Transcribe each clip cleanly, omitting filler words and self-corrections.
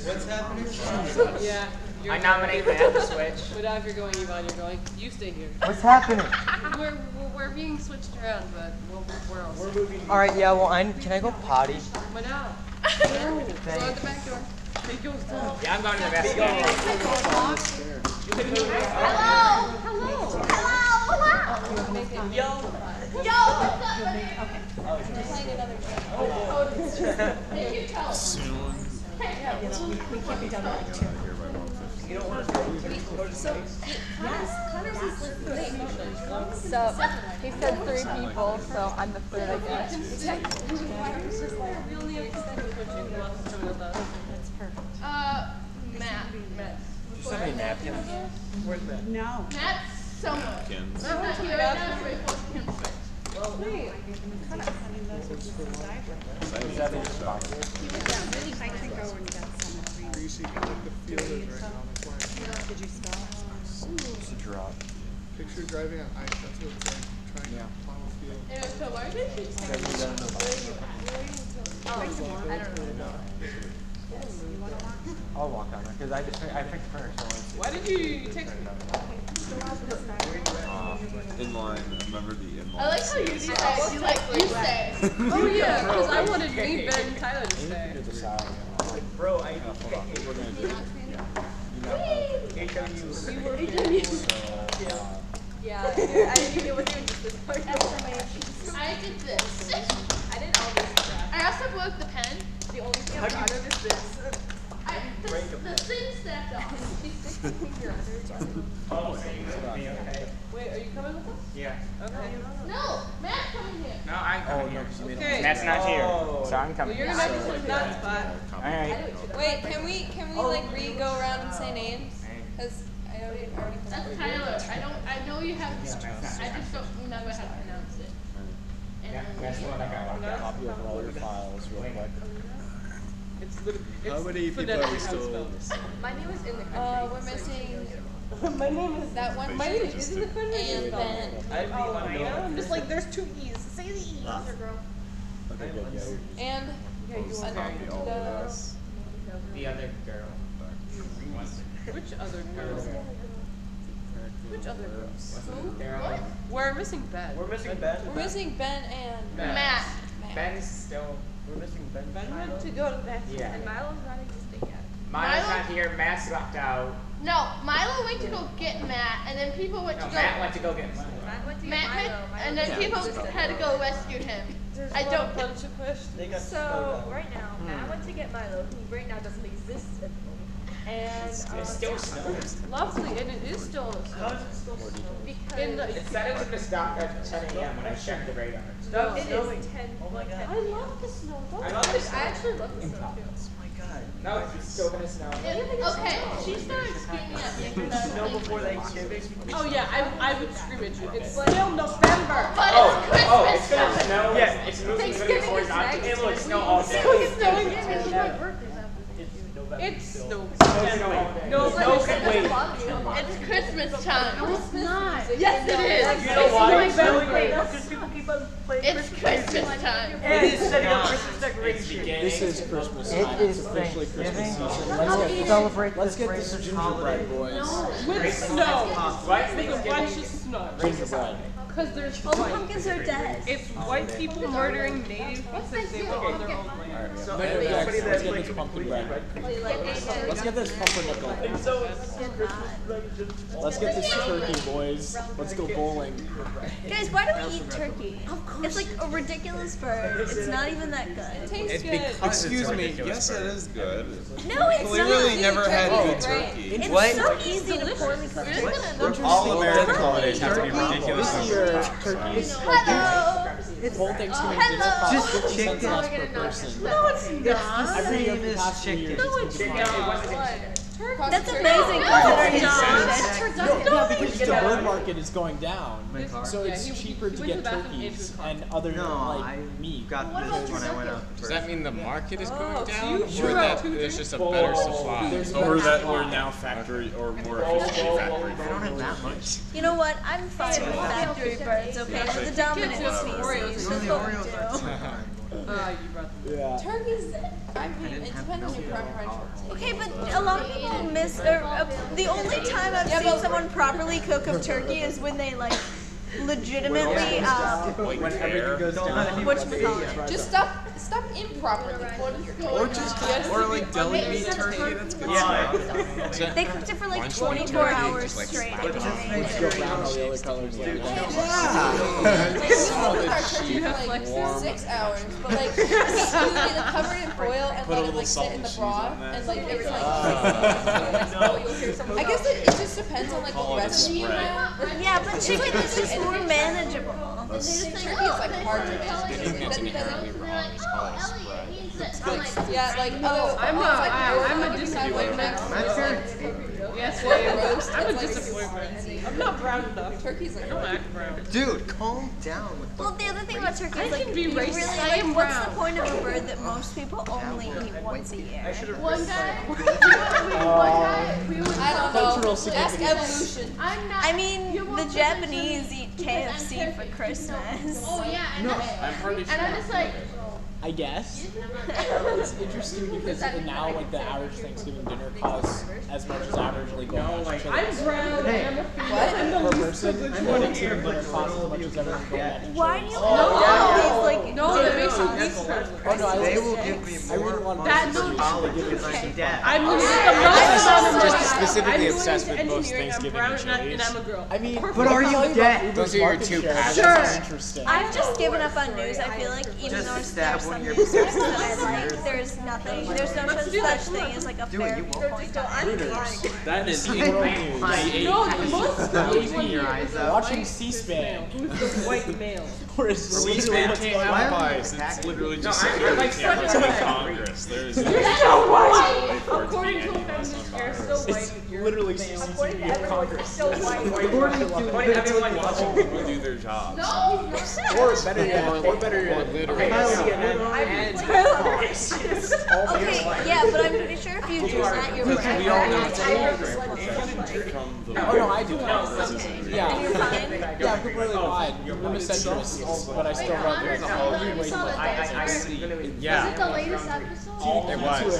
What's happening? Yeah. I nominate Matt to switch. But now if you're going, Yvonne, you're going. You stay here. What's happening? We're being switched around, but we're all We're moving. All right, yeah. Well, can I go potty? But now. Go out the back door. He goes down. Yeah, I'm going to the bathroom. Yo, what's up, buddy? Okay. Playing another game. Did you tell us? We can't be done by 2. So, Connor's is late. So, he said 3 people, so I'm the 3rd, I guess. We only have 2 switching. Who else is coming with us? That's perfect. Matt. Somebody napkin. Where's Matt? No. Matt's somewhere. Matt Matt went to the here right now, bathroom. so we both can switch. Wait. Greasy, like the field is right now. That's why. Did you spell? It's a drop. Picture driving on ice. That's what it's like. Trying to plow a field. And so why did she say I don't know. I'll walk on her because I picked her. So Why did you text me? Inline. Remember the inline? I like how you say you like you say. Oh yeah, because I wanted me, Ben, and Tyler to stay. Bro, I. Yeah, I didn't do with you just this part. I did this. I did all this stuff. I also broke the pen. The only thing I'm proud of is this. The thing snapped off. Wait, are you coming with us? Yeah. Okay. No, Matt's coming here. No, I'm coming here. Okay. Matt's not here, so I'm Well, coming you're here. gonna have to sit in that spot. Alright. Wait, can we like go around and say names? Because I already That's Tyler. I know you have. I just don't remember how to pronounce it. Yeah, that's the one I got locked out. copy of all your files real quick. It's literally. How many people are we still? My name is in the country. We're missing My name is that one. My name is in the country. And then I'm just like, there's 2 E's. Say the E. Okay, good. Yeah. and Copy all of us. The other girl. Which other girl? Which other girl? Carolyn. We're missing Ben. We're missing Ben. we're missing Ben and Matt. Ben's still. We're missing Ben. Ben went to go to the bathroom. Yeah. And Milo's not existing yet. Milo's Milo? not here. Matt's locked out. No, Milo went to go get Matt, and then people went No, to go. Matt went to go get Milo. And then people had to go rescue him. I don't. Bunch of questions. They got So right now, Matt went to get Milo, who right now doesn't exist at the moment. And It's still snowing. Lovely, and it is still in the snow. because In the, It said it was going to stop at 10 a.m. when I checked the radar. it is 10. Oh my god. I love the snow. I love this. I actually love the snow too. Oh my god. No, it's still going to snow. Okay, she started screaming at me. Snow before Thanksgiving. Oh yeah, I would scream at you. It's still November. But Oh, it's it's Christmas going to time. snow. Yes. It's moving Thanksgiving before is not next. to it'll snow all day. It's snowing. My birthday's It's snow. It's snow all day. No, No, wait. It's Christmas time. it's not. Yes, it is. You know why it's snowing Wait, right now? Because people keep on playing It's Christmas time. It is setting up Christmas decorations. This is Christmas It time. is It's officially Thanksgiving. Christmas season. Let's celebrate Let's this get this racist gingerbread, holiday. boys. With snow. What? With a bunch of snow. Gingerbread. Because there's All the white. pumpkins are dead. It's white people murdering natives because they were on their own land. So No, anybody let's that get like this pumpkin bread. Let's Let's get this pumpernickel. So Let's get this turkey, boys. Let's go bowling. Guys, why do we eat turkey? It's like a ridiculous bird. It's not even that good. Tastes good. Excuse me. Yes, it is good. No, it's We not. really never had good Right. turkey. It's What? so easy to poorly cook. All American holidays have to be ridiculous. This year, turkey is Hello. whole Thanksgiving Hello. just costs Just 50 cents chicken. less per person. No, it's not. Every year for the Same as past 2 years, chicken. it's been It wasn't That's amazing considering No, no. yeah, because the bird market is going down, so Yeah, it's he- cheaper he to went to get the bathroom turkeys and and other No, I like meat. got this when I went out. Does that mean the market is going so down, you or threw out that 2 there's just a Whoa. better supply, There's or better that supply. we're now factory or more efficiently factory? I don't have that much. You know what? I'm fine with factory birds, okay? The Dominic Kids have species. Oreos. Just The what we Oreos do. are You brought them. Yeah. Turkeys, I mean, it depends on your preferential taste. Okay, but a lot of people miss. The only time I've seen someone properly cook a turkey is when they like legitimately. When everything goes down. Whatchamacallit. Just stop improperly cooking your turkey. Or like deli meat turkey, that's good stuff. They cooked it for like 24 hours straight. It was amazing. Go brown all the other colors like that. They cook our turkey for like 6 hours, but like you either cover it in foil and let it like sit in the broth and like it's like. I guess it just depends on like the recipe you have. Yeah, but chicken is just more manageable. Turkey is like hard to manage. Yeah, like other. I'm a disappointment. Yes, I'm a disappointment. I'm not brown enough. Turkey's like. I don't act brown. Dude, calm down with Well, the other thing about turkey is like, can be you really racist. I am like, what's brown. the point of a bird that most people only eat once a year? One guy, one guy, we would. I don't Cultural know. That's significance. evolution. I'm not. I mean, the Japanese eat KFC for Christmas. Oh yeah, and I'm just like, I guess. It's interesting because now like the average Thanksgiving dinner costs as much as averagely going on. I'm brown. I'm a What? Per person, Thanksgiving dinner costs as much as everything going on. Why do you have these like? No, that makes you weak. Oh no, They will give me I really more want That to no- college because I'm dead. I'm losing the most amount of Just money. specifically I'm going obsessed to with both engineering, Thanksgiving I'm and brown chilies. and I'm a girl. I mean, But are you dead? Those are your two passions. That's interesting. I've just given up on news. I feel like even Just though stab there's one some of your news sources parents. that I like, there's nothing. There's no such thing as like a Do it, fair you won't. viewpoint on it. That is No, the most Closing your eyes out. Watching C-SPAN. Who's the white male? Or is C-SPAN what's can't going on? have bias. It's literally just I security like cameras such in a- Congress. There's According to feminist, you're so white. It's literally CCTV of Congress. Point everyone watching people do their jobs. Or better yet, literally. Okay, yeah, but I'm pretty sure if you do that, you're right. We all know it's Oh no, I do. Yeah. And you're fine. Yeah, I'm completely fine. I'm a centrist, but I still run the Connor, you saw that dance, right? Was it Yeah, the latest episode? it was.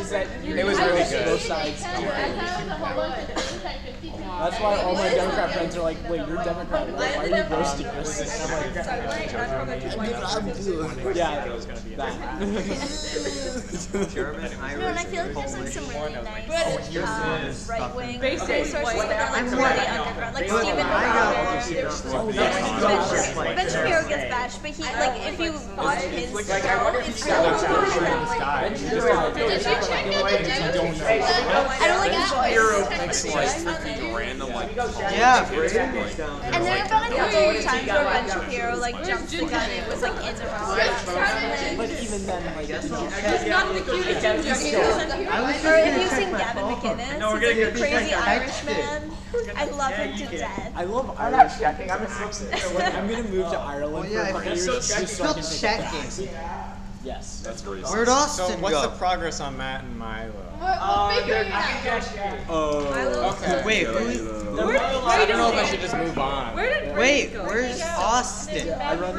Is that you It was can really see good. both sides. I thought it was a whole bunch of things, like 52. That's why all my Democrat friends are like, wait, you're Democrat. Why are you roasting this? And I'm like, yeah, that. German, No, and I Irish, feel like there's like Polish. some really nice right-wing Basic resources that white. are like really underground, like Stephen I Ben Shapiro gets bashed, but he like if you watch his show, it's really cool. Did you check out the Democrats? I don't like Hero his makes voice. like freaking random like Yeah, politics, Brady like, down. And there have been a couple of times where Ben Shapiro like jumps the gun. It was like in the wrong. But even then, like, He's not the cutest I was just Or if gonna you check sing my Gavin phone. McInnes, he's like a crazy Irishman. I love him to death. I love Irish accents. I'm gonna move to Ireland Well, yeah, for 5 years just so I can take a class. Yes. that's racist. Where'd So Austin what's go? the progress on Matt and Milo? We're figuring it out. Oh, okay. Wait, I don't know if I should just move on. Wait, where's Austin? I run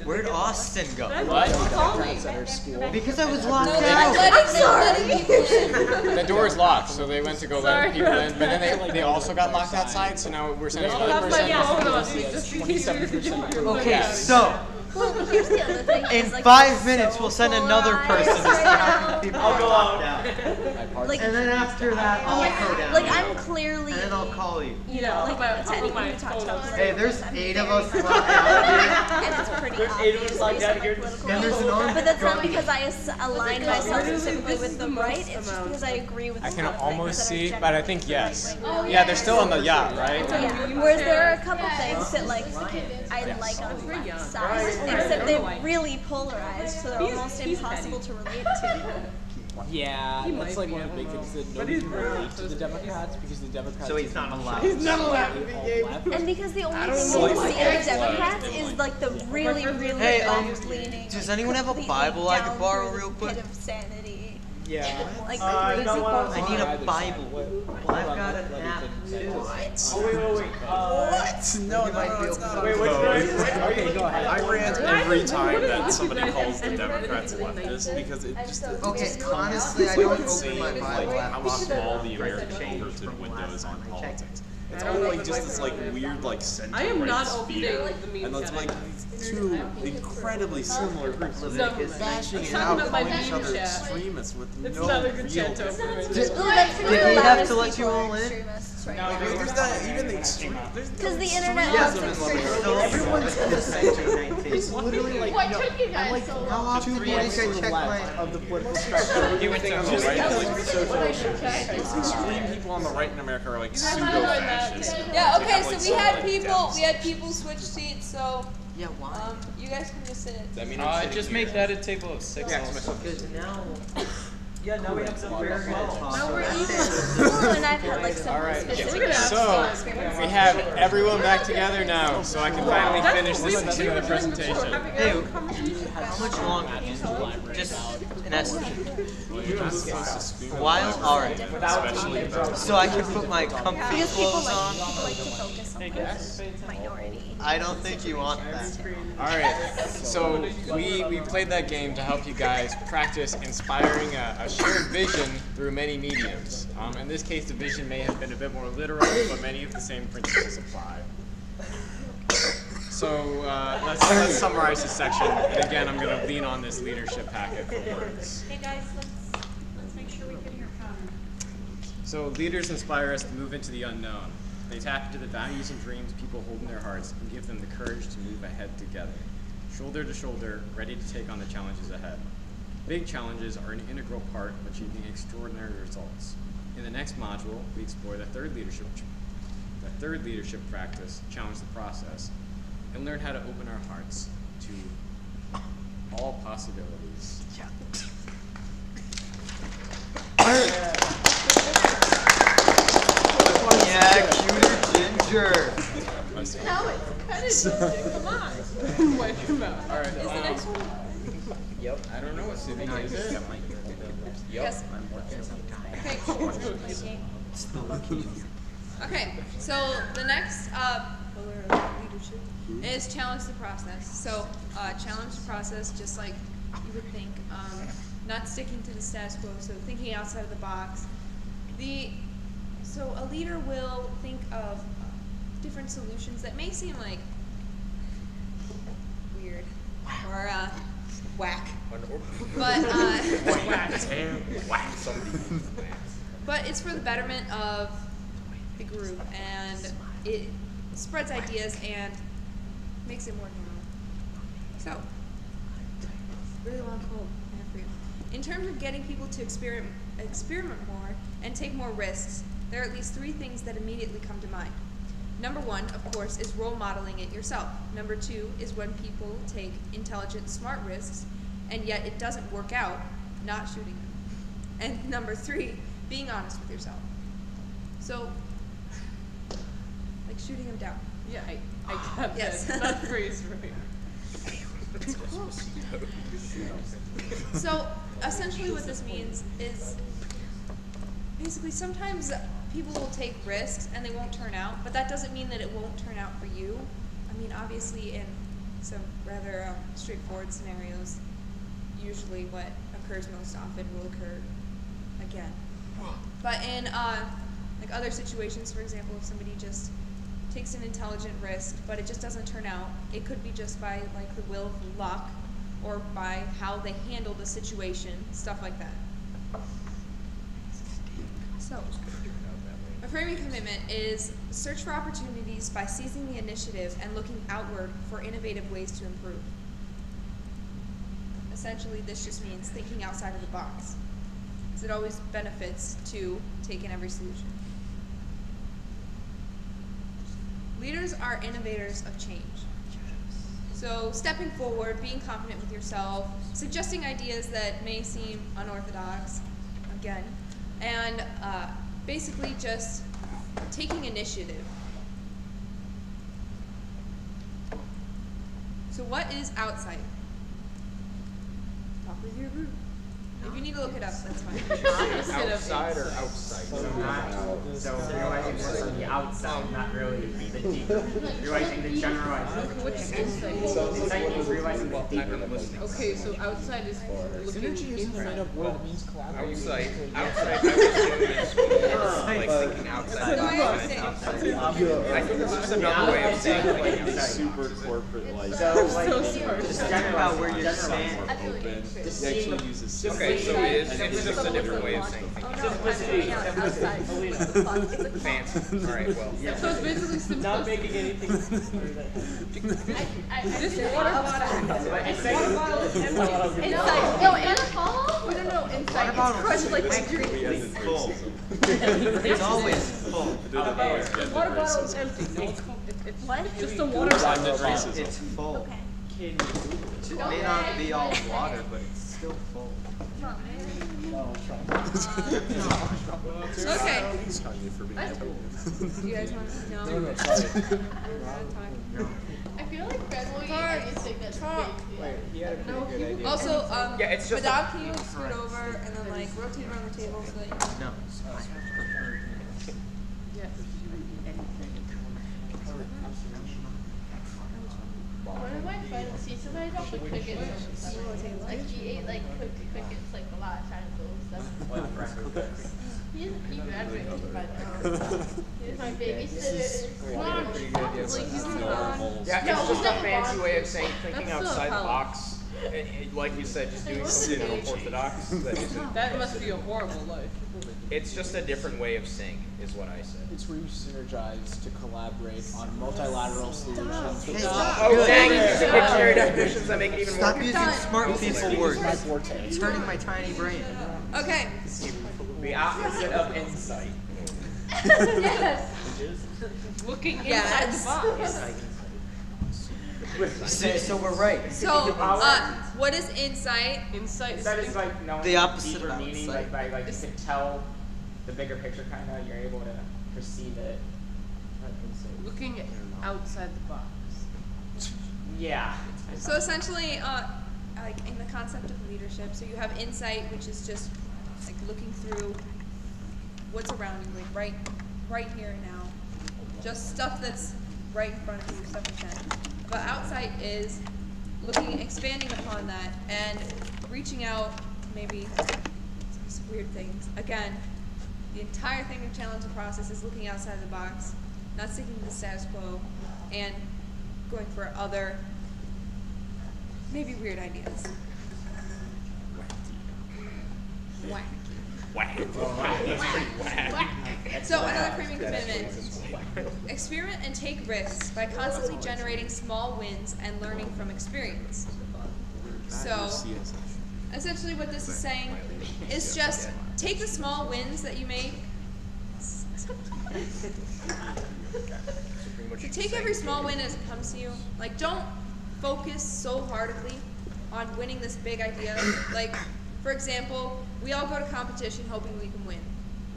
Where'd Austin go? Democrats at our school. Because I was locked I'm out. letting people in. The door is locked, so they went to go let people in, but then they also got locked outside, so now we're sending another person. Just in case you're 27%. Okay, so Well, here's the other thing. in is, like, 5 minutes we'll send another person to see how many people are locked out. Like, And then after that, I'll go down. like I'm clearly, And then I'll call you. you know, like to anyone who talks about Hey, there's politics, 8 of us locked out and it's pretty obvious based on, like, political And there's an views. armed But that's not drug because I align myself specifically with the right. It's just because I agree with. I can some things almost that are see, but I think generally yes. right-wing. Yeah, they're still on the yacht, right? Yeah. Whereas there are a couple things that like I like on one side, except they're really polarized, so they're almost impossible to relate to. Yeah, that's like one of the big things that nobody can relate to the Democrats because the Democrats. So he's not allowed. And because the only thing you see in the Democrats is like the really, really Hey, left-leaning. does anyone have a completely Bible I could down borrow through real the quick? pit of sanity. Yeah. Like I crazy. need a Bible. Well, I've got an app too. Oh, wait. What? No, it's not. Wait, which one? Okay, go ahead. I rant every time that somebody calls the Democrats leftist because it just Okay, honestly, I don't open insane my Bible like app. how small the American overton window is on politics. It's all like just this like weird like I am center-right not sphere, opening the meme and it's chat. like these two incredibly similar groups bashing it talking out, about my calling each meme other chat. extremists with It's no not a good real chat to difference. open. Did he have to let you all in? Extremists right No, now. There's not even the extreme. Because the internet Yeah, loves extremists. so everyone's in the same It's literally like, What you know, took you guys I'm like so how long? often do Three you days I to the check left my- of the political spectrum? You went Think on of the right, just like, social extreme people on the right in America are like pseudo-fascists. Yeah, They okay, have, so like, we some, had like, people, depths. switch seats, so, Yeah, why? you guys can just sit. Does that mean I'm Just make that a table of 6 also. Because now... Yeah, now we have some very good talk. Now we're even. Well, and I've had like some Alright, specific so we have everyone back together now, so I can finally finish this section of the presentation. Hey, how much longer? Just an estimate. Well, you're not supposed to speak. A while? Alright. Especially about So I can put my comfy because people clothes like on? to focus on the minority. I don't think you want that. Alright, so we played that game to help you guys practice inspiring a shared vision through many mediums. In this case, the vision may have been a bit more literal, but many of the same principles apply. So let's summarize this section. And again, I'm going to lean on this leadership packet for words. Hey guys, let's make sure we can hear Connor. So leaders inspire us to move into the unknown. They tap into the values and dreams people hold in their hearts and give them the courage to move ahead together, shoulder to shoulder, ready to take on the challenges ahead. Big challenges are an integral part of achieving extraordinary results. In the next module, we explore the third leadership practice, challenge the process, and learn how to open our hearts to all possibilities. Yeah, cuter ginger. Now it. That is it. Come on. Wipe your mouth. All right. Is the next one? I don't know what city is it. Yes. Okay, cool. Okay, so the next pillar of leadership is challenge the process. So challenge the process just like you would think, not sticking to the status quo, so thinking outside of the box. So a leader will think of different solutions that may seem like weird or whack, but it's for the betterment of the group, and it spreads ideas and makes it more normal. So, really long quote for you. In terms of getting people to experiment more and take more risks, there are at least 3 things that immediately come to mind. Number 1, of course, is role modeling it yourself. Number 2 is when people take intelligent, smart risks, and yet it doesn't work out, not shooting them. And number 3, being honest with yourself. So, like shooting them down. Yeah, I got Yes. that phrase right. So, essentially what this means is, basically sometimes people will take risks and they won't turn out, but that doesn't mean that it won't turn out for you. I mean, obviously in some rather straightforward scenarios, usually what occurs most often will occur again. But in like other situations, for example, if somebody just takes an intelligent risk, but it just doesn't turn out, it could be just by like the will of luck or by how they handle the situation, stuff like that. So, a framing commitment is search for opportunities by seizing the initiative and looking outward for innovative ways to improve. Essentially, this just means thinking outside of the box, because it always benefits to take in every solution. Leaders are innovators of change. So stepping forward, being confident with yourself, suggesting ideas that may seem unorthodox, again, and basically just taking initiative. So what is outside? Talk with your group. If you need to look it up, that's fine. Outside or outside? So realizing what's on the outside, not really the deep. Realizing the generalized. What's inside? Inside means realizing the deeper. Okay, so outside is looking inside. Outside, I would assume is like thinking outside. I think this is another way of saying thinking outside. Super corporate like. So like, Just talking about where you're standing. It actually uses. Okay, so it's just a different way of saying thinking. Simplicity. Outside. Fancy. All right, well. So it's basically simplicity. Not making anything. This water bottle is empty. Inside. No, and a follow? No, inside. It's crushed like my drink. It's full. It's always full. The water bottle is empty. No, it's What? just a water bottle. It's full. Okay. It may not be all water, but it's still full. Okay. He's Kanye for being Do you guys want to know? No, sorry. I feel like Ben will eat anything that's big. He had a pretty good idea. Also, Yeah, it's just Madame, can you scoot over and then like rotate around the table so that you can... No. One of my friends, he sometimes got the crickets and stuff. Like he ate like cooked crickets like a lot of times and stuff. He graduated by now. He's my babysitter. Yeah, he had a pretty good idea. Yeah, it's just a fancy way of saying thinking That's so outside the hollow. box. Like you said, just doing something unorthodox. That must be a horrible life. It's just a different way of saying, is what I said. It's where you synergize to collaborate on multilateral solutions. Oh, dang, you using dictionary definitions that make it even more Stop using smart people words. My forte. It's hurting my tiny brain. Okay. The opposite of insight. Yes. Looking Yes. inside the box. So we're right. So, what is insight? Insight is That is like knowing The opposite deeper of meaning, outside. like you can tell the bigger picture kind of, you're able to perceive it. looking outside the box. Yeah. So essentially, like in the concept of leadership, so you have insight, which is just like looking through what's around you, like right here and now, just stuff that's right in front of you, stuff like that. But outside is looking, expanding upon that, and reaching out, maybe some weird things. Again, the entire thing of challenge the process is looking outside the box, not sticking to the status quo, and going for other, maybe weird ideas. Whack. So another framing commitment. Experiment and take risks by constantly generating small wins and learning from experience. So essentially what this is saying is just take the small wins that you make. So take every small win as it comes to you. Like, don't focus so hardly on winning this big idea. Like, for example, we all go to competition hoping we can win,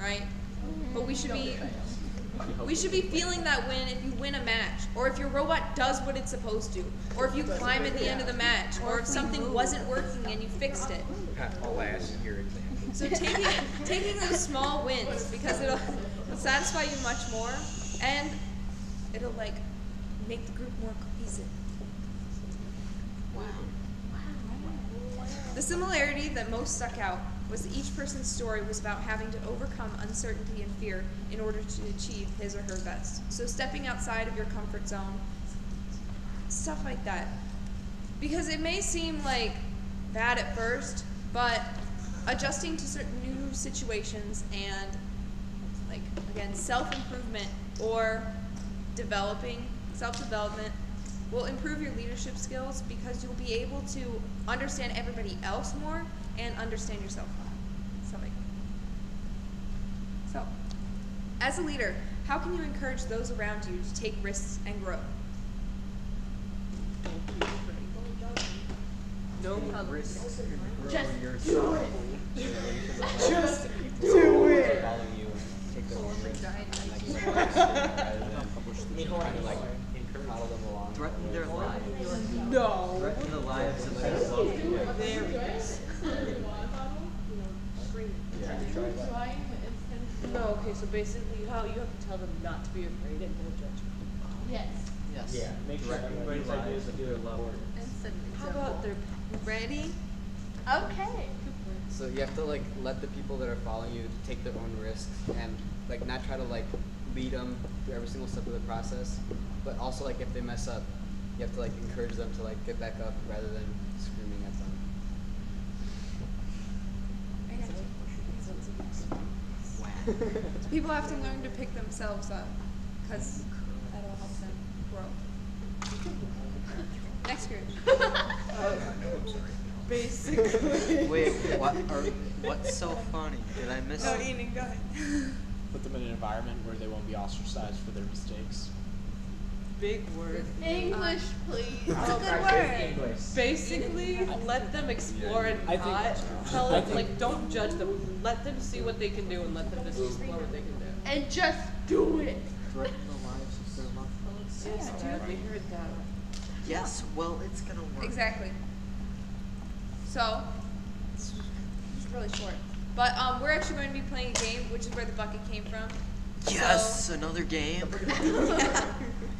right? But we should be feeling that win if you win a match, or if your robot does what it's supposed to, or if you climb at the end of the match, or if something wasn't working and you fixed it. I'll ask your example. So taking those small wins, because it'll satisfy you much more, and it'll like make the group more cohesive. Wow. The similarity that most stuck out was that each person's story was about having to overcome uncertainty and fear in order to achieve his or her best. So stepping outside of your comfort zone, stuff like that. Because it may seem like bad at first, but adjusting to certain new situations and, like, again, self-improvement or self-development will improve your leadership skills, because you'll be able to understand everybody else more and understand yourself more. So, as a leader, how can you encourage those around you to take risks and grow? No risks. Just do it. Just do it. Threaten their lives. No. Threaten the lives of their loved ones. No, okay, so basically how you have to tell them not to be afraid and don't judge people. Yes. Yes. Yeah, make sure everybody's ideas are good. How about they're ready? Okay. So you have to like let the people that are following you take their own risks and like not try to like lead them through every single step of the process, but also like if they mess up, you have to like encourage them to like get back up rather than screaming at them. People have to learn to pick themselves up, because that'll help them grow. Next group. Basically. Wait, what's so funny? Did I miss No, something? Ian, go ahead. Put them in an environment where they won't be ostracized for their mistakes. Big word. English, please. That's a good word. English. Basically, let them explore and I think- not tell them, I think- like, don't judge them. Let them see what they can do and let them just explore what they can do. And just do it. Threaten the lives of their loved ones. Yes, dude, we heard that. Yes, well, it's gonna work. Exactly. So, this is really short. But we're actually going to be playing a game, which is where the bucket came from. Yes, another game. Yeah.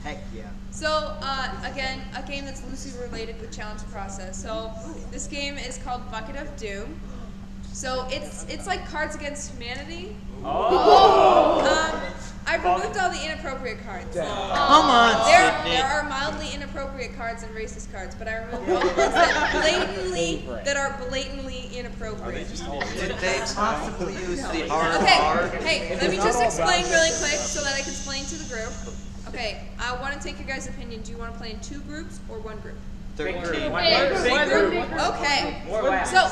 Heck yeah. So, again, a game that's loosely related with challenge process. So, this game is called Bucket of Doom. So, it's like Cards Against Humanity. I removed all the inappropriate cards. Come on, Sydney. There are mildly inappropriate cards and racist cards, but I removed all the ones that are blatantly inappropriate. Did they possibly use the R? Okay, hey, let me just explain really quick so that I can explain to the group. Okay, I want to take your guys' opinion. Do you want to play in 2 groups or 1 group? 13. Big group. Okay, so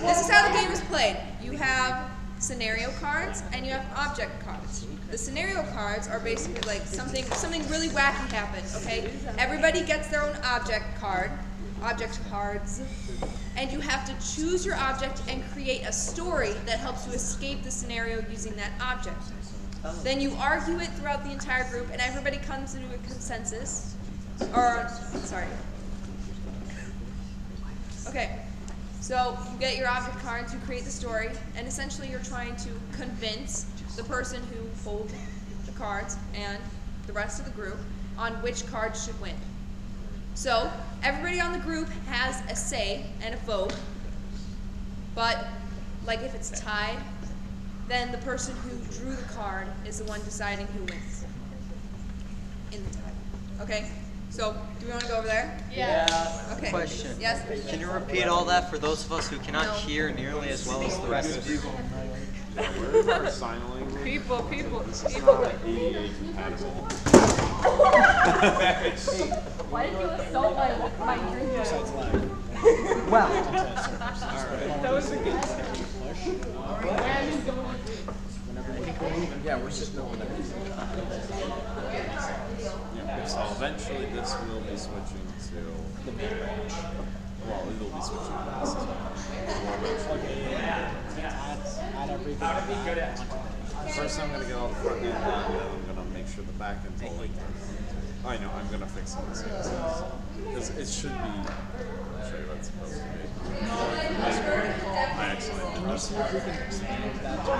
this is how the game is played. You have scenario cards and you have object cards. The scenario cards are basically like something really wacky happened, okay? Everybody gets their own object cards, and you have to choose your object and create a story that helps you escape the scenario using that object. Then you argue it throughout the entire group, and everybody comes into a consensus. Okay, so you get your object cards, you create the story, and essentially you're trying to convince the person who holds the cards and the rest of the group on which card should win. So everybody on the group has a say and a vote, but like if it's tied, then the person who drew the card is the one deciding who wins in the tie. Okay? So, do we want to go over there? Yeah. Okay. Question. Yes? Can you repeat all that for those of us who cannot hear nearly as well as the rest of you? We're sign language. People. This is not ADA compatible. Why did you assault my dream? Besides lag. Well. That was a good Yeah, we're just going there. Yeah, so eventually this will be switching to the main range. Well, it will be switching to this as well. Add everything. First I'm going to get all the front end done, then I'm going to make sure the back end's all like I know, I'm going to fix some of the CSS. Because it should be, I'm sure that's supposed to be. I actually Can you see if we can expand that to a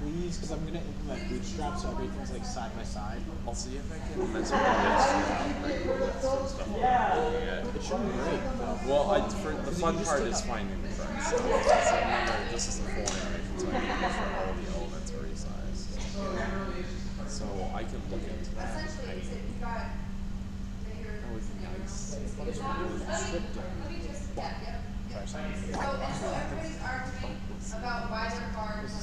please? Because I'm going to implement Bootstrap so everything's like side by side. I'll see if I can mess with this stuff. Yeah. It should be great. Well, the fun part is finding the correct stuff. So remember, this is the full animation, so I can make sure all the elements are resized. So I can look into that. That would be nice. But it's really restrictive. everybody's arguing about why their cards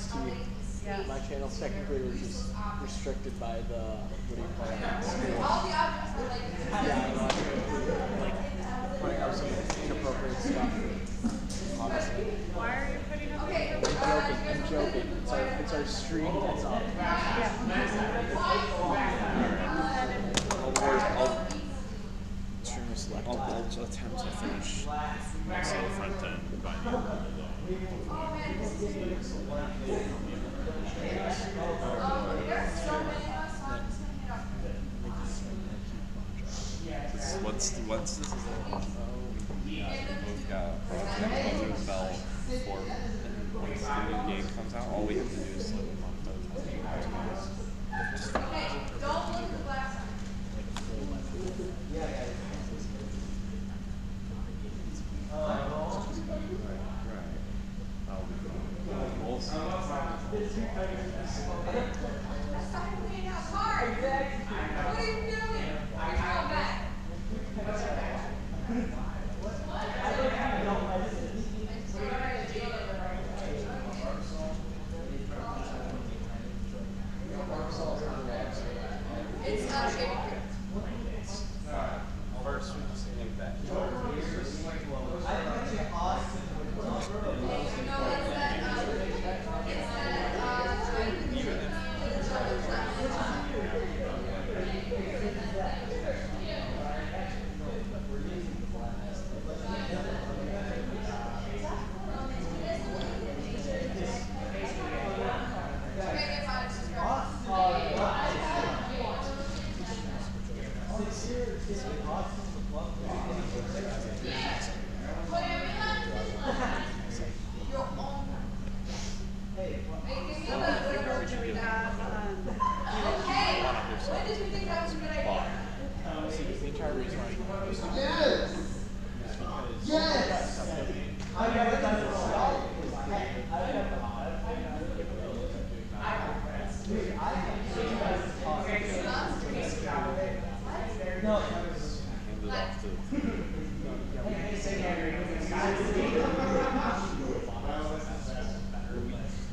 My channel's technically just restricted by the, what do you call it? all the objects are like Like, putting up some inappropriate stuff. Honestly. Why are you putting up? Okay. I'm joking. It's our stream that's up. I'll attempt to finish myself front end by the end of the What's this? We've got Project Mother Bell for students. Turns out all we have to do is slightly modify the time. Okay, don't look at the glass. First, we just need that.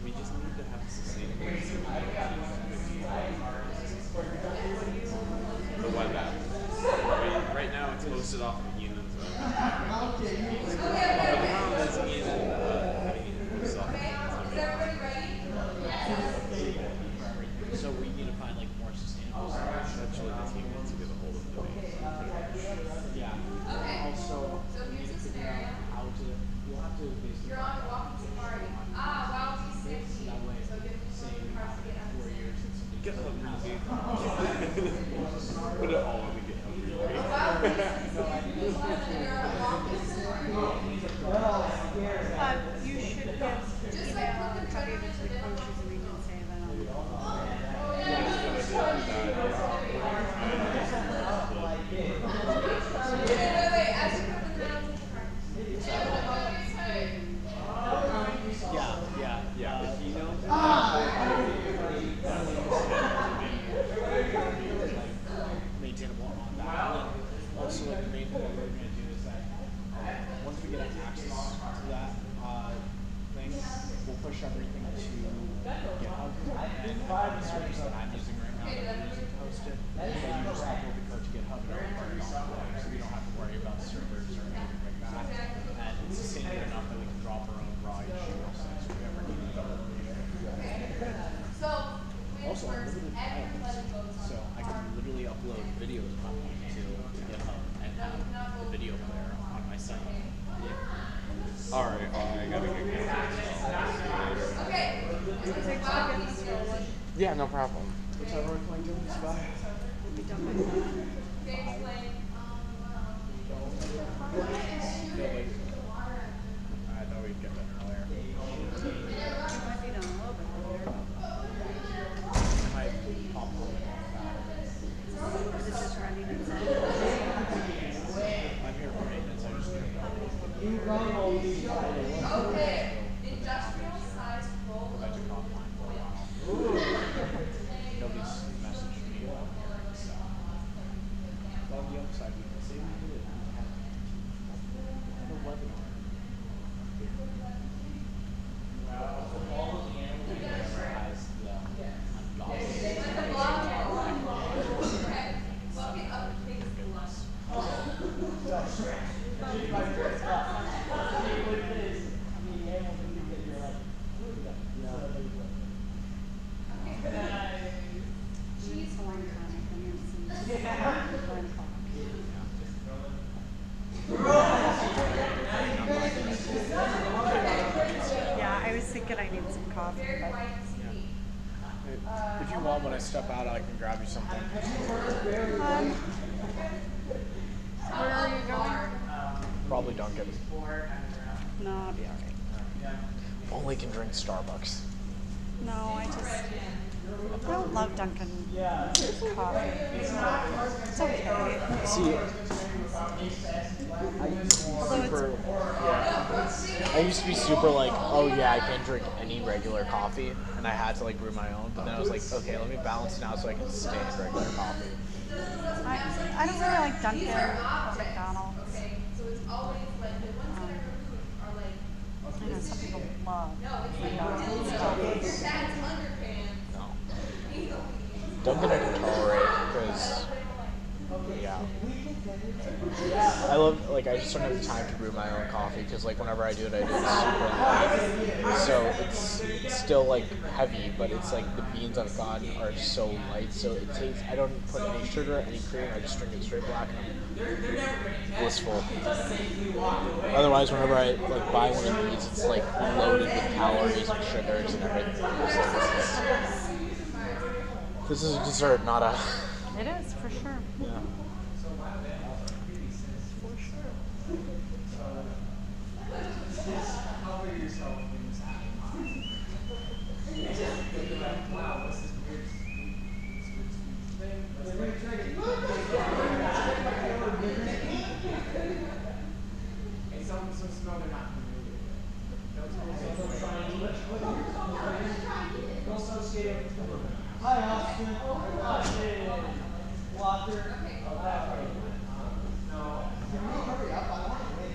We just need to have sustainable the web app. Right now it's hosted off of Union's the problem is Ian having it hosted off of So we need to find like more sustainable solutions. Eventually the team needs to get a hold of the domain. Yeah. Okay. Also, So we need here's to the figure out scenario. how to. We'll have to basically. You're on a walking safari. Wild T60. That way, So give me say some cards to get out. 4 years since somebody Get doesn't have easy. it. Put it all in the GitHub repo. You should get email a copy of it to the coaches and we can say that on the Yeah. If you know maintainable on that. And then also, like, the main thing that we're going to do is that once we get access to that thing, we'll push everything to GitHub. And the service that I'm using right now that we're using to host it, so you just upload the code to GitHub and it'll run it offline, so we don't have to worry about servers or anything like that. And it's sustainable enough that we can drop our own raw issues if we ever need it. Also, I'm limited to so I can literally upload videos if I want to GitHub and have the video player on my site. Alright, I gotta get going. Yeah, no problem. What's everyone playing doing this guy? We'll be done by 5. I thought we'd get done earlier. You might be done a little bit earlier. I might pop on it. Is it just running inside? I'm here for maintenance, I just turned on. Okay. Industrial sized roll. I took offline for a while. Nobody's messaged me about it, so. Well, on the upside, we can say we did it. We had a webinar. Whoever has the She's a long time. I've been here since 1 o'clock. Yeah, I was thinking I need some coffee, but If you want, when I step out, I can grab you something. where are you going? Probably Dunkin'. No, I'll be alright. Only can drink Starbucks. No, I don't love Dunkin' coffee. It's okay. See, I used to be super like, oh yeah, I can't drink any regular coffee, and I had to like brew my own. But then I was like, okay, let me balance it out so I can stand regular coffee. I don't really like Dunkin' or McDonald's. I know some people love McDonald's. Dunkin' I can tolerate because, yeah. I love, like, I just don't have the time to brew my own coffee because, like, whenever I do it super light. So it's still, like, heavy, but it's, like, the beans I've gotten are so light. So it tastes, I don't put any sugar, any cream, I just drink it straight black and I'm blissful. Otherwise, whenever I, like, buy one of these, it's, like, loaded with calories and sugars and everything. This is a dessert, not a... It is, for sure. Yeah. Hi, Austin. Walker. No. Can we hurry up? I want to win.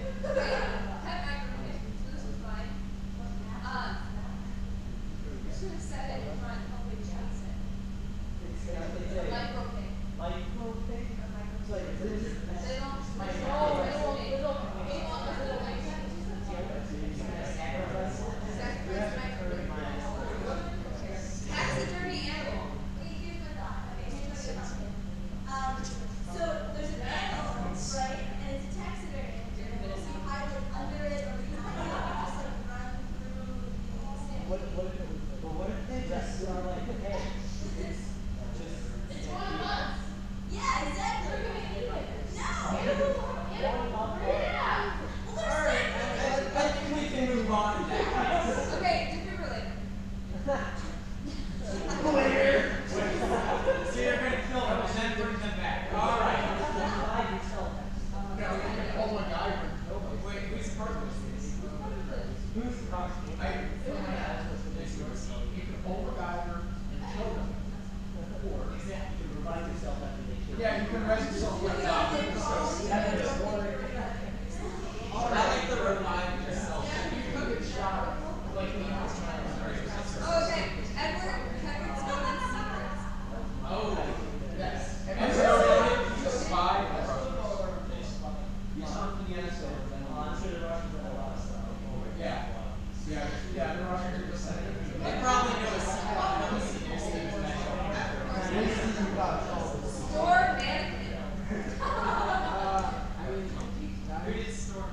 Yeah, you can rest yourself with that. I like the revive yourself. You cook and shower. Like me. Oh, okay. Edward's going in secrets. Oh, yes. Edward's going in spy. Yeah. Yeah, the Russians are they probably know a secret. Store mannequin. Who did store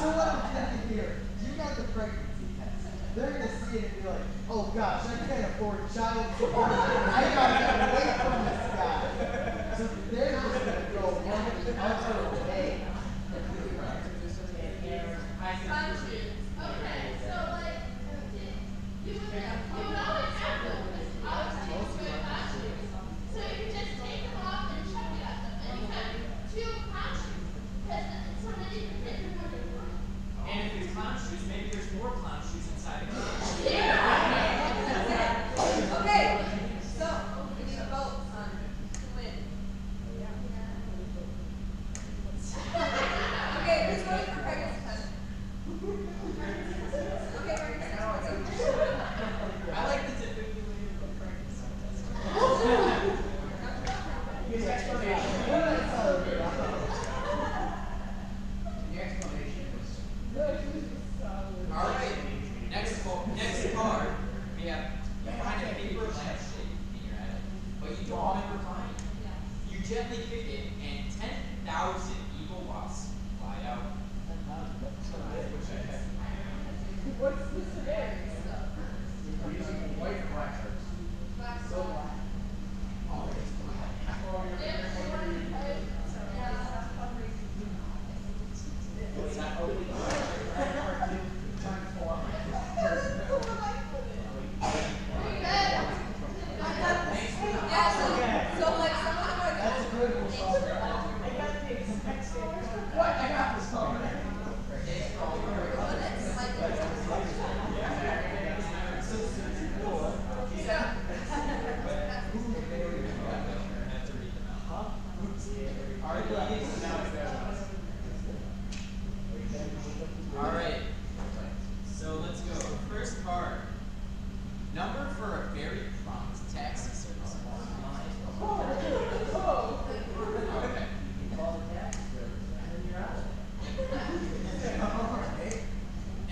So what I'm thinking here, you got the pregnancy test. They're going to see it and be like, oh gosh, I can't afford child support. I got to get away from this guy. So they're just going to go one other way. Okay, so like, you would always have them. So you could just take them off and chuck it at them. And you have two clown shoes. Because so that you can fit them under one. And if it's clown shoes, maybe there's more clown shoes inside the clown shoes. Okay, so we need a vote on who wins. Okay, who's voting for pregnancy test? Okay, pregnancy test. I like the defibulator of pregnancy test. His explanation. The explanation was. Alright. What? I got this phone. Alright, so let's go. First card. Number for a very prompt taxi service. Okay.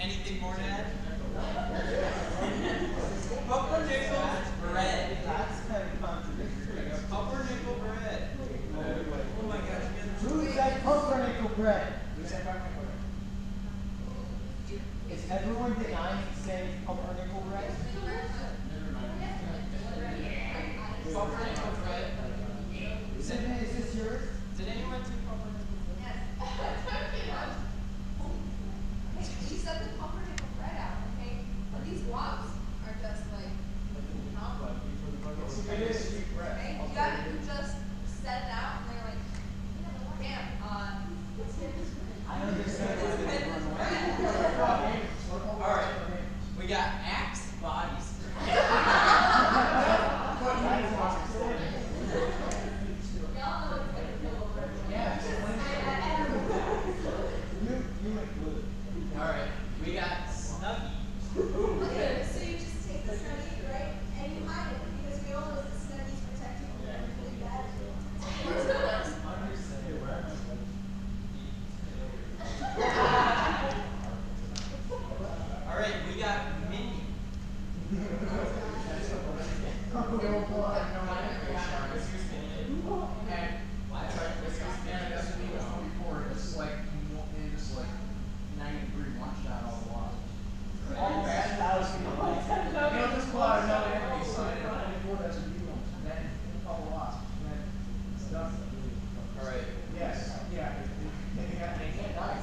Anything more to add? Pumpernickel bread. That's kind of contradictory. Pumpernickel bread. Oh my gosh. Who said pumpernickel bread? Is everyone denying saying pumpernickel bread? Pumpernickel bread. Is this yours? Did anyone do pumpernickel bread? Yes. You set the pumpernickel bread out, okay? But these wops are just like, It is sweet bread. okay? You just set it out and they're like, damn, I understand. Alright, we got Axe body spray. Alright, we got Snuggie. okay, so you just take the Snuggie, right? And you hide it because we all know that Snuggie's protecting you from everything bad. Alright, we got Minnie. It's like, just like 90-degree one-shot all the while. All bad thousand. You know, just pull out another enemy side and 94 doesn't do them. And then a couple lost. And then it's done. Alright. Yes, yeah. They can't die.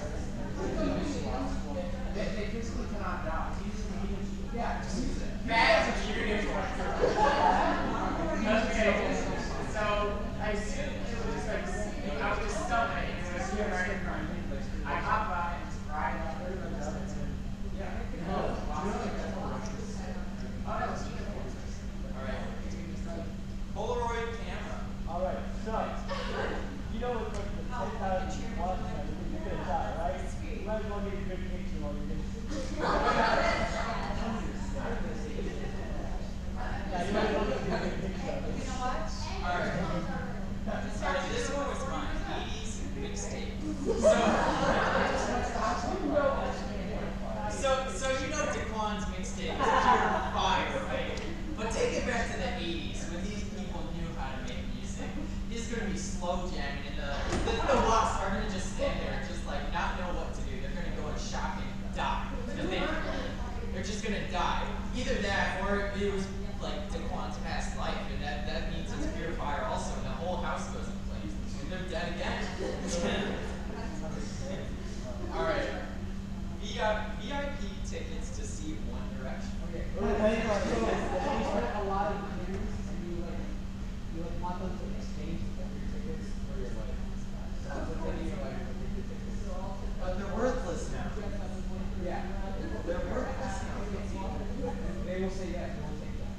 They physically cannot die. Yeah, just use it. Bad security. Okay, so I assume it was just like, I was just stunned. It was here right in front of me. I hop by and right up. Alright. Polaroid camera. Alright, so, you know what the 10,000 watts are, you're gonna die, right? You might as well get a good picture while you're yeah, you might as well get a good picture of it. Alright, this one was mine. 80s mixtape. So you know Daquan's mixtape is pure fire, right? But take it back to the 80s when these people knew how to make music. This is gonna be slow jamming, and the Wasps are gonna just stand there and just like not know what to do. They're gonna go in shock and die. Because they're just gonna die. Either that or it was like Daquan's past life, and that means it's pure fire also, and the whole house goes in flames. And they're dead again. Alright. VIP tickets to see One Direction. Okay. A lot of news, and you want them to exchange your tickets for your But they're worthless now. Yeah. They're worthless now. They will say yes, they will take that.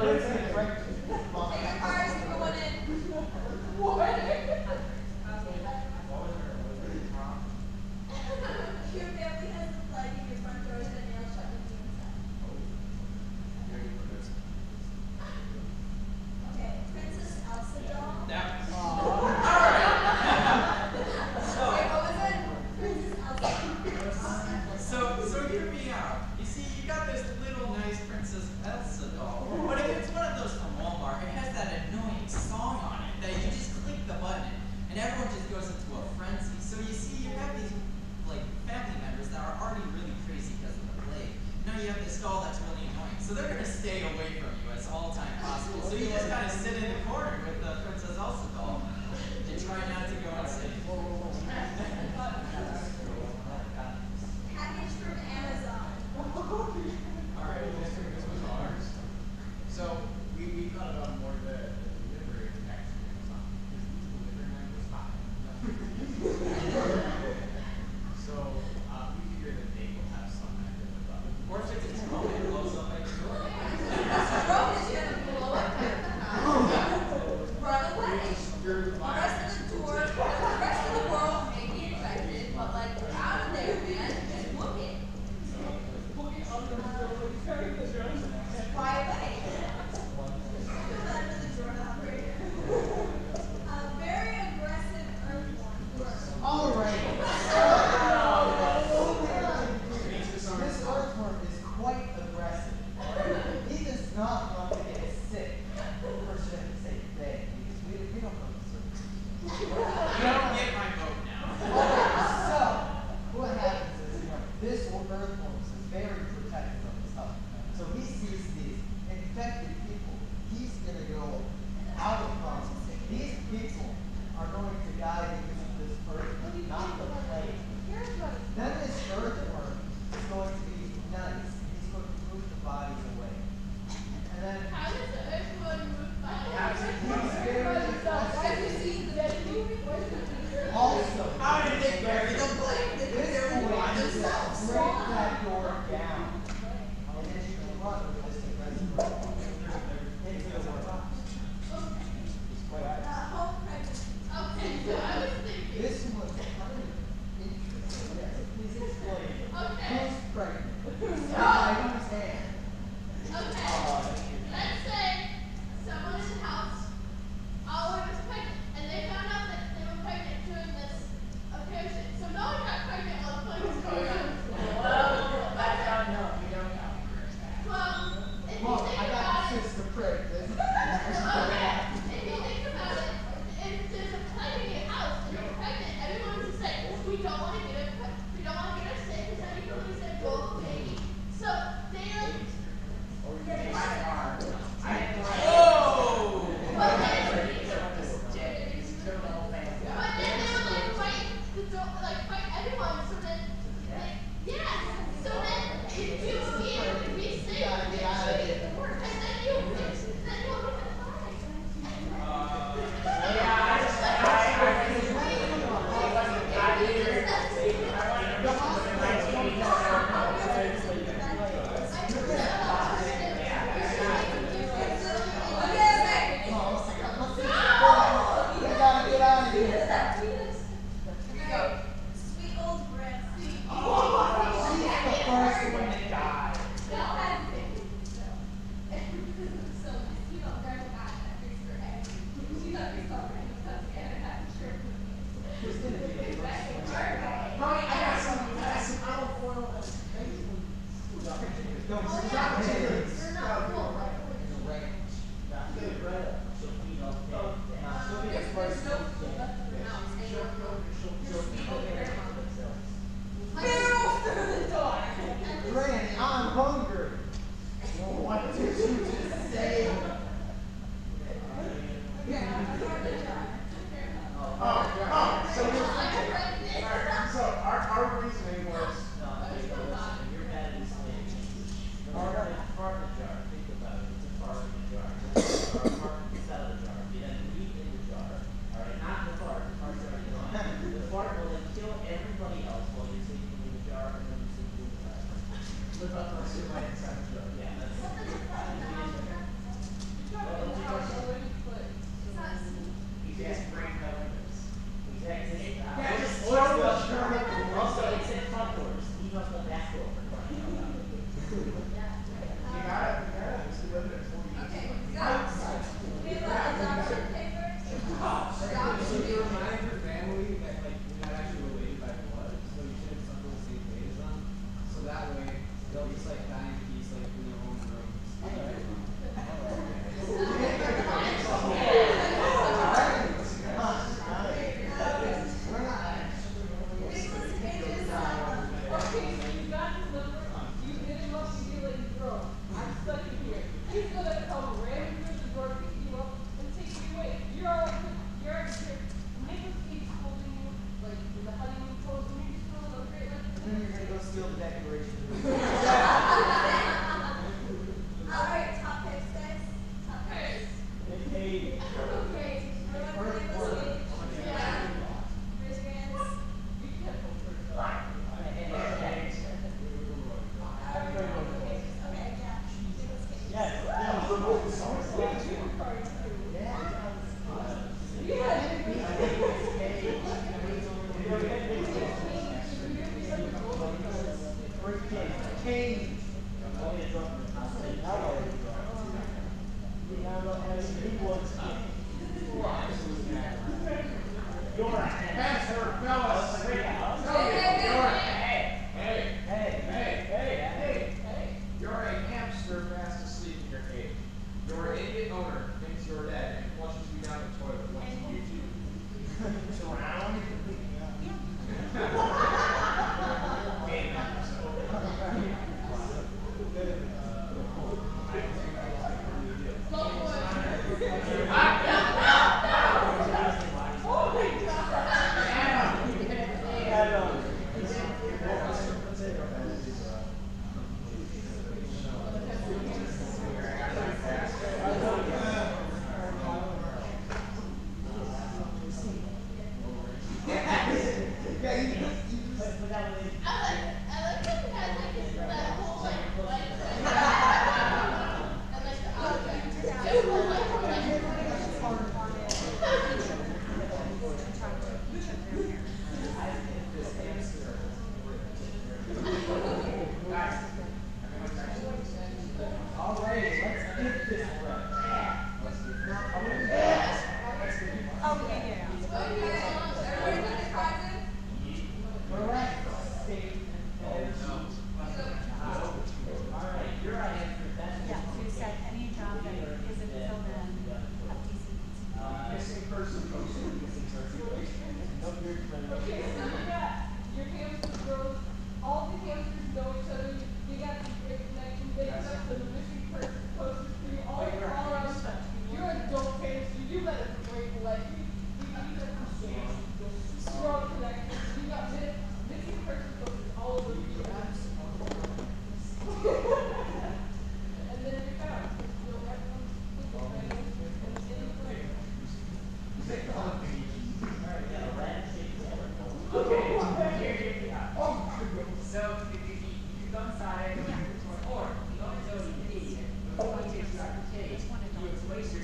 Your family has the flag in your front doors and a nail shut with the inside. Okay, Princess Elsa doll. Wait, what was it? Princess Elsa. So hear me out. You see, you got this little nice Princess Elsa doll, but it's one of those from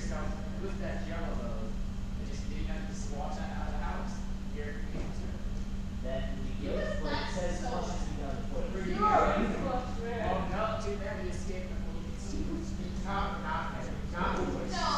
yourself with that jello load and just didn't have to swap that out of the house. You're a hamster. Then we get it, but it says flush as you go. Oh no, too bad we escaped before we could see who's not voice.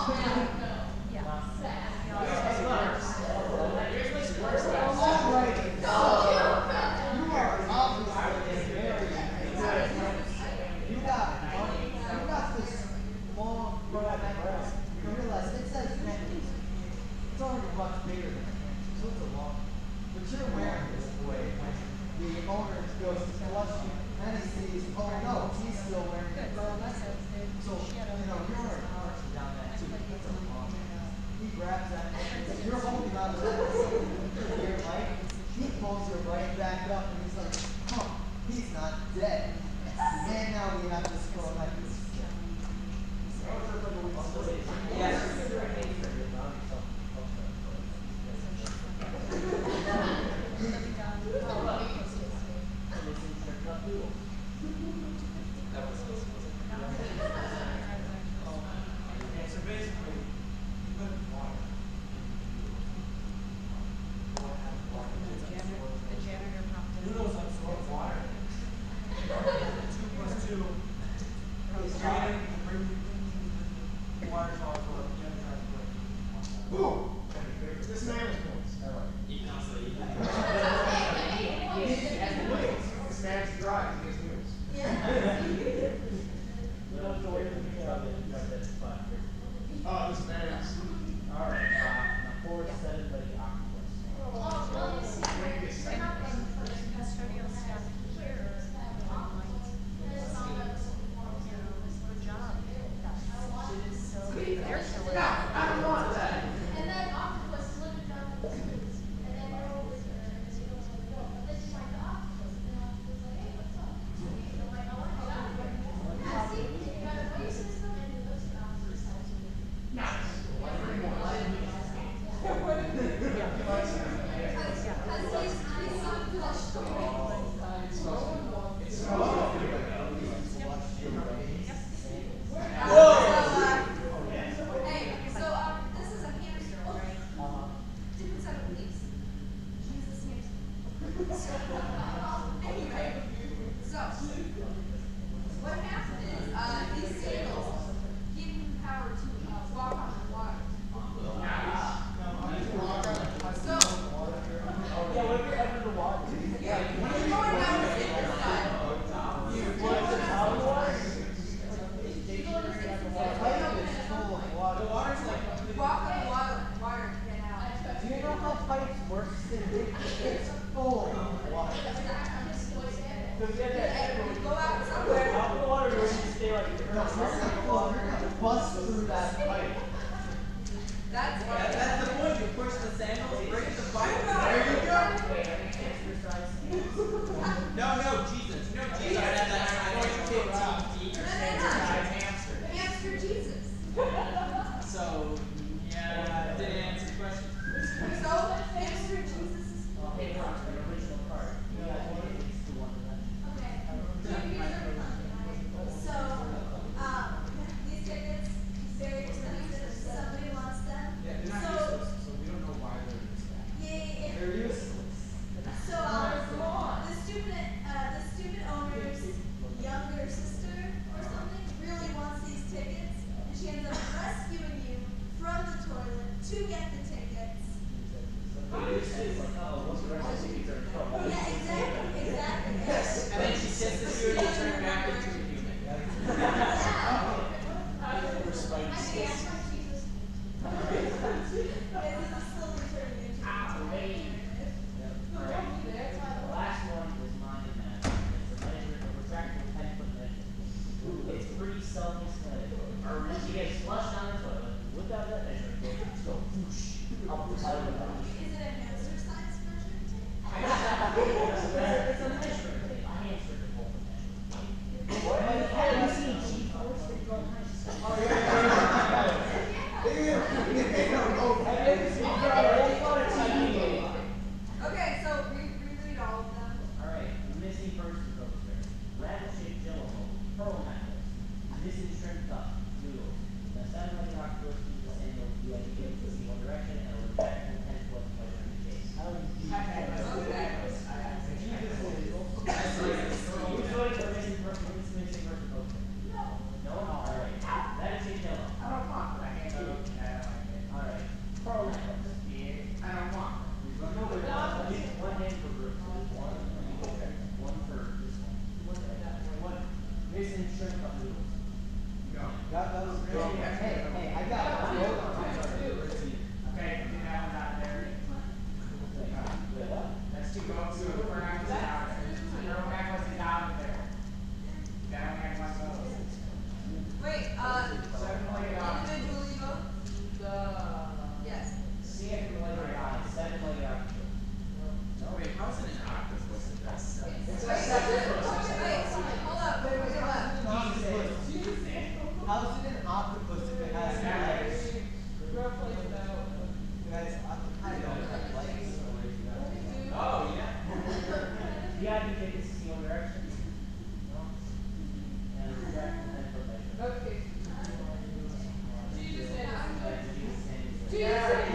Alright,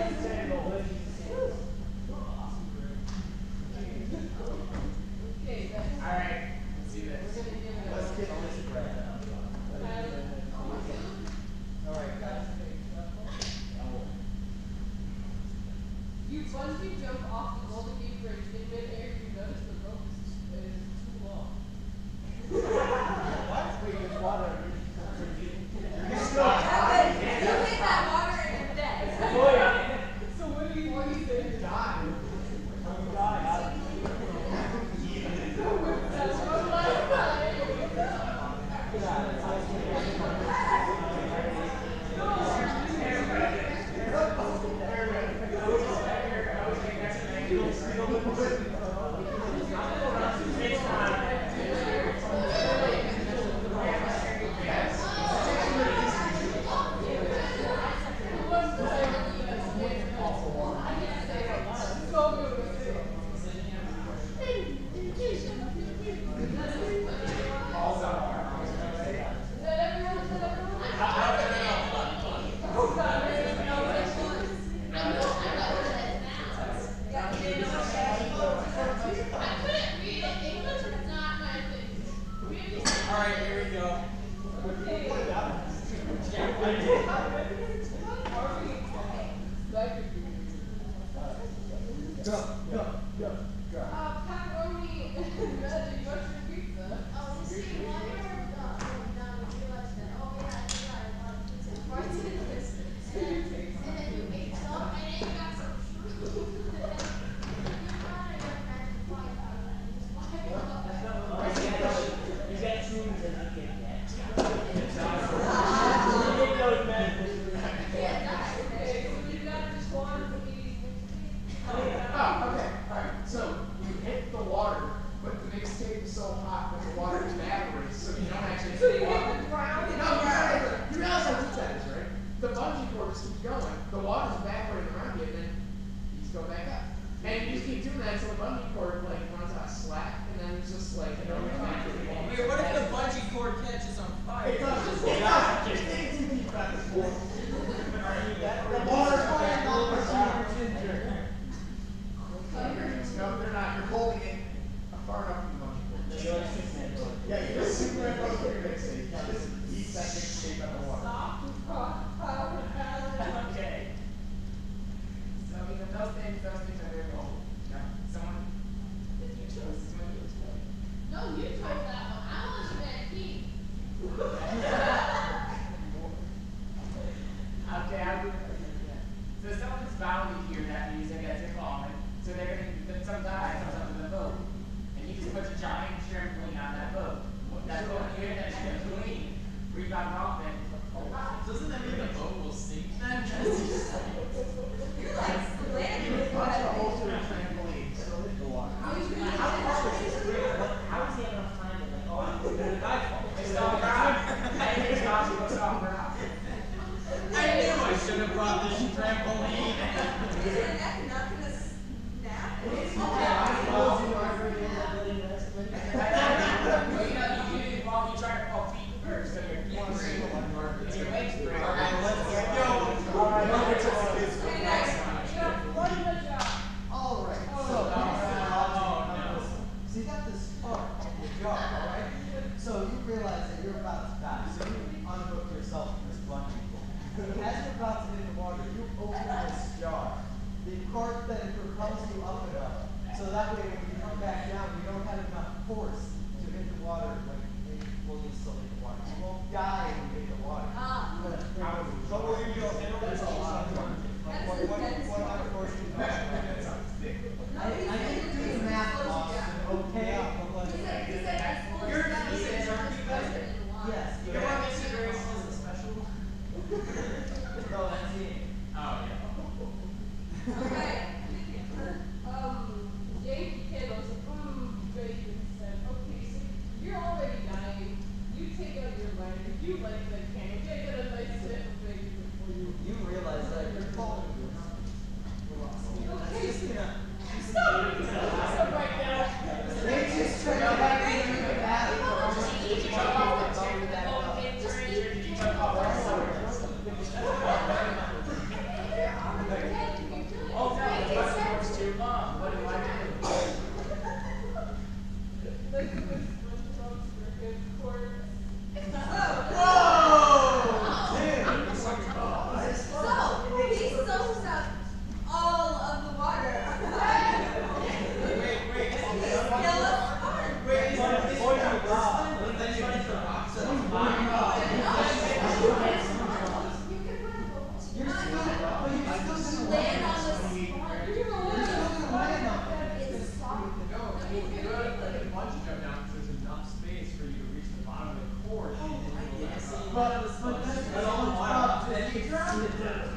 let's do this. Let's get this bread. Alright, guys. You bungee jump off the Golden Gate Bridge in midair. You notice the rope is too long. What? Wait, there's water. You hit that water in your neck. So what do you say? Die. Alright, here we go. Pepperoni and veggie mushroom pizza. Oh, this is water down and realize that, oh yeah, I forgot pizza. Right to this. And then you make some, and then you got some shrimp. You get shrooms and you get that. Oh, okay. Alright, so you hit the water, but the mixtape is so hot that the water evaporates, so you don't actually hit the water. You realize how deep that is, right? The bungee cord just keeps going, the water's evaporating around you, and then you just go back up. And you just keep doing that until the bungee cord runs out of slack, and then it's just like, you know, Wait, what if the bungee cord catches on fire? It does. Just dig too deep at this point. The water's going on the ginger. No, they're not. You're holding it far enough from the bungee cord. Yeah, you're just super close to your mixtape. You just eat that mixtape out of the water. Okay. So even those things are very old. Yeah. Someone. You chose. No, you chose that one. I want you at Keith. Okay, I'll do it. So someone's bound to hear that music as you're calling. So they're gonna, some guy comes up with a boat. And he just puts a giant trampoline on that boat. That boat, you hear that trampoline, rebound off it. Doesn't that mean the boat will sink then? You're like landing with Punch a hole through a trampoline. So hit the water. How is he having enough time to like, oh, I'm going to die for? It's all ground. I think it's not supposed to all ground. I knew I should have brought this trampoline. Is your neck not gonna snap? You try to fall feet first, so your feet break. It's your legs break. Alright, so you got this spark in your jaw, alright? So you realize that you're about to die, so you unhook yourself from this bungee cord. As you're about to hit the water, you open this jar. The cork then propels you up and up, so that way when you come back down, you don't have enough force to hit the water like well, you still hit the water. You won't die when you hit the water. But will you go in? That's a lot of fun. What kind of force do you have? I didn't do the math, Austin. Okay. You're the same, aren't you guys? Yes. You know what makes it very special? No, that's it. Oh, yeah. Okay. Jake Kittle said, okay, so you're already dying. You take out your lighter, you light the candle, get a nice sip of bacon before you. You realize that you're falling. Okay, stop right now. They just turned out back in the bathroom.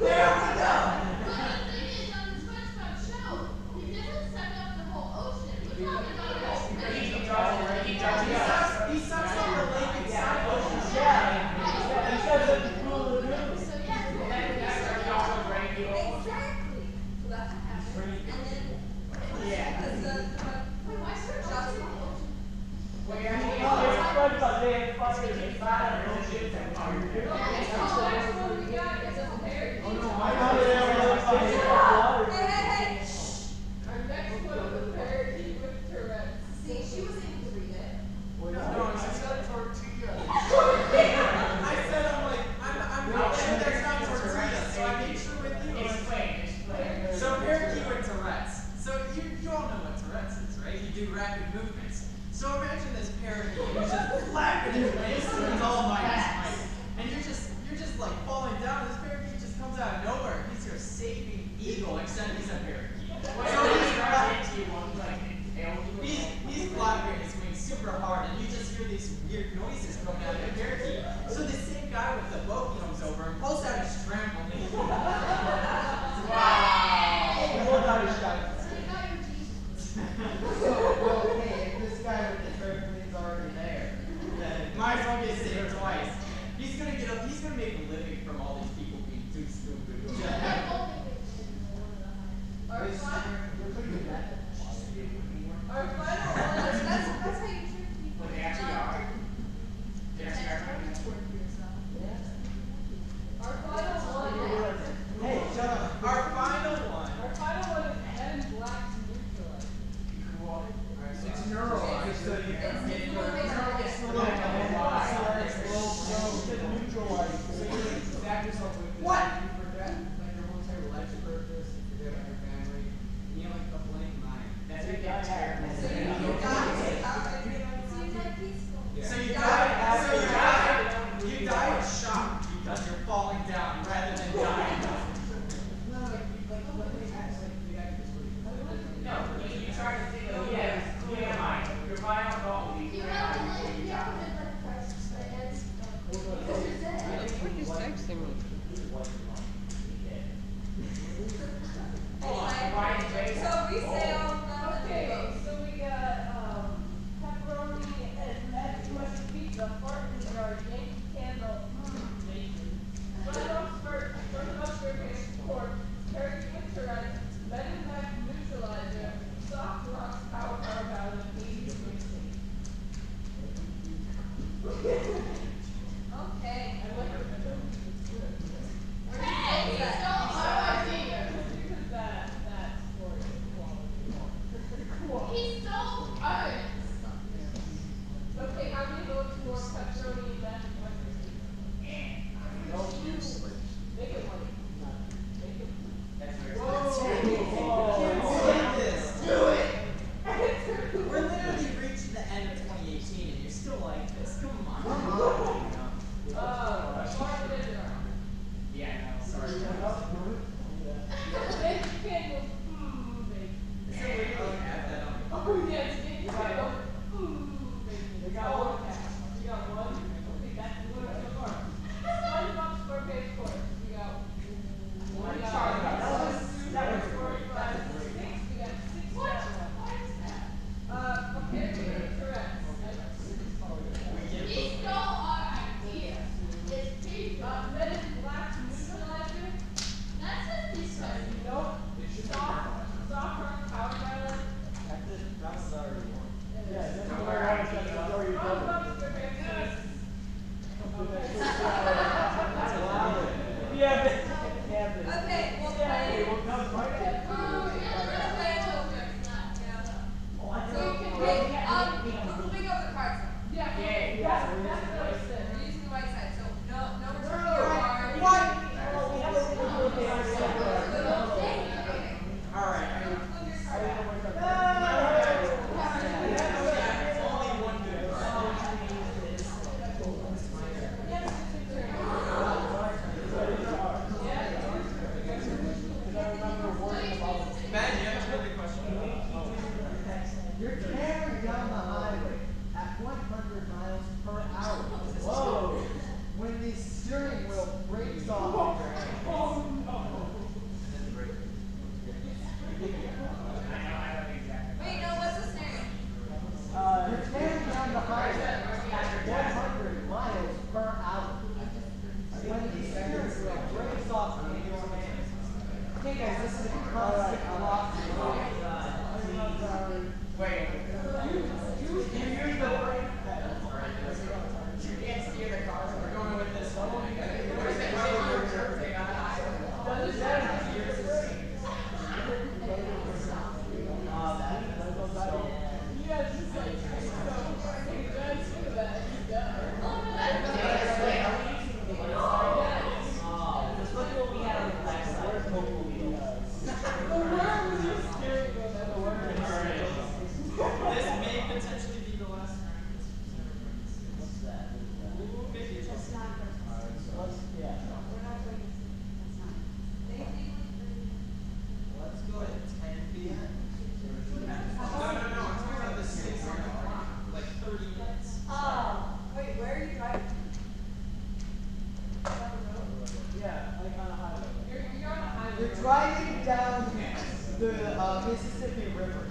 There we go. But the thing is, on the SpongeBob show, he doesn't suck up the whole ocean. We're talking about the whole He sucks up the lake inside ocean. So yeah, exactly. So that's what happens. And then, why start shots from the ocean? Our next one is a parakeet with Tourette's. See, she was able to read it. No, she said tortilla. I said I'm not sure there's not tortillas, so I made sure with you. Explain. So parakeet with Tourette's. So you all know what Tourette's is, right? You do rapid movements. So imagine this parakeet who's just flapping his wings with all my might, and you're just like falling down. This parakeet just comes out of nowhere. He's your saving eagle, except he's a parakeet. So he's flapping his wings super hard, and you just hear these weird noises coming out of the parakeet. So the same guy with the boat comes over and pulls out his trampoline. Wow. He pulled out his shotgun. So you got your teeth. Well, hey, driving down the Mississippi River.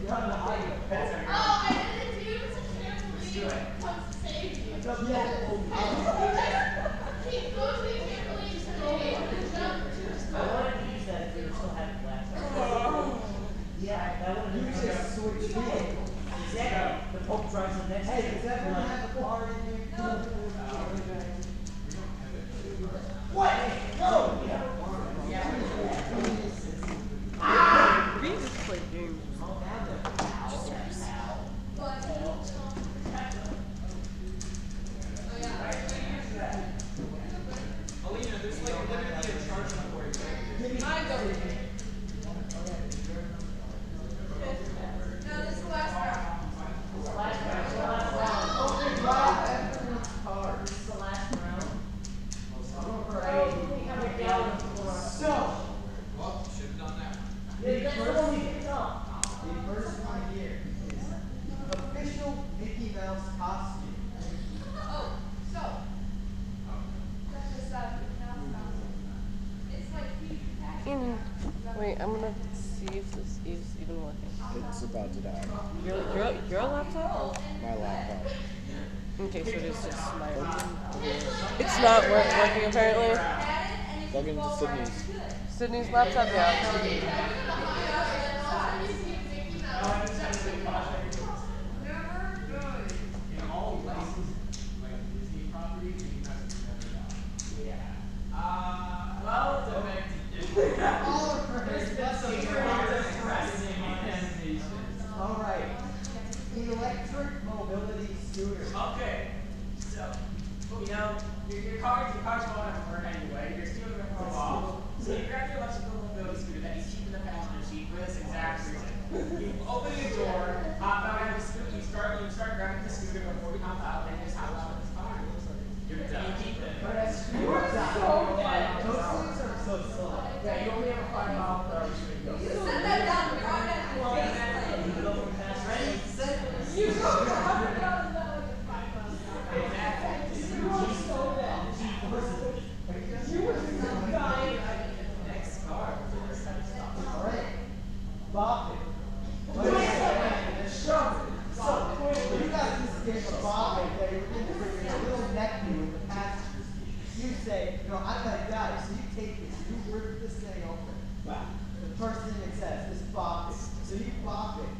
You're on the highway. Oh, I did it too. It's a trampoline. Comes to save you. Yeah. Keep going to the trampoline today and jump. I wanted to use that if we were still having laptops. Yeah, that would have You just switch vehicles. Exactly. The Pope drives the next. Hey, does everyone have a car in here? What? No! We just play games. Alina, there's like literally a charge for you. I go. No, this is the last round. This is the last round. This is the last round. Oh, wow, everyone's car. This is the last round. Alright. So, Well, should have done that. the first one here is official Mickey Mouse costume. Oh, so. That's just it's like huge package. Wait, I'm gonna see if this is even working. It's about to die. Your laptop? My laptop. Okay, so it is just my. It's not working apparently. Plug into Sydney's. Sydney's laptop, yeah. Well, Alright. Electric mobility scooter. Okay, so, you know, your car's going to work anyway. You're stealing the car off. So you grab your electrical mobility scooter that you keep in the passenger seat for this exact reason. You open your door, hop out of the scooter, you start grabbing the scooter before we hop out, and you just hop out of this car. You're done. You keep it. You're so dead. Those things are so slow. Yeah, you only have a 5 mile per hour speed. You set that down. You're on that Ready? Set. You go up and down like a 5 miles an hour. Exactly. You are so dead. You were dying. Next car. Alright. Bop it. Wait a second. Shove it. So, you got this game of bop it that you're in a little neck with the passenger seat. You say, you know, I'm gonna die, so you take this, you rip this thing open. The first thing it says is bop it. So you bop it,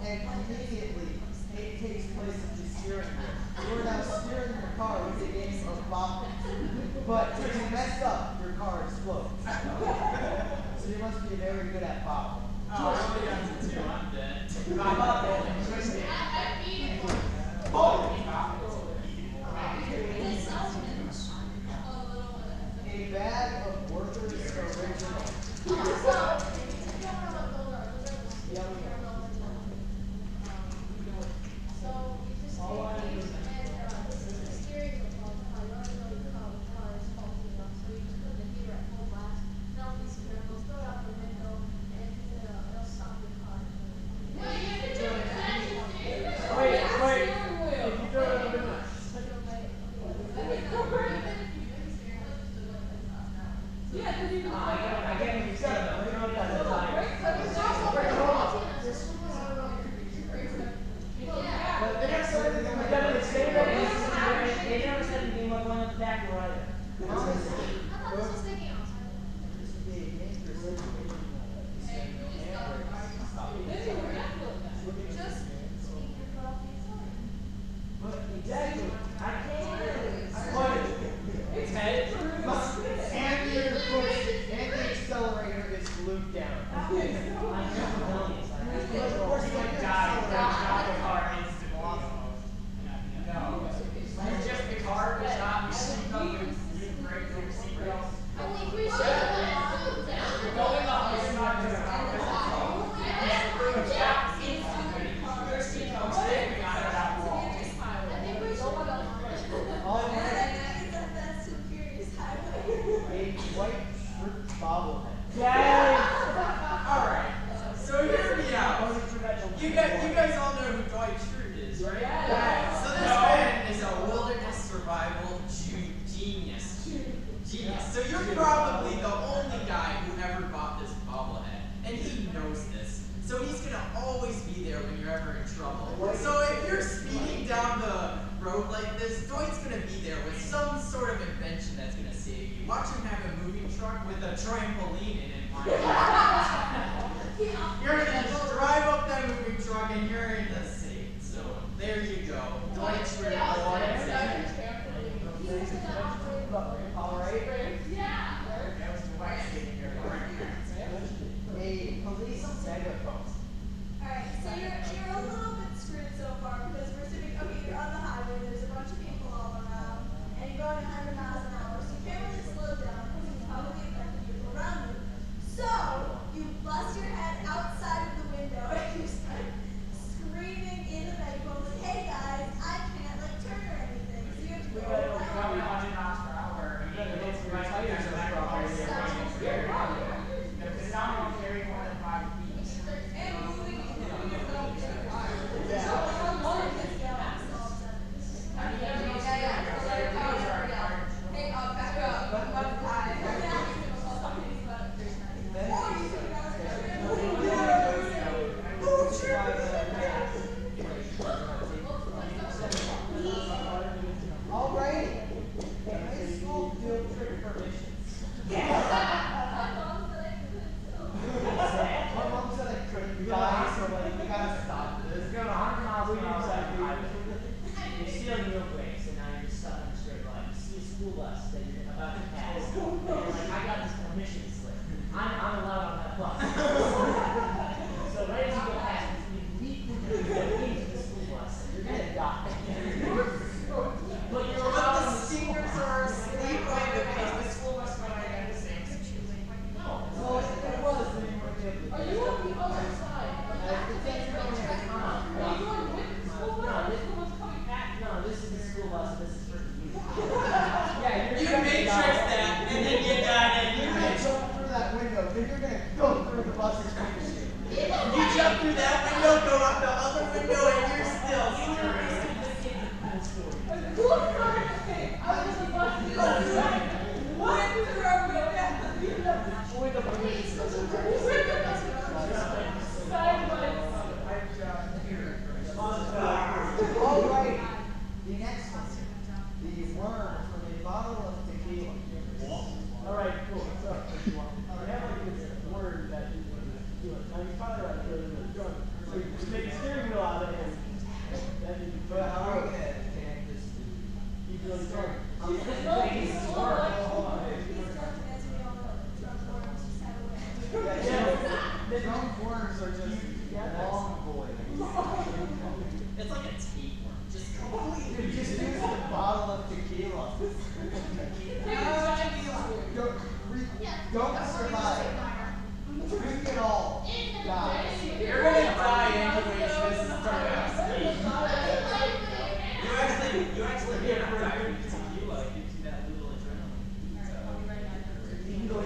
and immediately it takes place of the steering wheel. You're now steering your car with a game of bop it. But if you mess up, your car explodes. So you must be very good at bopping. Oh, I only got to 2. I'm dead. I'm up there. Oh! A bag of Werther's Original. You guys all know who Dwight Schrute is, right? Yeah. So this man is a wilderness survival genius. Genius. So you're probably the only guy who ever bought this bobblehead, and he knows this. So he's gonna always be there when you're ever in trouble. So if you're speeding down the road like this, Dwight's gonna be there with some sort of invention that's gonna save you. Watch him have a moving truck with a trampoline in it. You're gonna just drive up that moving truck and you're in the safe. So there you go. Dwight's your Alright. A police megaphone. Alright, so you're a little bit screwed so far because we're sitting, okay, you're on the highway, there's a bunch of people all around, and you're going 100 miles an hour, so you can't really slow down because it's probably affecting people around you. So, you bust your head outside of the window and you start screaming in the megaphone like, hey guys, I can't like turn or anything. So you have to go Probably 100 miles per hour. The sound won't carry more than 5 feet. Alright. High school field trip permissions. My mom said I couldn't die, so like we gotta stop this. Going 100 miles per hour on the highway. You're stealing wheel brakes, and now you're just stuck on a straight line. You see a school bus that you're about to pass, and you're like, I got this permission slip. I'm allowed on that bus. So right as you go past, you leap into the school bus. You're gonna die. But you're allowed the seniors are asleep on the school bus going at the same time. No. Well, it was when you were able to. Are you on the other side? Are you going with the school bus? Or the school bus coming back? No, this is the school bus, this is for you. Yeah, You matrix that, and then you got it. You're gonna jump through that window, then you're gonna go through the bus's windshield. You jump through that window, go out the other window, and you're still screwed. I was the bus. What? With the police. Alright, the next one. The worm from a bottle of tequila. Alright, cool. So, you have like this word that you do it. Now you probably like put it in the trunk. So you just make a steering wheel out of it and then you put it How are we out. gonna connect this to? Keep really drunk. Drunk worms are just long boys. It's like a tapeworm, just completely. You just use a bottle of tequila. Don't survive. Drink it all. Die. You're gonna die anyways. This is turning out speed. You actually get a die with tequila. It gives you that little adrenaline. You can go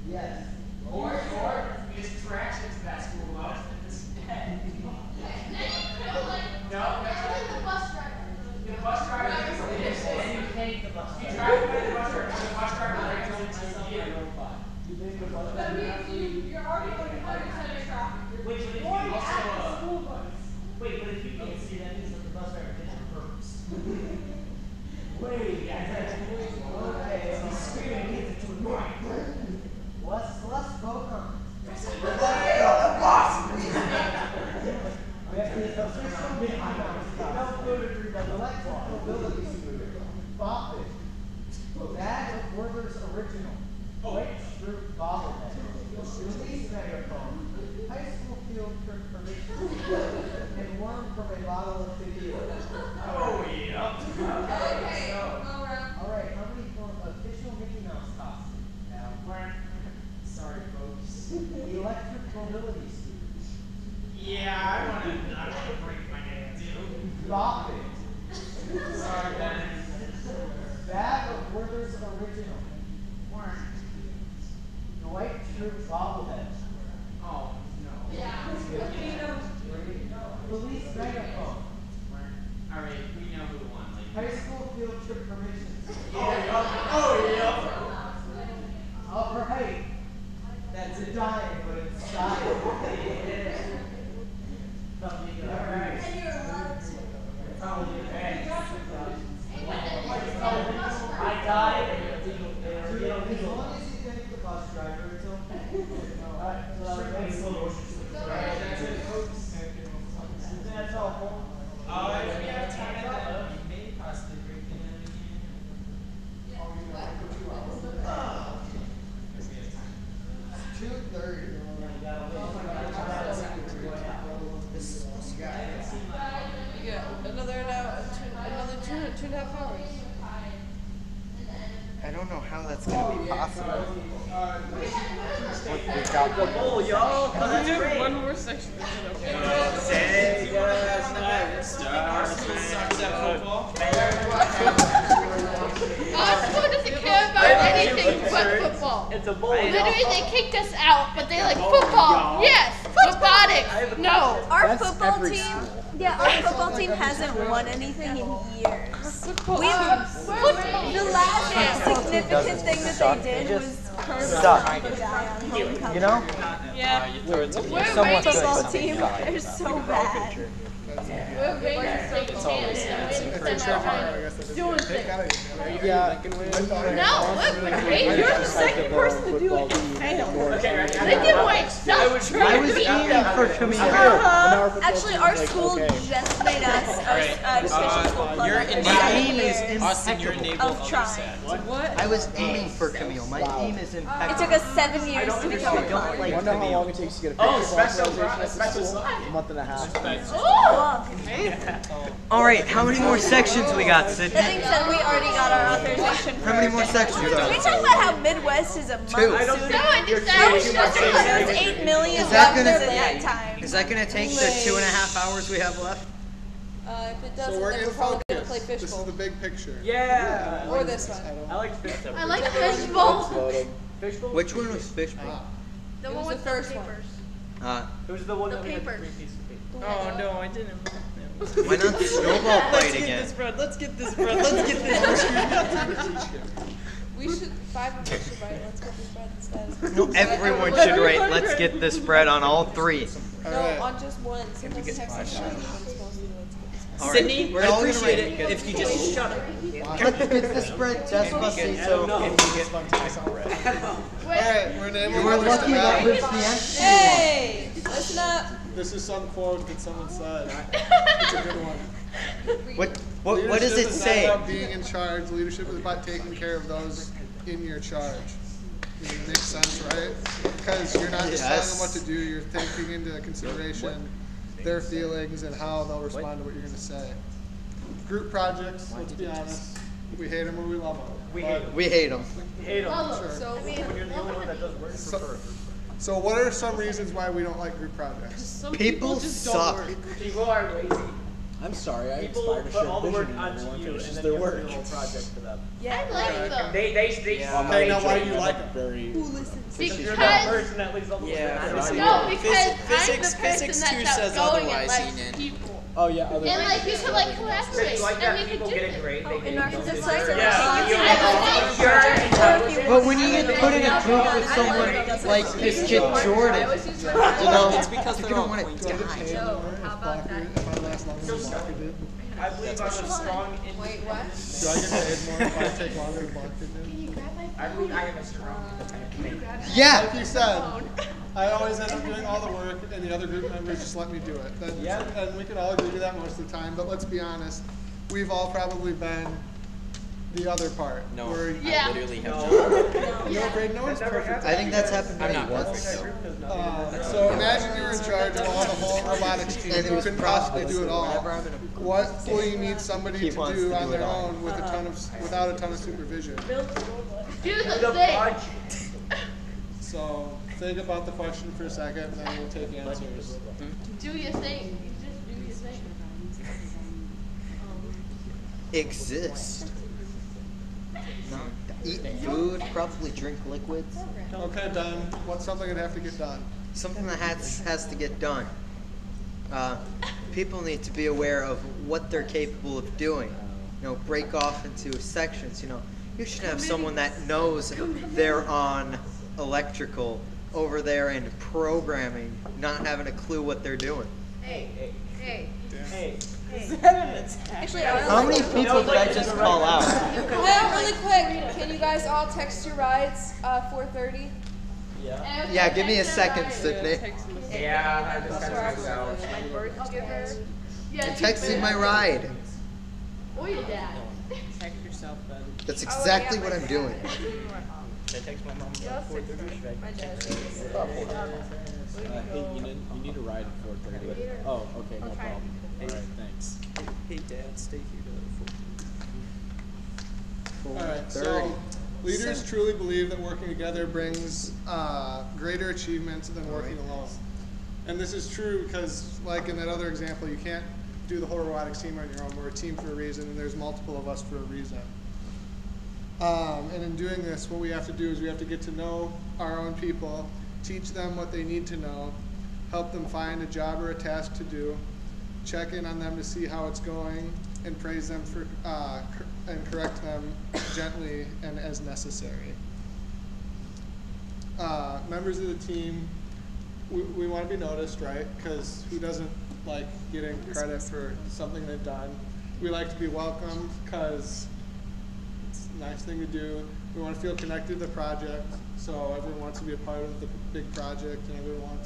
Yes. Or you just crash into that school bus instead. No, The bus driver. the bus driver is And you take the bus. You drive away the bus driver, the bus driver brings into you. That means you're already like 100% of traffic. Wait, but if you Already also, at the school bus. wait, but if you can't see, that means that the bus driver did it on purpose. Wait, Okay. he's screaming, he's too annoying. Let's vote on. Electrical ability scooter. Bop it. Bag of Werther's original. White Stroop bobblehead. Release megaphone. High school field trip permission. And worm from a bottle of tequila. Oh, yeah. Okay, Alright, how many for official Mickey Mouse costume? Sorry, folks. Electric mobility scooters. Yeah, I wanna break my neck too. Bop it. Sorry, Ben. Bag of Werther's original. Dwight Schrute bobblehead. Oh, no. Yeah. Police megaphone. I died, and you know, As long as you think the bus driver, it's okay. alright, so that's a little that's it, folks. That's all. If we have time, we may possibly break it in again. If we have time. 2:30. Yeah, another two and a half hours. I don't know how that's gonna be possible. We've got the bowl, y'all. I'll do one more section. Our school doesn't care about anything but football. It's a bowl. Literally, they kicked us out, but they like football. Yes, robotics. No. Our football team, our football team hasn't won anything in years. The last significant thing that they did was curve the guy on homecoming. You know? Yeah. Our football team, they're so bad. We're very doing things. Yeah. No, look, hey, you're the second person to do it and fail. They did wait, stop. I was aiming for Camille. Actually, our school just made us our official school club. My aim is Austin, you're impeccable. Of trying. I was aiming for Camille. My aim is It impeccable. took us 7 years to become a don't club. like Wonder how Camille. long it takes to get a picture a month and a half. All right, how many more sections we got, That Sydney? being said, we already got our authorization. How many more sections are Can we there? talk about how Midwest is a month sooner? There's 8 million Is that buses gonna- in that time. Is that gonna take the 2.5 hours we have left? If it So doesn't, we're then in we're probably gonna focus. play This is fishbowl. the big picture. Yeah. Or this one. I like fishbowl. I like fishbowl. Fishbowl? Which one was fishbowl? The It one was with the first the one. papers. It was the one The that we had papers. 3 pieces of paper. Oh no, I didn't. Why not snowball fight again? Let's get this bread. Let's get this bread. We should, 5 of us should write, let's get this bread instead. No, everyone should write. Let's get this bread on all 3. No, on just one. Sometimes we have something writing, but it's mostly let's get this bread. Sydney, We're I'd all gonna appreciate write it if you just shut up. Let's get this bread, Despacito. Alright, we're You were lucky that was the end. Hey! Listen up! This is some quote that someone said. It's a good one. What does it Leadership is not say? about being in charge. Leadership is about taking care of those in your charge. It makes sense, right? Because you're not just telling them what to do, you're taking into consideration their feelings and how they'll respond to what you're going to say. Group projects, let's be honest, we hate them or we love them. We hate them. Hate them. Sure. So, When you're the only one that does work, you prefer it. So what are some reasons why we don't like group projects? Some People just suck. don't work. People are lazy. I'm sorry, I People inspired to put share all the work vision and onto everyone you, and finishes then their you have to work. do the whole project for them. I like them. They Okay, now why do you like them? Very who listens? Because you're Because- the person that leads all the way. No, because Physics I'm the person 2 that's says outgoing and otherwise, likes Enan. people. Oh yeah, other And like we could like collaborate, Like and that we could people do get it. a grade, they In get our no physics grade. class, But when you get put in a group with someone like this kid Jordan, you know, It's because you they're don't all want to die. Joe, how about that? If I last longer than Blocker did. I believe I'm a strong Wait, what? Do I get paid more if I take longer than Blocker did? I believe I am a strong independent thinker. Yeah. Like you said, I always end up doing all the work and the other group members just let me do it. And we can all agree to that most of the time, but let's be honest, we've all probably been the other part. No, where I literally have no grade, no one's perfect. I think that's happened to I'm me not once. perfect. So imagine you're in charge of all the whole robotics team. And it You was couldn't possibly do it all. whenever I'm in a What will you need somebody He to wants do to on do their it all. own with without a ton of supervision? Do the thing. So think about the question for a second, and then we'll take answers. Do your thing. You just do your thing. Exist. No. Eat food, probably drink liquids. Okay, done. What's something that'd have to get done? Something that has to get done. People need to be aware of what they're capable of doing. You know, break off into sections. You know, you should have someone that knows they're on electrical over there in programming, not having a clue what they're doing. Hey. Hey. Actually, How many people did I just call out? Well, really quick, can you guys all text your rides 4:30? Yeah, give me a second, Sydney. Yeah, I just got to out. I'm texting my ride. Or your dad. Text yourself, Ben. That's exactly what I'm doing. Should I text my mom at 4:30 or should I text her? Hey, you need a ride at 4:30. Oh, okay, no problem. All right, thanks. Hey, Dad, stay here till 4:30. Alright, so leaders truly believe that working together brings greater achievements than working alone. And this is true because, like in that other example, you can't do the whole robotics team on your own. We're a team for a reason, and there's multiple of us for a reason. And in doing this, what we have to do is we have to get to know our own people, teach them what they need to know, help them find a job or a task to do, check in on them to see how it's going, and praise them for and correct them gently and as necessary. Members of the team, we want to be noticed, right? Because who doesn't like getting credit for something they've done? We like to be welcomed because it's a nice thing to do. We want to feel connected to the project, so everyone wants to be a part of the big project, and everyone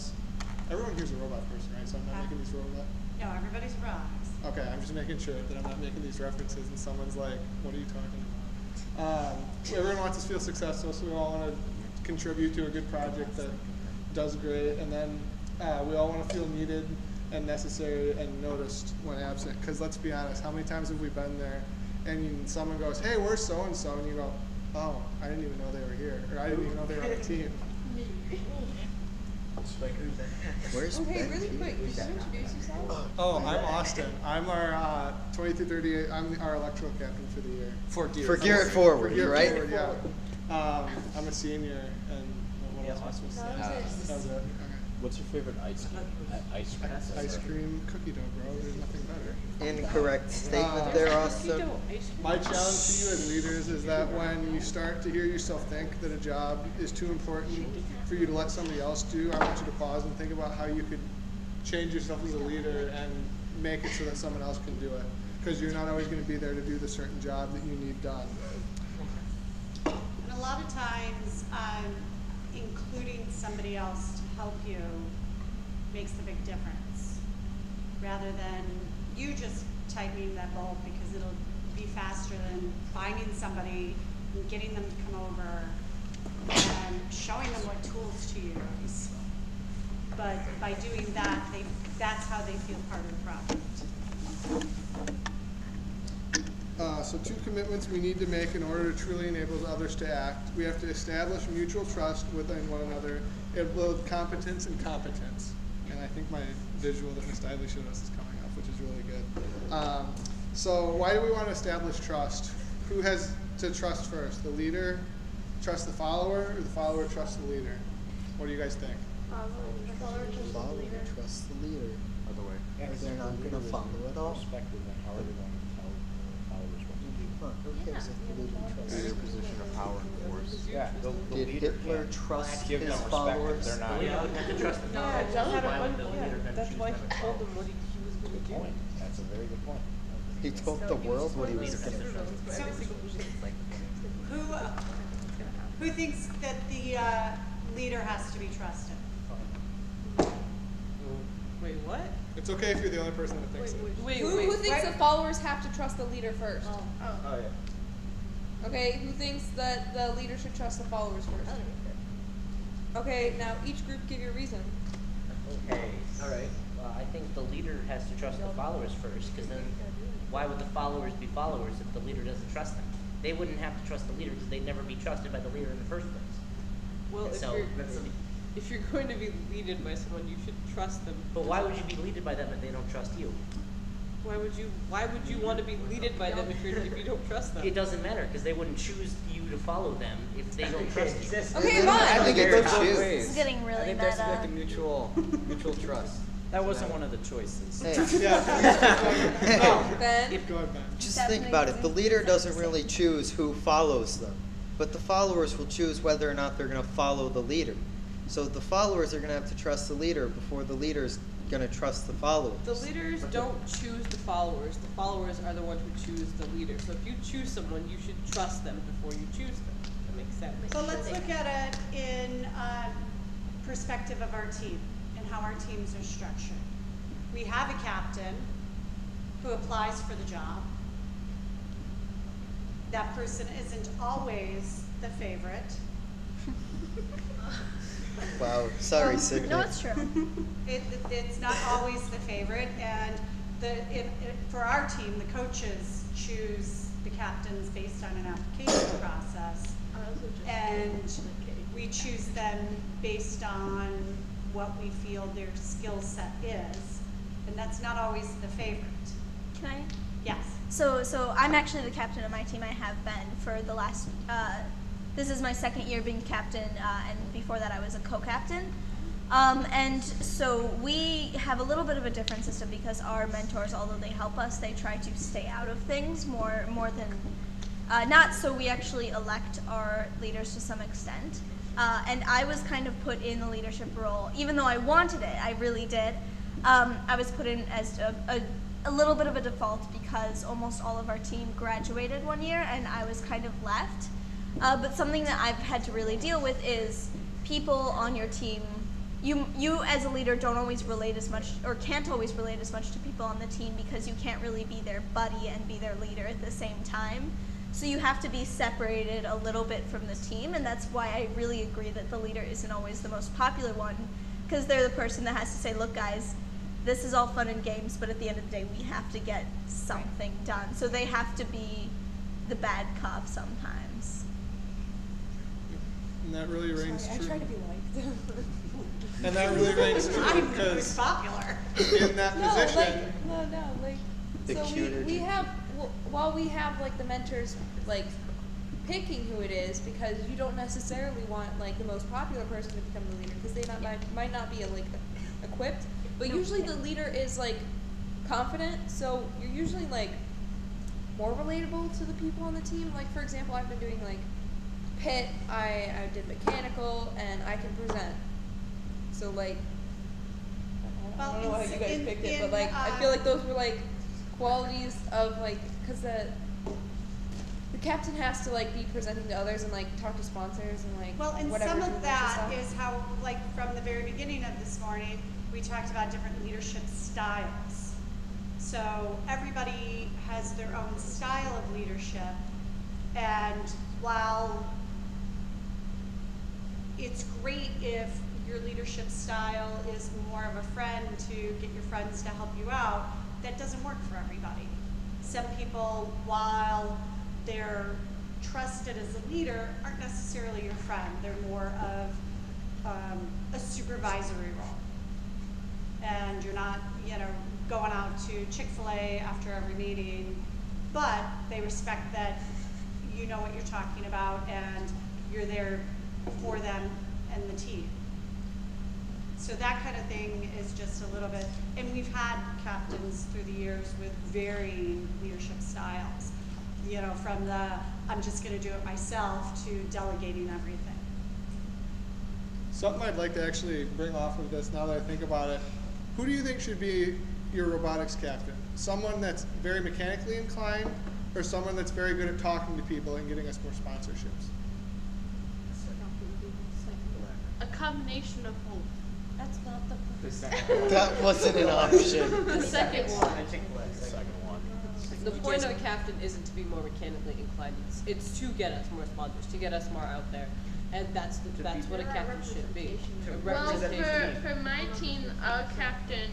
here's a robot person, right? So I'm not making these robot. No, everybody's robots. Okay, I'm just making sure that I'm not making these references and someone's like, what are you talking about? Everyone wants to feel successful, so we all want to contribute to a good project that does great, and then we all want to feel needed and necessary and noticed when absent. Because let's be honest, how many times have we been there and someone goes, hey, where's so-and-so? And you go, oh, I didn't even know they were here, or I didn't even know they were on the team. Where's Okay, Ben? really quick, could you introduce yourself? Oh, I'm Austin. I'm our 2338. I'm our electrical captain for the year. For Gear It Forward, right? Forward, yeah. I'm a senior, and what else am I supposed to say? That was it. Okay. What's your favorite ice cream? Ice cream cookie dough, bro. There's nothing better. Incorrect statement there, Austin. My challenge to you as leaders is that when you start to hear yourself think that a job is too important for you to let somebody else do, I want you to pause and think about how you could change yourself as a leader and make it so that someone else can do it. Because you're not always going to be there to do the certain job that you need done. And a lot of times, including somebody else to help you makes a big difference, rather than you just tightening that bolt, because it'll be faster than finding somebody and getting them to come over and showing them what tools to use. But by doing that, that's how they feel part of the project. So 2 commitments we need to make in order to truly enable others to act. We have to establish mutual trust within one another and build competence and competence. And I think my visual that Ms. Diley showed us is coming up, which is really good. So why do we want to establish trust? Who has to trust first? The leader trust the follower, or the follower trust the leader? What do you guys think? The follower trusts the leader. Other way. Or they're not going to follow at all. Perspective, then how are they going to tell the followers what to do? Who cares if the leader trusts? Their position of power and force. Yeah, Did Hitler trust give his them respect followers? if they're not. Yeah, have to trust them. Yeah, John had a fun, that's why he told them what he was going to do. That's a very good point. He told the world what he was going to do. Who thinks that the leader has to be trusted? Wait, what? It's okay if you're the only person that thinks it. Who thinks the followers have to trust the leader first? Oh yeah. Okay, who thinks that the leader should trust the followers first? Okay, now each group give your reason. Okay. All right. Well, I think the leader has to trust the followers first, because then why would the followers be followers if the leader doesn't trust them? They wouldn't have to trust the leader because they'd never be trusted by the leader in the first place. Well, And if you're going to be leaded by someone, you should trust them. But why would you be leaded by them if they don't trust you? Why would you want to be leaded by them if you don't trust them? It doesn't matter because they wouldn't choose you to follow them if they don't trust you. Okay, fine. I think it's both ways. ways. It's getting really I think there's meta. like a mutual trust. That wasn't one of the choices. Hey. Ben? Go ahead, Ben. Just think about it. The leader doesn't really choose who follows them, but the followers will choose whether or not they're going to follow the leader. So the followers are going to have to trust the leader before the leaders gonna trust the followers. The leaders don't choose the followers. The followers are the ones who choose the leader. So if you choose someone, you should trust them before you choose them. That makes sense. So let's look at it in perspective of our team and how our teams are structured. We have a captain who applies for the job. That person isn't always the favorite. Wow, sorry, Sydney. No, it's true. It's not always the favorite, and for our team, the coaches choose the captains based on an application process, and we choose them based on what we feel their skill set is, and that's not always the favorite. Can I? Yes. So I'm actually the captain of my team. I have been for the last, this is my second year being captain, and before that I was a co-captain. And so we have a little bit of a different system because our mentors, although they help us, they try to stay out of things more than, not so we actually elect our leaders to some extent. And I was kind of put in the leadership role, even though I wanted it, I really did. I was put in as a little bit of a default because almost all of our team graduated one year and I was kind of left. But something that I've had to really deal with is people on your team, you as a leader don't always relate as much, or can't always relate as much to people on the team because you can't really be their buddy and be their leader at the same time. So you have to be separated a little bit from the team, and that's why I really agree that the leader isn't always the most popular one, because they're the person that has to say, look guys, this is all fun and games, but at the end of the day, we have to get something done. So they have to be the bad cop sometimes. And that really rings true. I try to be liked. And that really rings true because popular. in that position. The so we have, while we have like the mentors like picking who it is, because you don't necessarily want like the most popular person to become the leader because they might not be like equipped. But usually the leader is like confident, so you're usually like more relatable to the people on the team. Like for example, I've been doing like pit, I did mechanical, and I can present. So like, I don't know how you guys picked it, but like I feel like those were like qualities of like, because the captain has to like be presenting to others and like talk to sponsors and like well, and whatever. some of that is how like from the very beginning of this morning we talked about different leadership styles. So everybody has their own style of leadership, and while it's great if your leadership style is more of a friend to get your friends to help you out, that doesn't work for everybody. Some people, while they're trusted as a leader, aren't necessarily your friend. They're more of a supervisory role. And you're not, going out to Chick-fil-A after every meeting, but they respect that you know what you're talking about and you're there for them and the team. So that kind of thing is just a little bit, and we've had captains through the years with varying leadership styles, from the I'm just going to do it myself to delegating everything. Something I'd like to actually bring off of this now that I think about it. Who do you think should be your robotics captain? Someone that's very mechanically inclined, or someone that's very good at talking to people and getting us more sponsorships? A combination of both. That's not the second. That wasn't an option. The second one. The point of a captain isn't to be more mechanically inclined. It's to get us more sponsors, to get us more out there, and that's what a captain should be. Well, for my team, our captain.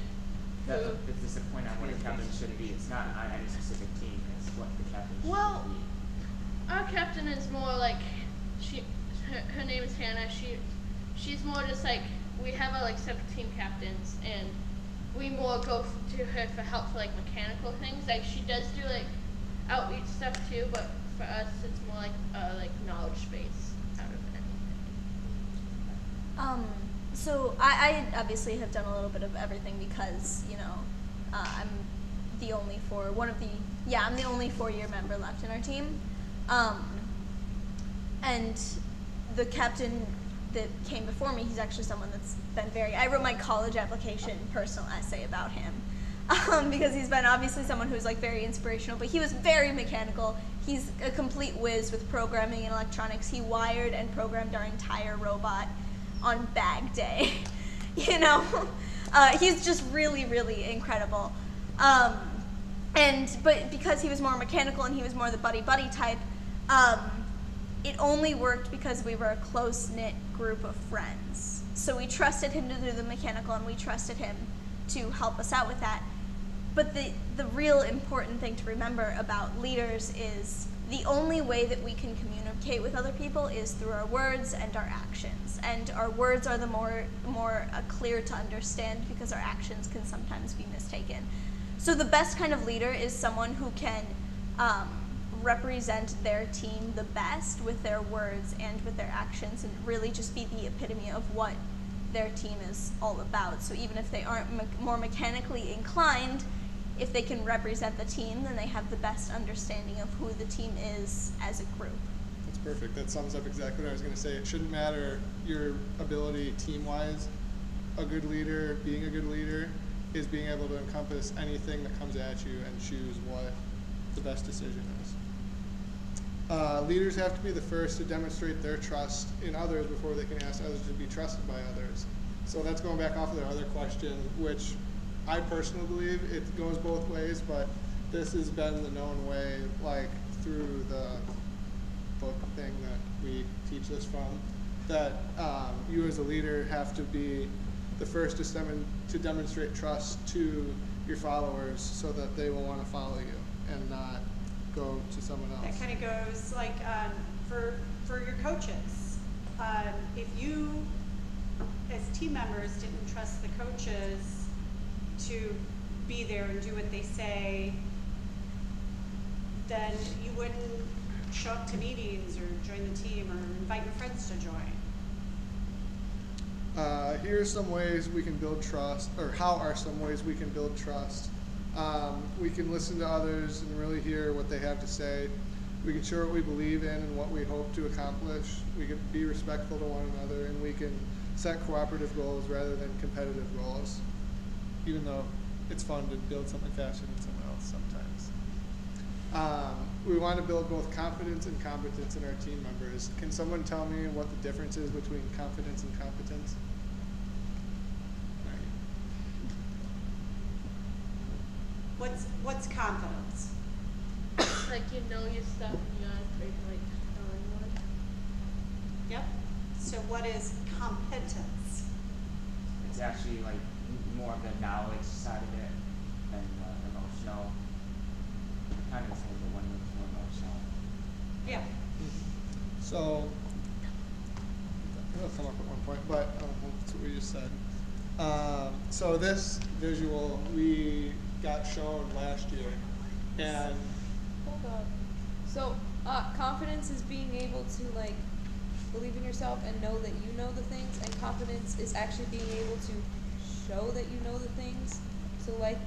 That's the point on what a captain should be. It's not on any specific team. It's what the captain should be. Well, our captain is more like her name is Hannah. She's more just like, we have our like separate team captains, and we more go to her for help for like mechanical things. Like she does do like outreach stuff too, but for us it's more like knowledge base out of it. So I obviously have done a little bit of everything because I'm the only I'm the only 4-year member left in our team, and the captain that came before me, he's actually someone that's been I wrote my college application personal essay about him. Because he's been obviously someone who's like very inspirational, but he was very mechanical. He's a complete whiz with programming and electronics. He wired and programmed our entire robot on bag day. You know, he's just really, really incredible. But because he was more mechanical and he was more the buddy-buddy type, it only worked because we were a close-knit group of friends. So we trusted him to do the mechanical, and we trusted him to help us out with that. But the real important thing to remember about leaders is the only way that we can communicate with other people is through our words and our actions. And our words are the more clear to understand, because our actions can sometimes be mistaken. So the best kind of leader is someone who can represent their team the best with their words and with their actions, and really just be the epitome of what their team is all about. So even if they aren't more mechanically inclined, if they can represent the team, then they have the best understanding of who the team is as a group. That's perfect. That sums up exactly what I was going to say. It shouldn't matter your ability team-wise. A good leader, being a good leader, is being able to encompass anything that comes at you and choose what the best decision is. Leaders have to be the first to demonstrate their trust in others before they can ask others to be trusted by others. So that's going back off of their other question, which I personally believe it goes both ways, but this has been the known way, like through the book thing that we teach this from, that you as a leader have to be the first to demonstrate trust to your followers so that they will want to follow you and not go to someone else. That kind of goes like for your coaches. If you, as team members, didn't trust the coaches to be there and do what they say, then you wouldn't show up to meetings or join the team or invite your friends to join. Here's some ways we can build trust, or how are some ways we can build trust. We can listen to others and really hear what they have to say. We can share what we believe in and what we hope to accomplish. We can be respectful to one another, and we can set cooperative goals rather than competitive goals, even though it's fun to build something faster than someone else sometimes. We want to build both confidence and competence in our team members. Can someone tell me what the difference is between confidence and competence? What's confidence? Like you know your stuff and you're not afraid to like tell anyone. Yep. So what is competence? It's actually like more of the knowledge side of it than the emotional. Kind of the same, but one is more emotional. Yeah. So, it'll come up at one point, but that's what we just said. So this visual we got shown last year, and hold on. So confidence is being able to like believe in yourself and know that you know the things, and confidence is actually being able to show that you know the things. So like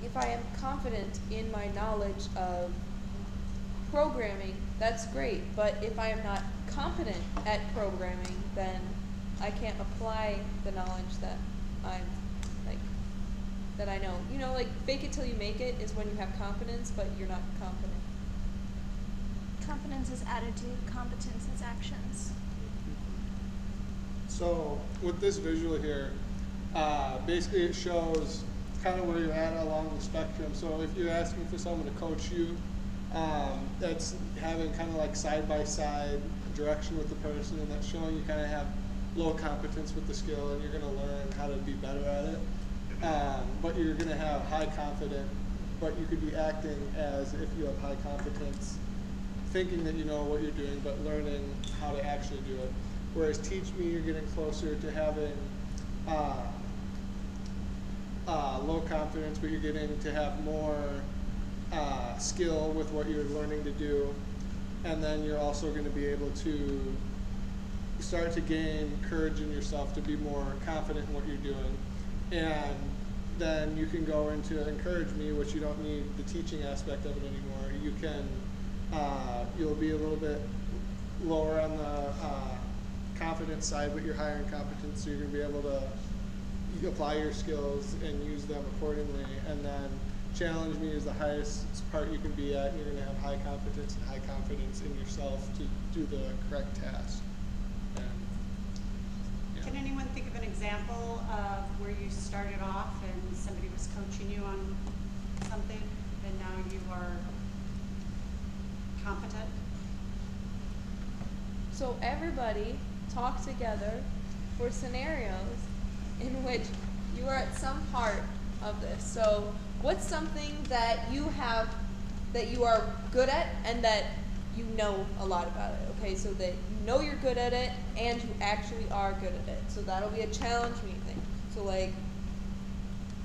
if I am confident in my knowledge of programming, that's great, but if I am not competent at programming, then I can't apply the knowledge that that I know. You know, like fake it till you make it is when you have confidence, but you're not confident. Confidence is attitude, competence is actions. So with this visual here, basically it shows kind of where you're at along the spectrum. So if you're asking for someone to coach you, that's having kind of like side-by-side direction with the person, and that's showing you kind of have low competence with the skill, and you're going to learn how to be better at it. But you're going to have high confidence, but you could be acting as if you have high competence, thinking that you know what you're doing, but learning how to actually do it. Whereas teach me, you're getting closer to having low confidence, but you're getting to have more skill with what you're learning to do. And then you're also going to be able to start to gain courage in yourself to be more confident in what you're doing. And then you can go into encourage me, which you don't need the teaching aspect of it anymore. You can, you'll be a little bit lower on the confidence side, but you're higher in competence, so you're going to be able to apply your skills and use them accordingly. And then challenge me is the highest part you can be at. You're going to have high competence and high confidence in yourself to do the correct task. And, yeah. Can anyone think of an example of where you started off and somebody was coaching you on something and now you are competent? So everybody talk together for scenarios in which you are at some part of this. So what's something that you have, that you are good at and that you know a lot about it, okay? So that you know you're good at it and you actually are good at it. So that'll be a challenge me thing. So like,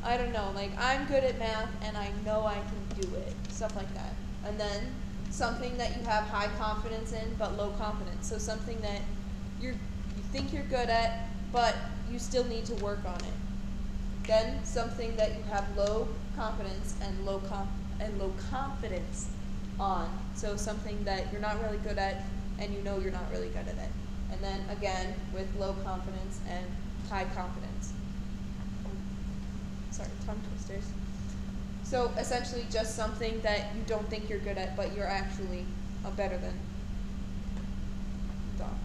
I don't know, like I'm good at math and I know I can do it, stuff like that. And then something that you have high confidence in but low confidence. So something that you think you're good at but you still need to work on it. Then something that you have low confidence and low confidence on. So something that you're not really good at and you know you're not really good at it. And then again with low confidence and high confidence. Sorry, tongue twisters. So essentially just something that you don't think you're good at but you're actually better than. Done.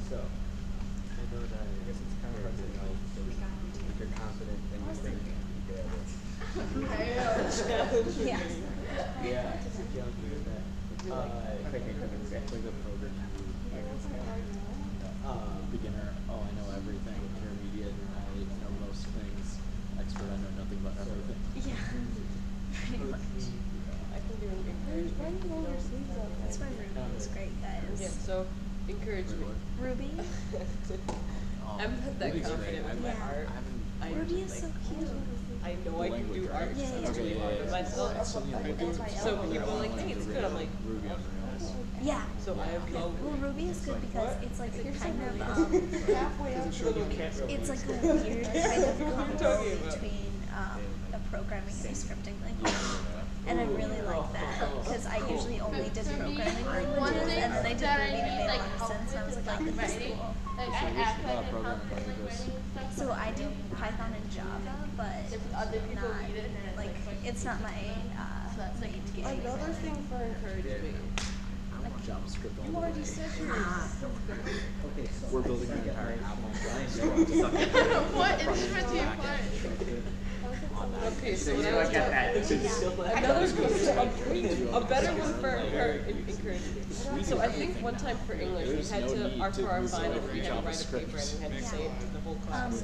So, I know that, I guess it's kind of hard to know if you're confident and you think you're good at it. Yeah. Yeah, it's a challenge with that. If I can kind of exactly the program beginner, oh, I know everything. Intermediate, I know most things. Expert, I know nothing about everything. Yeah. Pretty much. I can do an encouragement. That's why Ruby is great, guys. Yeah, so encourage me. Ruby? I'm not that Ruby's confident great. with my art. Ruby is so cute. I know I can do art. Yeah, yeah, That's really hard. But so people like think it's good. I'm like, yeah. so I have no. Well, Ruby is good because it's like a kind of it's like a weird kind of combo between a programming and a scripting language. And I really like that because I usually only did programming languages, and then I did Ruby and it made a lot of sense, and I was like, oh, this is cool. So I do Python and Java, but not like it's not my main gig. Another thing for encouragement. JavaScript. You already said yours. We're building an entire app on What instrument do you play? Okay, so when I was a better one for encouragement. So I think one time for English we had to for our final we had to write a paper and we had to say it to the whole class.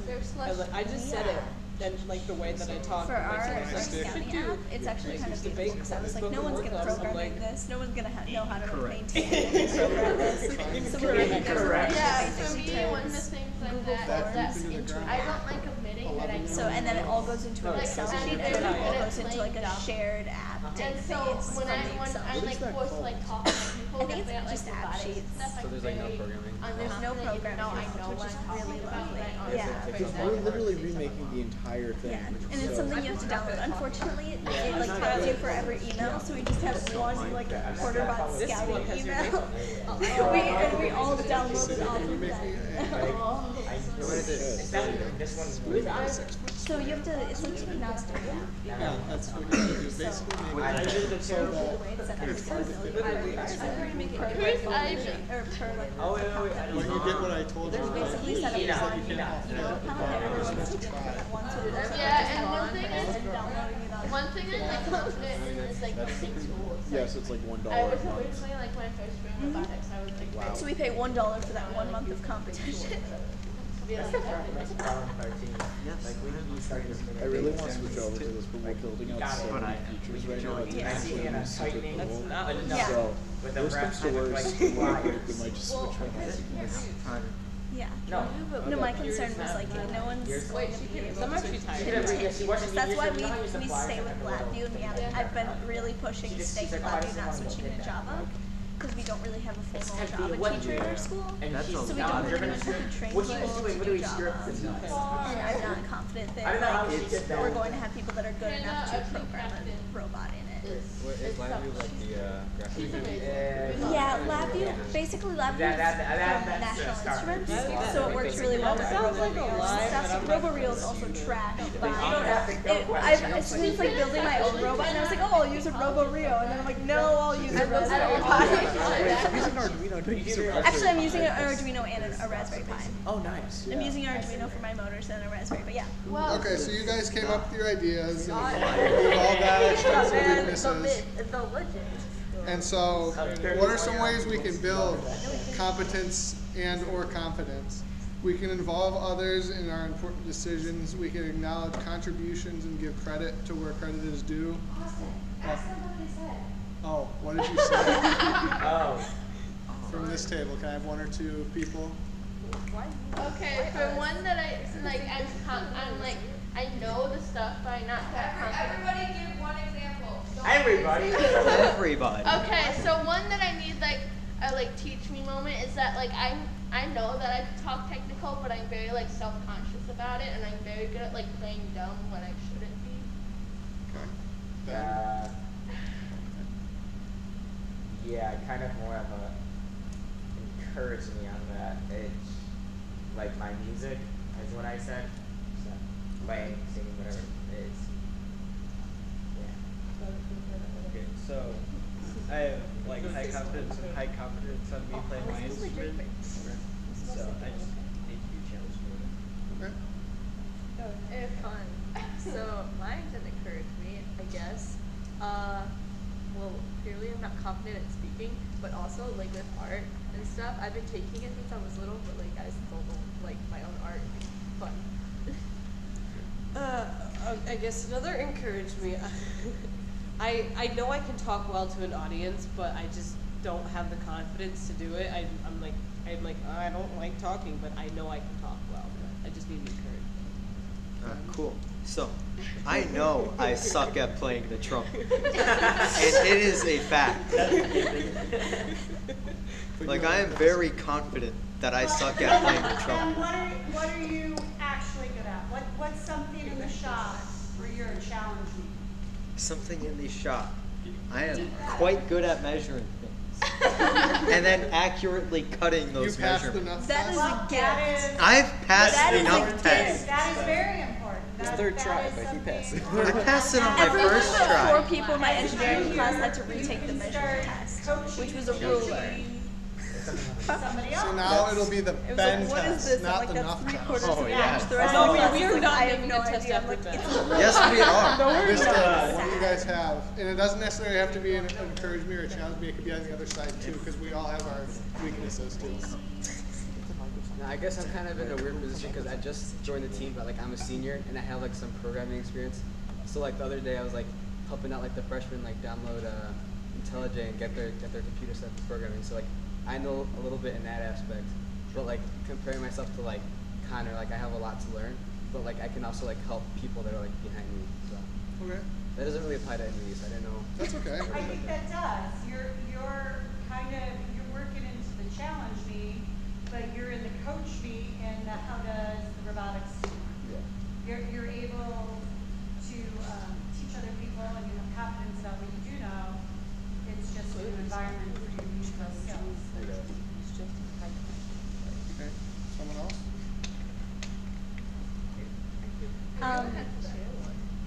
I just said it. And like the way that I talk. For our Scouting app, it's actually kind of beautiful because I was like, no one's gonna program this. No one's gonna know how to maintain and program this. So we're like, yeah, for me, one of the things like that's I don't like admitting that I. So and then it all goes into an Excel sheet, and then it all goes into like a shared app database. So when I'm like forced to like talk to people, I think it's just app sheets. So there's like no programming. There's no programming. I know what I'm really talking lovely. about. Yeah. Because we're literally remaking the entire thing. Yeah, and it's something you have to download. Unfortunately, it like tells you for every email, so we just have one like Quarterbot scouting email. and we all downloaded off of that. So you have to, it's like two notes to that. Yeah, that's what you do. Basically, I did the terrible. Or per like. When you get what I told you, There's basically set up you one can email account, and everyone's supposed to create one, so there's Yeah, and one thing I'm like confident in is like missing school. Yeah, so it's like $1 I was a month. originally like when I first joined robotics, I was like, Wow. So we pay $1 for that 1 month of competition. I really want to switch over to this, but we're building out so many features right now. It's actually super cool. So, worst comes to worst, we might just switch right. Yeah. No, my concern was like no one's going to be able to continue. That's why we stay with LabVIEW, and I've been really pushing to stay with LabVIEw, not switching to Java. Because we don't really have a formal Java teacher in our school, so we don't really know how to train people to do Java. And I'm not confident that like, we're going to have people that are good enough to program a robot in it. Is LabVIEW like the graphic? Yeah, LabVIEw, basically LabVIEw is from National Instruments, so it works really well with stuff. RoboReel is also trash, but I've since like building my own robot, and I was like, oh, I'll use a RoboReel, and then I'm like, no, I'll use a Raspberry Pi. Actually, I'm using an Arduino and a Raspberry Pi. Oh, nice. I'm using an Arduino for my motors and a Raspberry, but yeah. Okay, so you guys came up with your ideas, and you've all got strengths and weaknesses. And so, what are some ways we can build competence and or confidence? We can involve others in our important decisions. We can acknowledge contributions and give credit to where credit is due. Ask them what they said. Oh, what did you say? Oh. From this table, can I have one or two people? Okay, for one that I like, I'm like, I know the stuff, but I'm not that confident. Everybody give one example. Everybody. Everybody. Okay, so one that I need like a teach me moment is that like I know that I can talk technical, but I'm very like self-conscious about it, and I'm very good at like playing dumb when I shouldn't be. Yeah, kind of more of a encourage me on that. It's like my music is what I said. So playing, singing, whatever it is. Yeah. Okay, so I have like high confidence on me playing my instrument. So I just need to be challenged for it. It's fun. So mine didn't encourage me, I guess. Well, clearly I'm not confident at speaking, but also like with art and stuff, I've been taking it since I was little, but like I still don't like my own art. Fun. I guess another encouraged me. I know I can talk well to an audience, but I just don't have the confidence to do it. I'm like I don't like talking, but I know I can talk well. I just need to encourage. Cool. So, I know I suck at playing the trumpet. And it is a fact. Like, I am very confident that I suck at playing the trumpet. And what are you actually good at? What's something in the shop where you're challenging? Something in the shop. I am quite good at measuring things. And then accurately cutting those measurements. That is a gift. I've passed enough tests. That is very important. His third try, but he passed it. I passed it on my Everyone first but try. 4 people in my engineering class had to retake the measurement test, which was a ruler. Somebody else. So now it'll be the It was Ben like, what is test, this? not I'm the like, enough that's test. 3/4 of the yeah. match. The rest No, of the we class are is like, not I have making no a test idea. I'm after like, that. it's a ruler. Yes, we are. No, we're This not. what do you guys have? And it doesn't necessarily have to be an encourage me or a challenge me. It could be on the other side too, because we all have our weaknesses too. Now, I guess I'm kind of in a weird position because I just joined the team, but like I'm a senior and I have like some programming experience. So like the other day I was like helping out like the freshmen like download IntelliJ and get their computer set to programming. So like I know a little bit in that aspect, but like comparing myself to like Connor, like I have a lot to learn, but like I can also like help people that are like behind me. So Okay. that doesn't really apply to any of these. I don't know. That's okay. I think that does. You're working into the challenge me, but you're in the coach me, and how does the robotics? Yeah. You're able to teach other people, and you have confidence about what you do know. It's just an environment for you to use those skills. Okay. Someone else?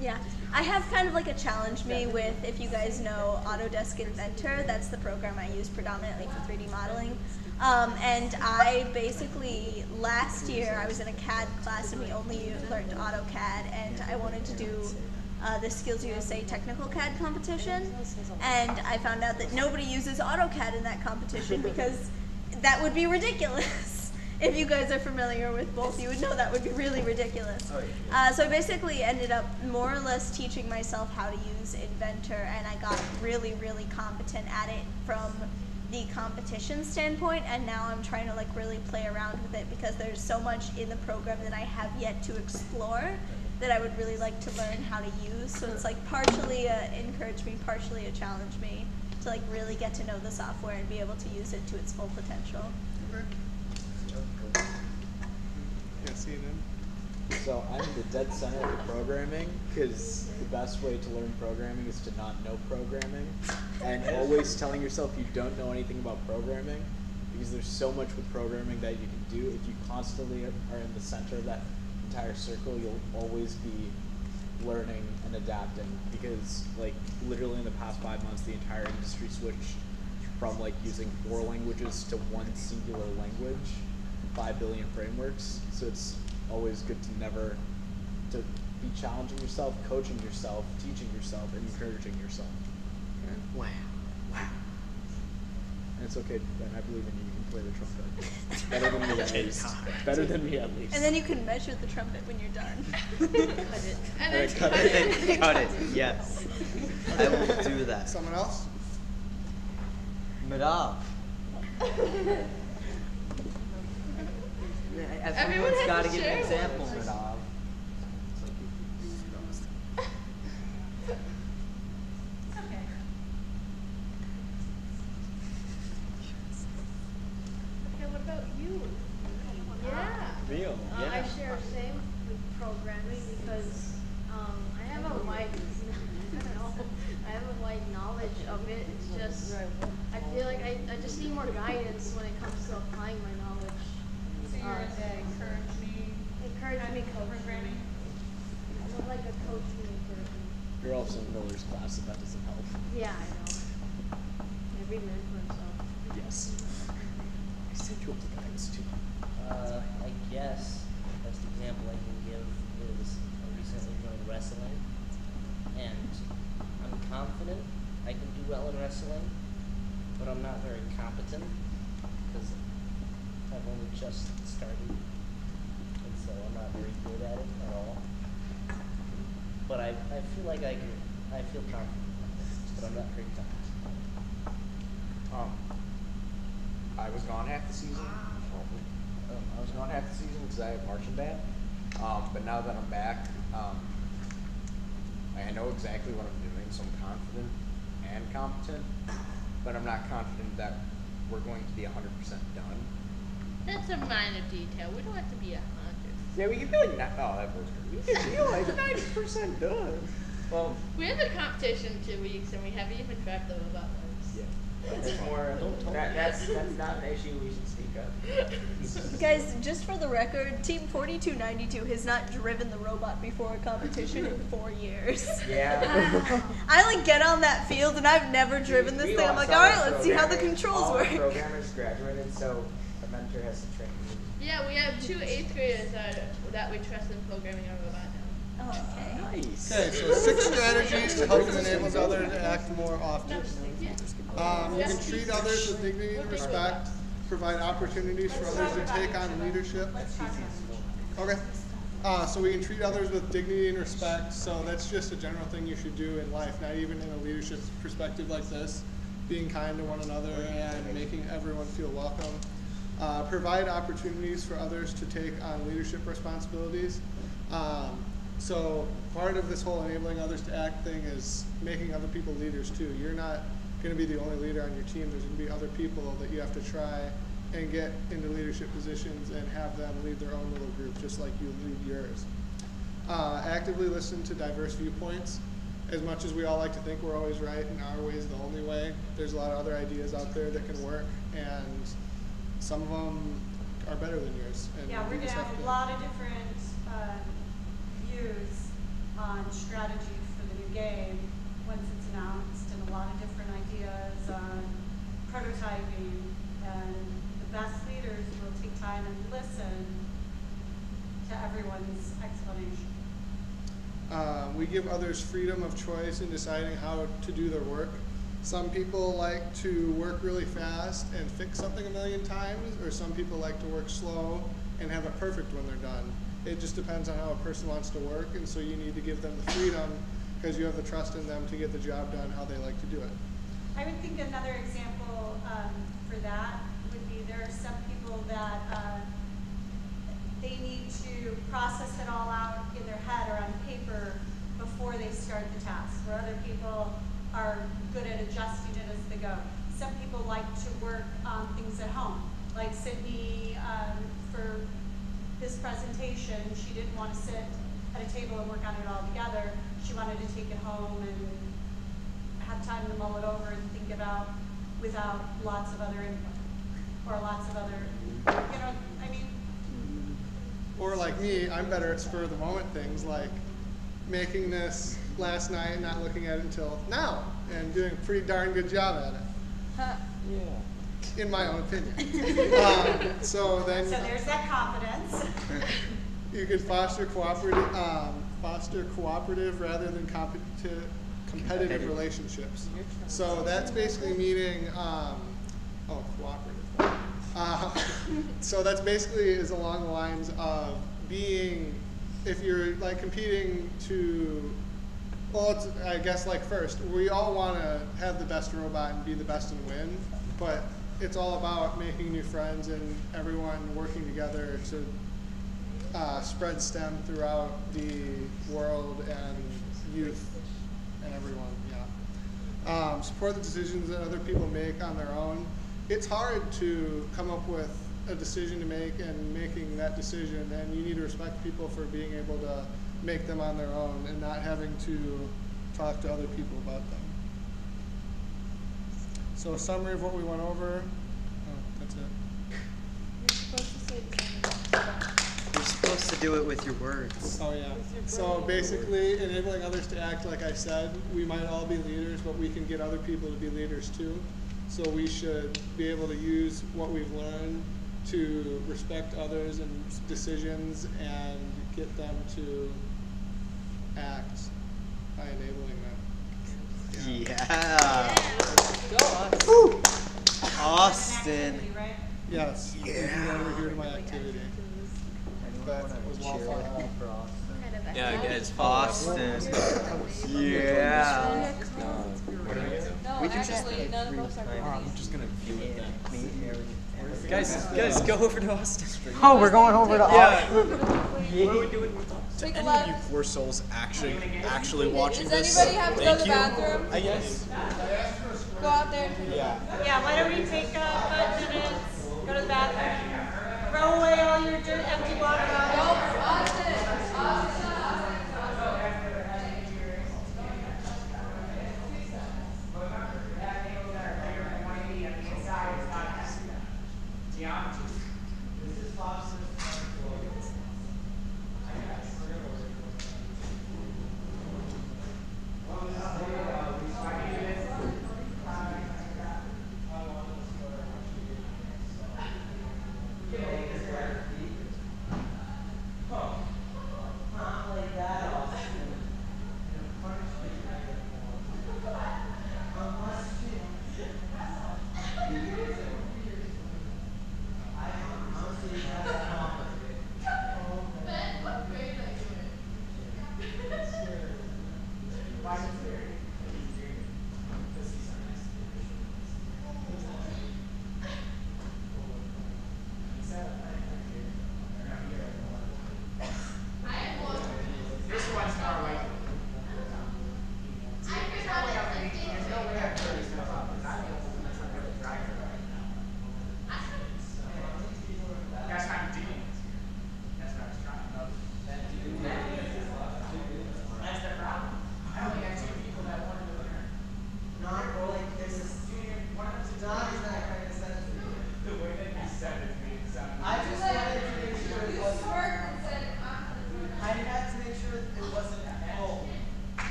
Yeah, I have kind of like a challenge me with, if you guys know Autodesk Inventor, that's the program I use predominantly for 3D modeling. And I basically, last year I was in a CAD class and we only learned AutoCAD, and I wanted to do the Skills USA Technical CAD competition, and I found out that nobody uses AutoCAD in that competition because that would be ridiculous. If you guys are familiar with both, you would know that would be really ridiculous. So I basically ended up more or less teaching myself how to use Inventor, and I got really, really competent at it from the competition standpoint, and now I'm trying to like really play around with it because there's so much in the program that I have yet to explore that I would really like to learn how to use. So it's like partially a encourage me, partially a challenge me to like really get to know the software and be able to use it to its full potential. Okay. Yeah, see you then. So I'm the dead center of programming because the best way to learn programming is to not know programming, and always telling yourself you don't know anything about programming, because there's so much with programming that you can do. If you constantly are in the center of that entire circle, you'll always be learning and adapting, because like literally in the past 5 months the entire industry switched from like using 4 languages to one singular language, 5 billion frameworks. So it's always good to be challenging yourself, coaching yourself, teaching yourself, and encouraging yourself. Okay? Wow. And it's okay, Ben, I believe in you. You can play the trumpet. Better than me at least. Better than me at least. And then you can measure the trumpet when you're done. Cut it. And then cut it. Cut it. Yes. I will do that. Someone else? Madav. Everyone's got to give an example, Madav. Okay, what about you? Yeah. Real. Yeah. I share the same with programming because I have a wide, I have a wide knowledge of it. It's just, I feel like I just need more guidance when it comes to applying my knowledge. So you're Encourage me, coach programming. I would like a coach me, encourage me. You're also in Miller's class, if that doesn't help. Yeah, I know. Every man for himself. Yes. I sent you up to guidance too. I guess the best example I can give is I recently joined wrestling, and I'm confident I can do well in wrestling, but I'm not very competent because I've only just started, and so I'm not very good at it at all. But I feel like I feel confident, but I'm not very confident. I was gone half the season. I was gone half the season because I have marching band. But now that I'm back, I know exactly what I'm doing, so I'm confident and competent. But I'm not confident that we're going to be 100% done. That's a minor detail. We don't have to be 100. Yeah, we can be like, oh, that was good. We can be like 90% done. Well, We have a competition in 2 weeks, and we haven't even tracked them about those. yeah. That's more. That's not an issue we should speak of. Guys, just for the record, Team 4292 has not driven the robot before a competition in 4 years. Yeah. I like get on that field and I've never driven this thing. I'm like, all right, let's see how the controls all work. All programmers graduated, so a mentor has to train you. Yeah, we have 2 8th graders that we trust in programming our robot now. Oh, okay. Nice. Okay, so 6 strategies to help you enable others to act more often. You can treat others with dignity and respect, provide opportunities for others to take on leadership. Okay. So we can treat others with dignity and respect, so that's just a general thing you should do in life, not even in a leadership perspective like this. Being kind to one another and making everyone feel welcome. Provide opportunities for others to take on leadership responsibilities. So part of this whole enabling others to act thing is making other people leaders too. You're not going to be the only leader on your team. There's going to be other people that you have to try and get into leadership positions and have them lead their own little group just like you lead yours. Actively listen to diverse viewpoints. As much as we all like to think we're always right and our way is the only way, there's a lot of other ideas out there that can work, and some of them are better than yours. And yeah, we're going to have a lot of different views on strategy for the new game once it's announced, and a lot of different ideas on prototyping, and the best leaders will take time and listen to everyone's explanation. We give others freedom of choice in deciding how to do their work. Some people like to work really fast and fix something a million times, or some people like to work slow and have it perfect when they're done. It just depends on how a person wants to work, and so you need to give them the freedom because you have the trust in them to get the job done how they like to do it. I would think another example for that would be there are some people that they need to process it all out in their head or on paper before they start the task, where other people are good at adjusting it as they go. Some people like to work on things at home, like Sydney for this presentation, she didn't want to sit at a table and work on it all together. She wanted to take it home and have time to mull it over and think about without lots of other input or lots of other, you know, I mean. Or like me, I'm better at spur of the moment things like making this last night and not looking at it until now and doing a pretty darn good job at it. Yeah. In my own opinion. So then. So there's that confidence. You could foster cooperative rather than competitive relationships. So that's basically meaning, cooperative. So that's basically is along the lines of being, if you're like competing to, well, it's, I guess like first, we all want to have the best robot and be the best and win, but it's all about making new friends and everyone working together to spread STEM throughout the world and youth and everyone, yeah. Support the decisions that other people make on their own. It's hard to come up with a decision to make and making that decision, and you need to respect people for being able to make them on their own and not having to talk to other people about them. So a summary of what we went over. Oh, that's it. You're supposed to say something. You're supposed to do it with your words. Oh yeah. So basically, enabling others to act like I said, we might all be leaders, but we can get other people to be leaders too. So we should be able to use what we've learned to respect others and decisions and get them to act by enabling them. Yeah. Go on. Woo. Austin. Yes. You can go over here to my activity. That was well fun. Yeah, guys. Austin. Yeah. No, actually, none of us are I'm just gonna view it then. Guys, go over to Austin. Oh, we're going over to Austin. What are we doing? To Take a any of left. you poor souls actually watching Does this, anybody have to go to the thank you. bathroom? I guess. Go out there. Yeah. Yeah, why don't we take 5 minutes, go to the bathroom, throw away all your empty water bottles.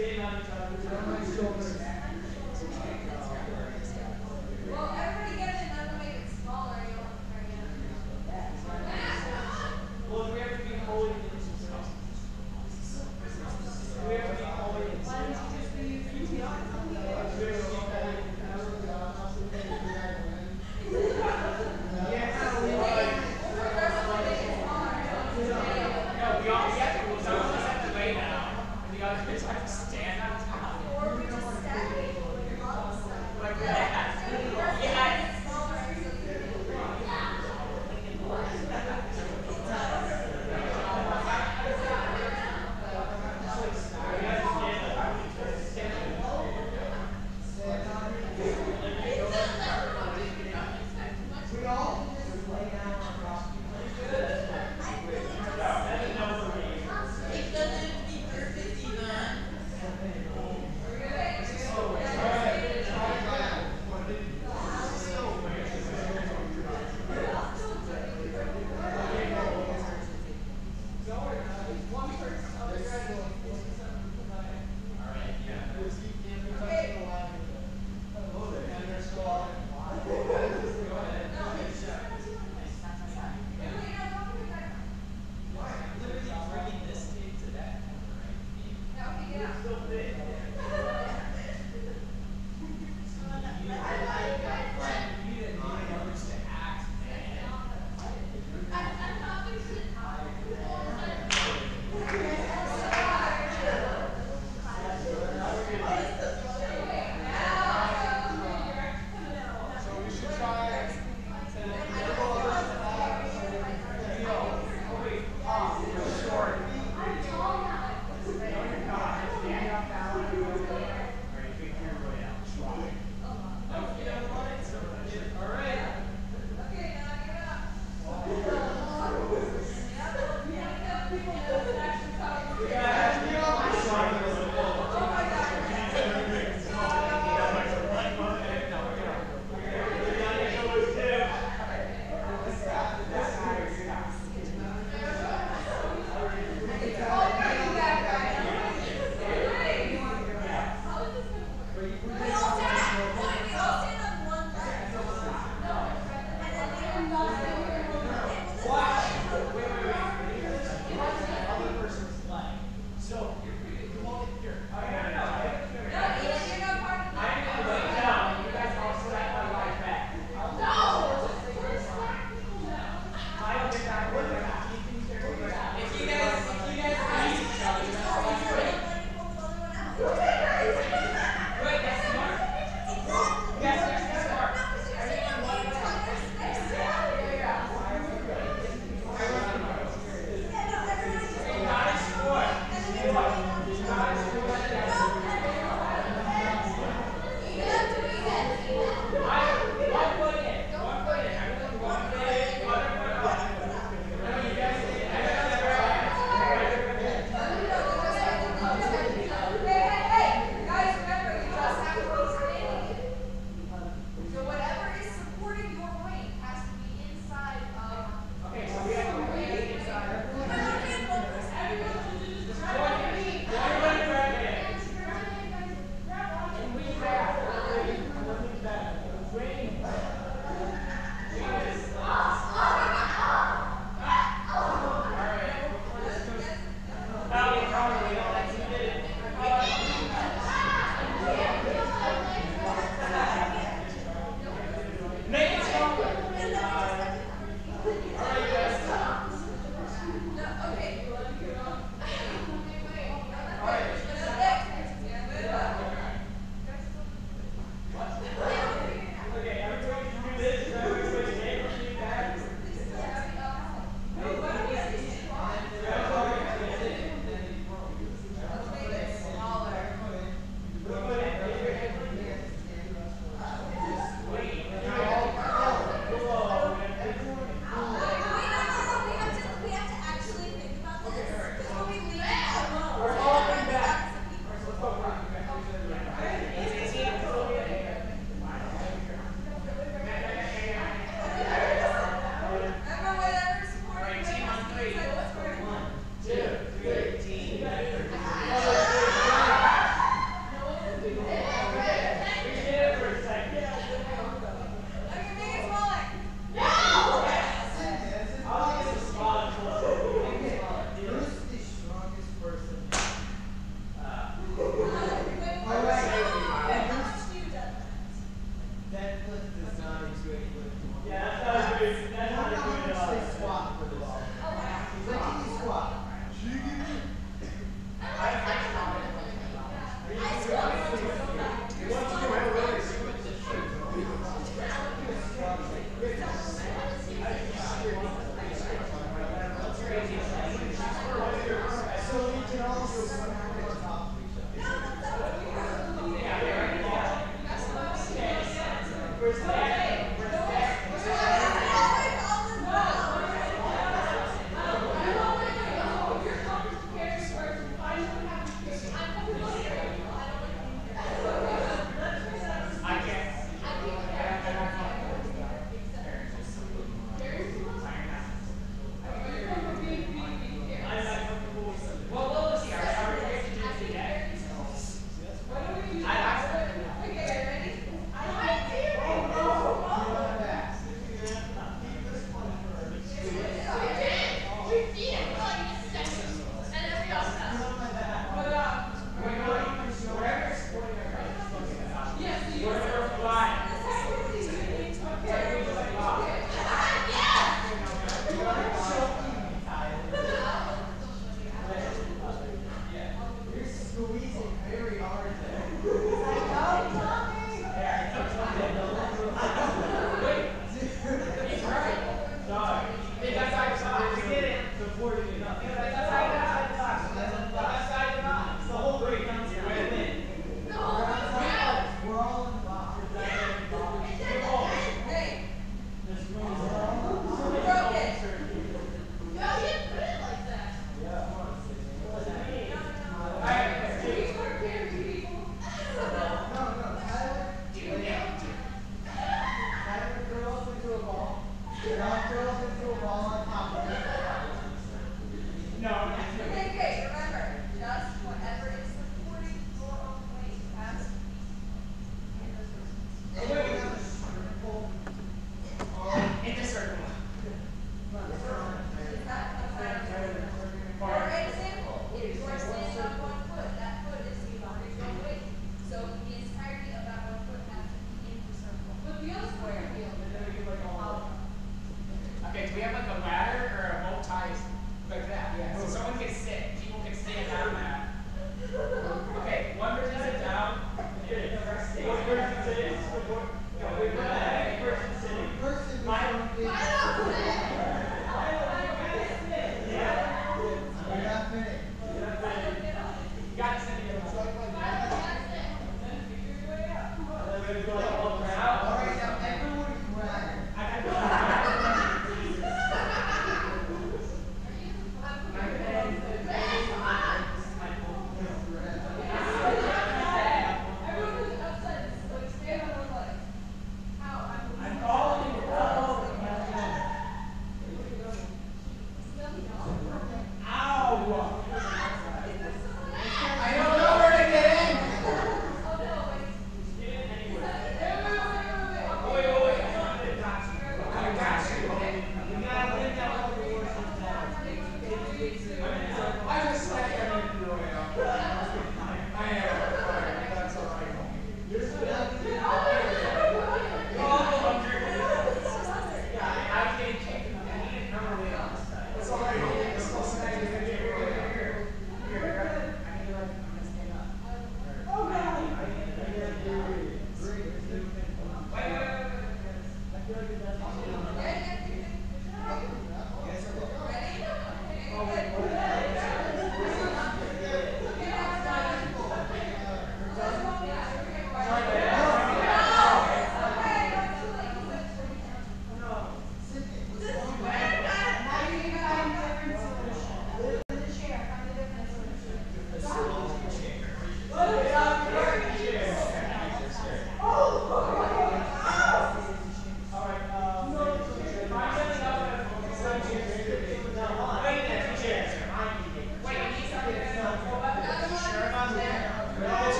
Well, everybody get it and then we'll make it smaller. You don't have to bring it. Well, we have to be holy. We have to be holy. Why don't you just be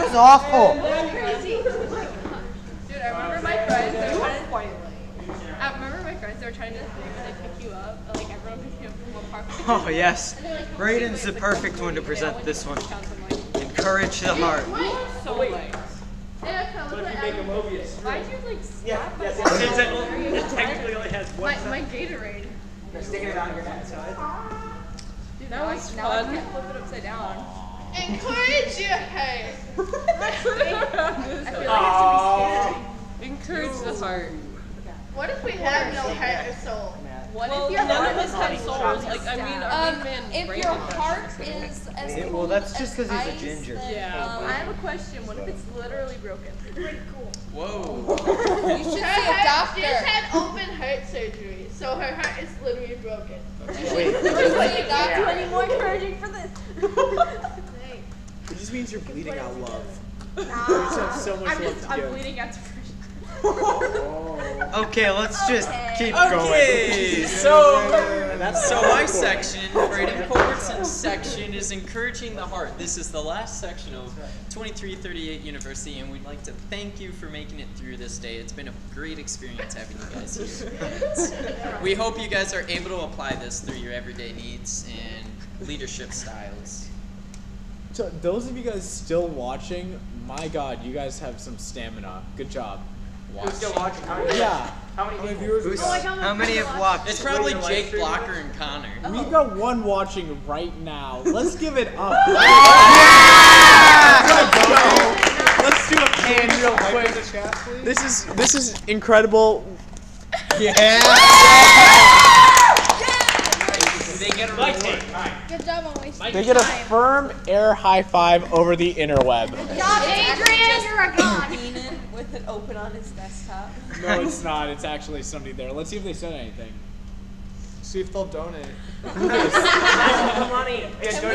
was awful. Crazy. Dude, I remember my friends. They were trying to when they pick you up. Like everyone picks you up from one park. Oh yes, Brayden's the perfect one to present this one. Encourage the heart. So wait. So if you make a Mobius strip. Why'd you like Yeah, slap yes, my yes. body? It technically only has one side. My Gatorade. You're sticking it on your head. Dude, That now was now I fun. can't flip it upside down. Encourage your head. I feel like I have to be scary. Encourage the heart. What if we have no heart or soul? What Well, if your none heart of us is have getting souls. chopped Like, I mean, down? our main man If Brandon your does. heart is as Yeah, cold well, that's just as 'cause he's a ice, ginger. then, Yeah. I have a question. What if it's literally broken? Pretty cool. Whoa. You should see Her a heart doctor. just had open heart surgery, so her heart is literally broken. Wait, You should see a doctor. Do any more encouraging for this? It just means you're bleeding out love. Nah. You just have so much love to I'm give. bleeding out depression. Okay, let's just keep Okay, going. so my section, Braden Culbertson's section, is encouraging the heart. This is the last section of 2338 University, and we'd like to thank you for making it through this day. It's been a great experience having you guys here. We hope you guys are able to apply this through your everyday needs and leadership styles. So those of you guys still watching, my God, you guys have some stamina. Good job. Who's still watching? How many Yeah. How many viewers? Who's- how many have watched? It's probably Jake Blocker and Connor. We've got one watching right now. Let's give it up. Let's do a pan real quick. This is incredible. Yeah. They get a Light reward. take. Alright. Good job on wasting They get a firm air high five over the interweb. Adrian, you're a god. Keenan with it open on his desktop. No, it's not. It's actually somebody there. Let's see if they said anything. See if they'll donate. Money.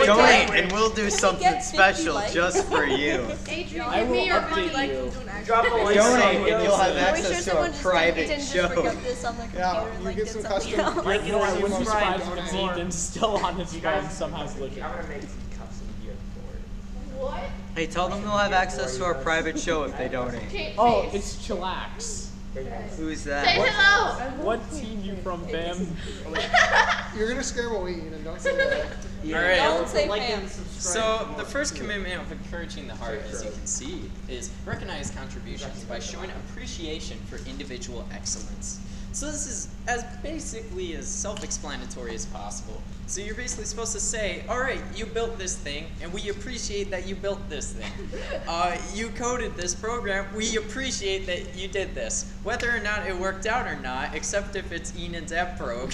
Donate, and we'll do get something 50 special likes? just for you. Adrian, I give will me your money. update you. Drop a like. Donate, and you'll have Are we access sure to someone our just private didn't just show. bring up this on the computer Yeah, and you like get did some something custom. else? I wouldn't be surprised Subscribe, if donate. it's Ethan still on his phone somehow glitching. I'm gonna make some cups in here for What? Hey, tell them they'll have access to our private show if they donate. Kate Oh, face. it's Chillax. Who's Say that? hello. What team you from, Bam? You're gonna scare Wayne and don't say that. All right. Don't say Like Pam. and subscribe So for more the first videos. commitment of encouraging the heart, as you can see, is recognize contributions by showing appreciation for individual excellence. So this is as basically as self-explanatory as possible. So you're basically supposed to say, all right, you built this thing, and we appreciate that you built this thing. You coded this program, we appreciate that you did this. Whether or not it worked out or not, except if it's Enan's app probe.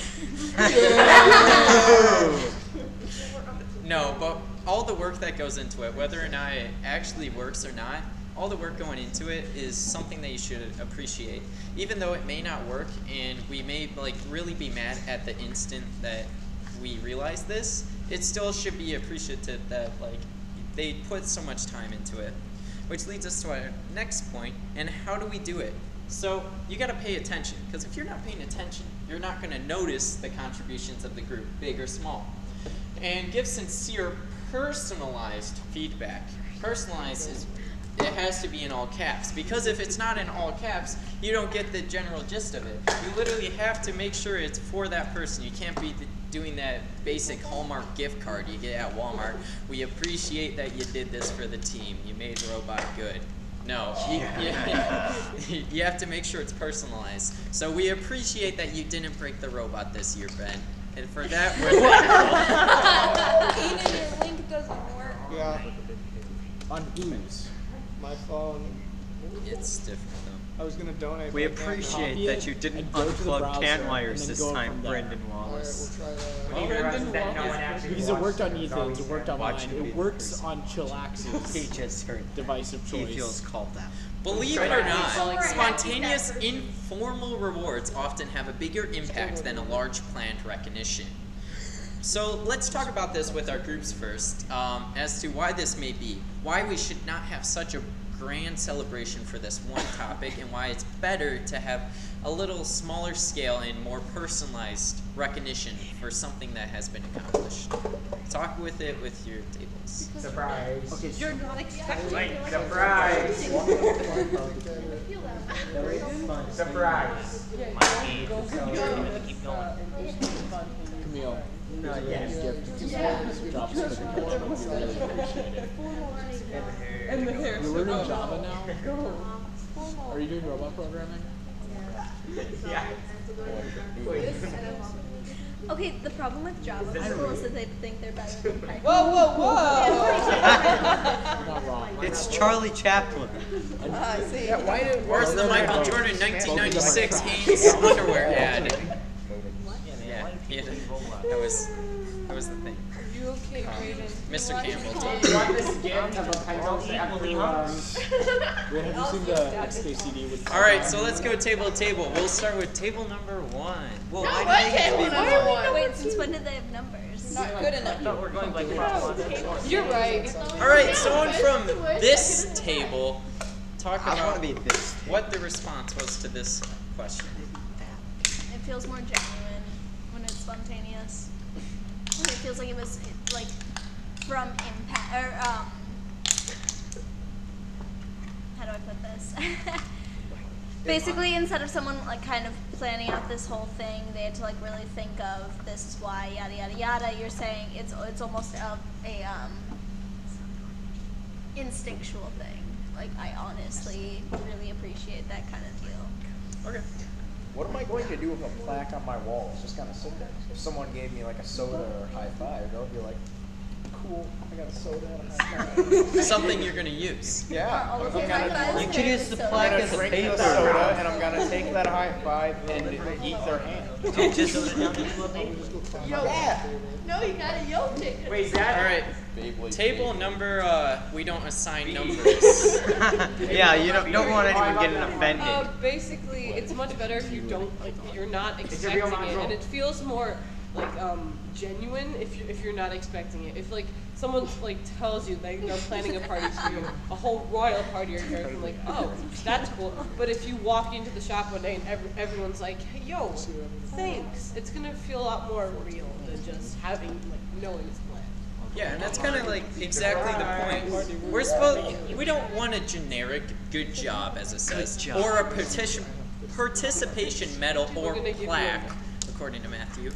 No, but all the work that goes into it, whether or not it actually works or not, all the work going into it is something that you should appreciate. Even though it may not work and we may like really be mad at the instant that we realize this, it still should be appreciative that like they put so much time into it. Which leads us to our next point, and how do we do it? So you gotta pay attention, because if you're not paying attention, you're not gonna notice the contributions of the group, big or small. And give sincere, personalized feedback. Personalized is, it has to be in all caps, because if it's not in all caps, you don't get the general gist of it. You literally have to make sure it's for that person. You can't be doing that basic Hallmark gift card you get at Walmart. We appreciate that you did this for the team. You made the robot good. No, you have to make sure it's personalized. So we appreciate that you didn't break the robot this year, Ben. And for that, we're Keenan, your link doesn't work. Yeah, On whose? my phone. It's different though. I was gonna donate. We but I can't. appreciate Copy that it you didn't and go to the unplug browser can and wires then this go time, from there. Brendan All right, Wallace. we'll try that. When you realize that no one actually Because it worked on watches, Ethan's, it worked on mine, Watching it videos. works on He Chillax's just heard. device of He choice. feels called out. Believe it or not, spontaneous, informal rewards often have a bigger impact than a large planned recognition. So let's talk about this with our groups first, as to why this may be, why we should not have such a grand celebration for this one topic, and why it's better to have a little smaller scale and more personalized recognition for something that has been accomplished. Talk with it with your tables. Surprise. Okay, You're not expecting Like, surprise. Surprise. Camille, No, yeah. Jobs for the culture, we really appreciate it. And the hair. You're learning Java now? Are you doing robot programming? Yeah. Okay, the problem with Java people is that they think they're better than Python. Whoa, whoa, You're not wrong. It's Charlie Chaplin. See. Where's the Michael Jordan 1996 Hanes underwear ad? Yeah, that was the thing. Are you okay, Brayden? Mr. Campbell. You want this gift of a pencil to Have you seen the XKCD with? All right, so let's go table to table. We'll start with table number 1. Well, No, why what do they get to be table number number 1? one? Wait, since when did they have numbers? Not good enough. I thought we're going like You're right. All right, someone from this table talk I about want to be this. what the response was to this question. It feels more genuine when it's spontaneous. It feels like it was like from impact or how do I put this? Basically, instead of someone like kind of planning out this whole thing, they had to like really think of this is why yada yada yada. You're saying it's almost a instinctual thing. Like I honestly really appreciate that kind of deal. Okay. What am I going to do with a plaque on my wall? It's just kind of sit there. If someone gave me like a soda or a high five, I would be like, cool, I got a soda and a high five. Something you're gonna use. Yeah. All of your high fives You could use the I'm plaque gonna as a drink the paper. soda and I'm gonna take that high five and eat their hand. Yeah. No, you got a yo ticket. Wait, is that? All right. Table number. We don't assign numbers. Yeah, you don't want anyone getting offended. Basically, it's much better if you don't like you're not expecting it, and it feels more like genuine if you're not expecting it. If like someone like tells you they're planning a party for you, a whole royal party, or you're like, oh, that's cool. But if you walk into the shop one day and everyone's like, hey, yo, thanks, it's gonna feel a lot more real than just having like knowing it's planned. Yeah, and that's kind of like exactly the point. We don't want a generic good job, as it says, or a participation medal or plaque, according to Matthew.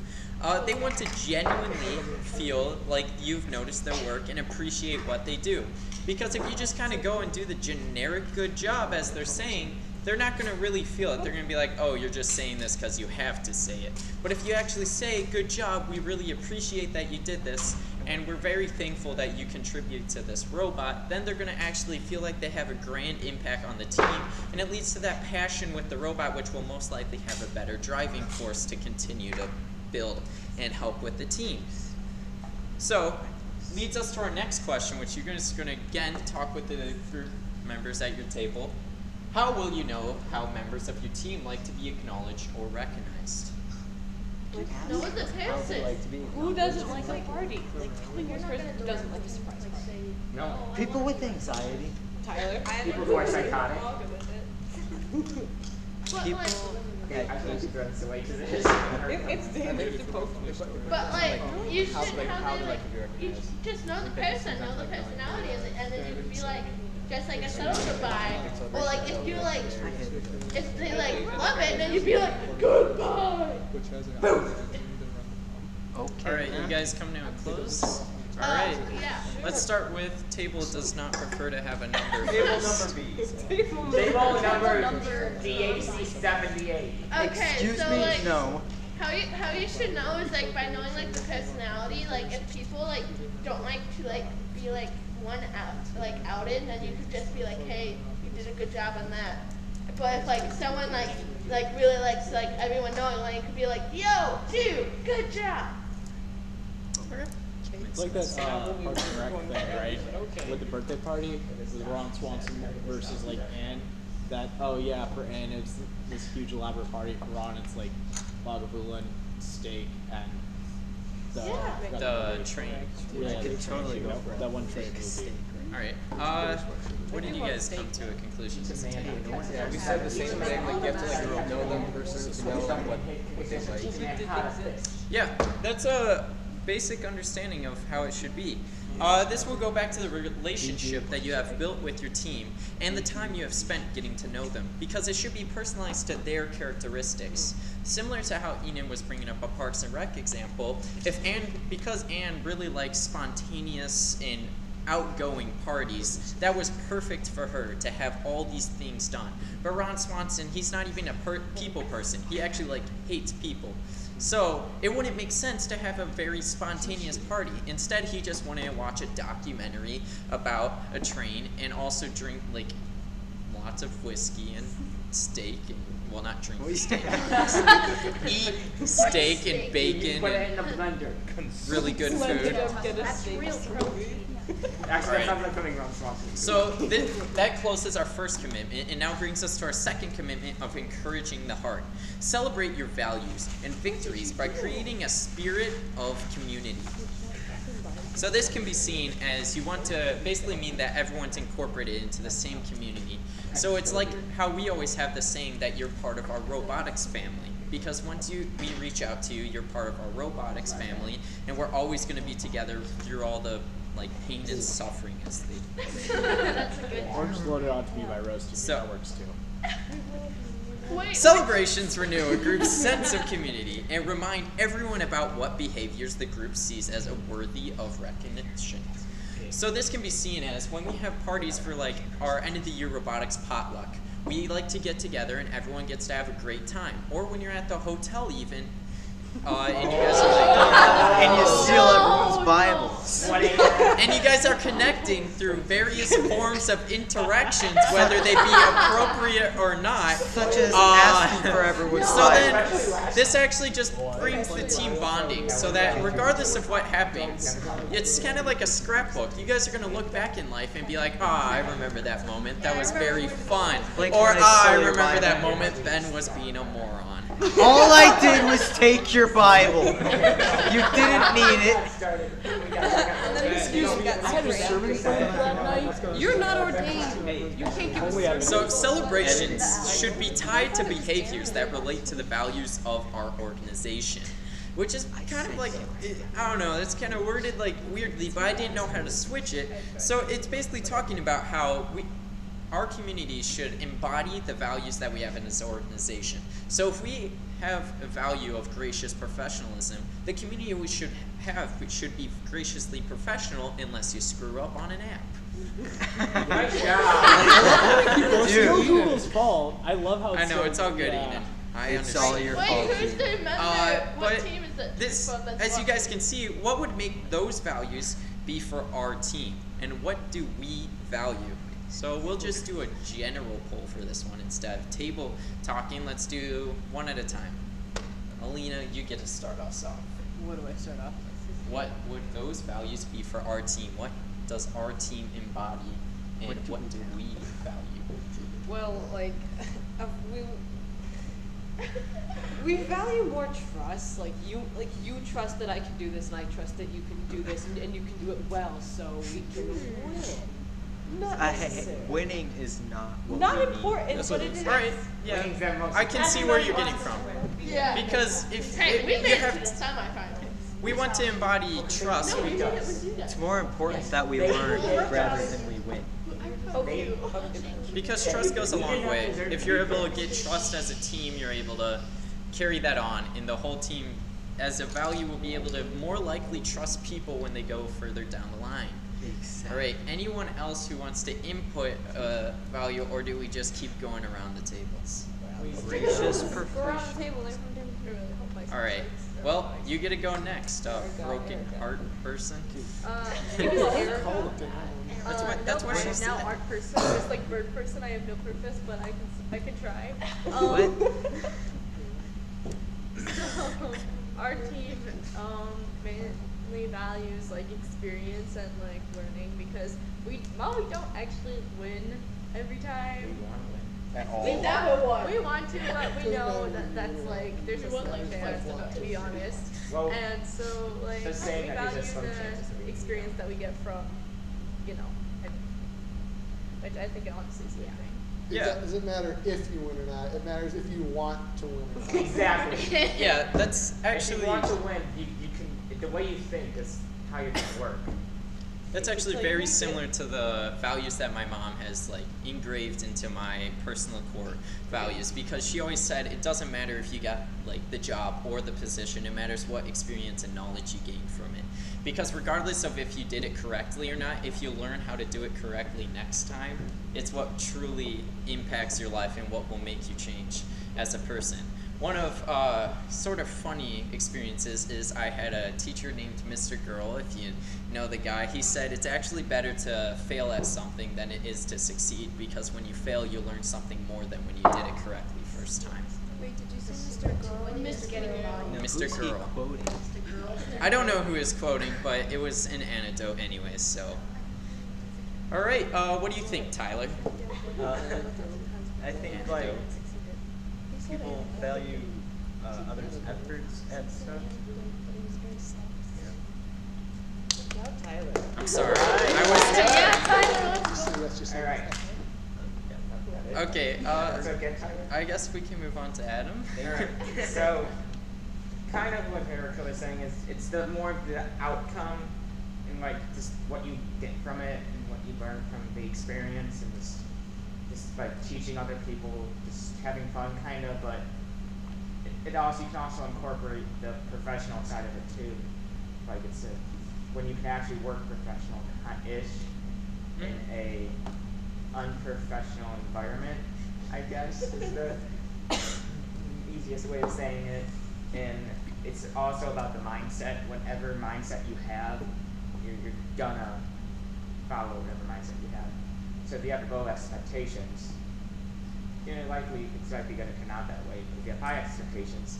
They want to genuinely feel like you've noticed their work and appreciate what they do. Because if you just kind of go and do the generic good job, as they're saying, they're not going to really feel it. They're going to be like, oh, you're just saying this because you have to say it. But if you actually say, good job, we really appreciate that you did this, and we're very thankful that you contribute to this robot, then they're going to actually feel like they have a grand impact on the team, and it leads to that passion with the robot, which will most likely have a better driving force to continue to build and help with the team. So, leads us to our next question, which you're just going to, again, talk with the group members at your table. How will you know how members of your team like to be acknowledged or recognized? No one's a person. Who doesn't like a party? Like, tell me one person who doesn't like a surprise party. No. People with anxiety. Tyler? People who are psychotic. People. I think she throws the way to this. It's dangerous to poke. But like, you should have like, you just know the person, know the personality, and then you could be like, just like a subtle goodbye. Or like, if you like, if they like love it, then you'd be like, goodbye. Boom. Okay. All right, you guys come to a close. All right. Yeah. Let's start with table does not prefer to have a number. Table number B. Table number DAC 78. Okay, Excuse so me, like, no. how you should know is like by knowing like the personality. Like if people like don't like to like be like outed, then you could just be like, hey, you did a good job on that. But if like someone like really likes like everyone knowing, like you could be like, yo, dude, good job. It's like that Parks and Rec thing, right? With the birthday party, with Ron Swanson versus like Anne. That for Anne it's this huge elaborate party. For Ron, it's like Lagavulin, steak, and the train. Yeah, I could totally go for it. That one train movie. All right. What did you guys come to a conclusion to? Yeah, we said the same thing. Like you have to like know them person to know what they like. Yeah, that's a basic understanding of how it should be. This will go back to the relationship that you have built with your team and the time you have spent getting to know them, because it should be personalized to their characteristics. Similar to how Enan was bringing up a Parks and Rec example, because Anne really likes spontaneous and outgoing parties, that was perfect for her to have all these things done. But Ron Swanson, he's not even a people person. He actually hates people. So it wouldn't make sense to have a very spontaneous party. Instead, he just wanted to watch a documentary about a train and also drink lots of whiskey and steak and, well, not drink steak. Eat steak and bacon. Put it in the blender. Really good food. That's real protein. Actually, Right. that sounds like something Ron Swanson. So that closes our first commitment, and now brings us to our second commitment of encouraging the heart. Celebrate your values and victories by creating a spirit of community. So this can be seen as you want to basically mean that everyone's incorporated into the same community. So it's like how we always have the saying that you're part of our robotics family. Because once we reach out to you, you're part of our robotics family, and we're always going to be together through all the pain and suffering as they. That's a good Or just load it onto me by roasting. So- That works too. Celebrations renew a group's sense of community and remind everyone about what behaviors the group sees as worthy of recognition. So this can be seen as when we have parties for our end of the year robotics potluck. We like to get together and everyone gets to have a great time. Or when you're at the hotel even, and you guys are and you steal everyone's Bibles. And you guys are connecting through various forms of interactions, whether they be appropriate or not. Such as asking for everyone's So Bibles. then, this actually just brings the team bonding, so that regardless of what happens, it's kind of like a scrapbook. You guys are going to look back in life and be like, I remember that moment. That was very fun. Or, I remember that moment Ben was being a moron. All I did was take your Bible. You didn't need it. Excuse me, I had a sermon that night. You're not ordained. You can't give a sermon. So celebrations should be tied to behaviors that relate to the values of our organization. Which is kind of I don't know, it's kind of worded weirdly, but I didn't know how to switch it. So it's basically talking about how our community should embody the values that we have in this organization. So if we have a value of gracious professionalism, the community we should be graciously professional unless you screw up on an app. Good job. It's no Google's fault. I love how it's I know, it's all good, Enan. I It's understand. all your fault. Wait, who's the member? What but team is it? This, as you guys can see, what would make those values be for our team? And what do we value? So we'll just do a general poll for this one instead of table talking. Let's do one at a time. Alina, you get to start us off. What do I start off with? What would those values be for our team? What does our team embody, and what do we value? Well, we value more trust. You trust that I can do this, and I trust that you can do this, and you can do it well, so we can win. Not necessarily. Winning is not what Not we important, need. but it is. Right, yeah. I can see where you're getting from. Yeah. Because if Hey, we you made it have to the semifinals. we want to embody trust. No, we did it. It's more important that we learn rather than we win. Okay. Because trust goes a long way. If you're able to get trust as a team, you're able to carry that on, and the whole team as a value will be able to more likely trust people when they go further down the line. Exactly. All right, anyone else who wants to input a value, or do we just keep going around the tables? Gracious We're on the table. Everyone didn't really help myself. All right, well, you get to go next, broken heart person. That's what she now said. art person. Just like bird person, I have no purpose, but I can try. So, our team mainly values experience and learning, because while we don't actually win every time. We never won. We want to, but we know that that's there's a slim chance, to be honest. Well, and so we value the experience that we get from, which I think it honestly is a good thing. Yeah. It doesn't matter if you win or not. It matters if you want to win or not. Exactly. Yeah, that's actually. If you want to win, you can. The way you think is how you're gonna work. That's actually very similar to the values that my mom has like engraved into my personal core values, because she always said it doesn't matter if you got like the job or the position, it matters what experience and knowledge you gain from it. Because regardless of if you did it correctly or not, if you learn how to do it correctly next time, it's what truly impacts your life and what will make you change as a person. One of sort of funny experiences is I had a teacher named Mr. Girl, if you know the guy. He said it's actually better to fail at something than it is to succeed, because when you fail, you learn something more than when you did it correctly first time. Wait, did you say Mr. Girl? Mr. Girl. I don't know who is quoting, but it was an anecdote anyways, so. All right, what do you think, Tyler? I think like people value others' efforts and stuff. I'm sorry. I was. All right. Okay. I guess we can move on to Adam. All right. So, kind of what Erica was saying is, it's the more of the outcome and like just what you get from it and what you learn from the experience, and just like teaching other people, just having fun, kind of. But it also, you can also incorporate the professional side of it too. Like it's when you can actually work professional-ish in a unprofessional environment, I guess is the easiest way of saying it. And it's also about the mindset. Whatever mindset you have, you're gonna follow whatever mindset you have. So if you have low expectations, it's likely gonna turn out that way. But if you have high expectations,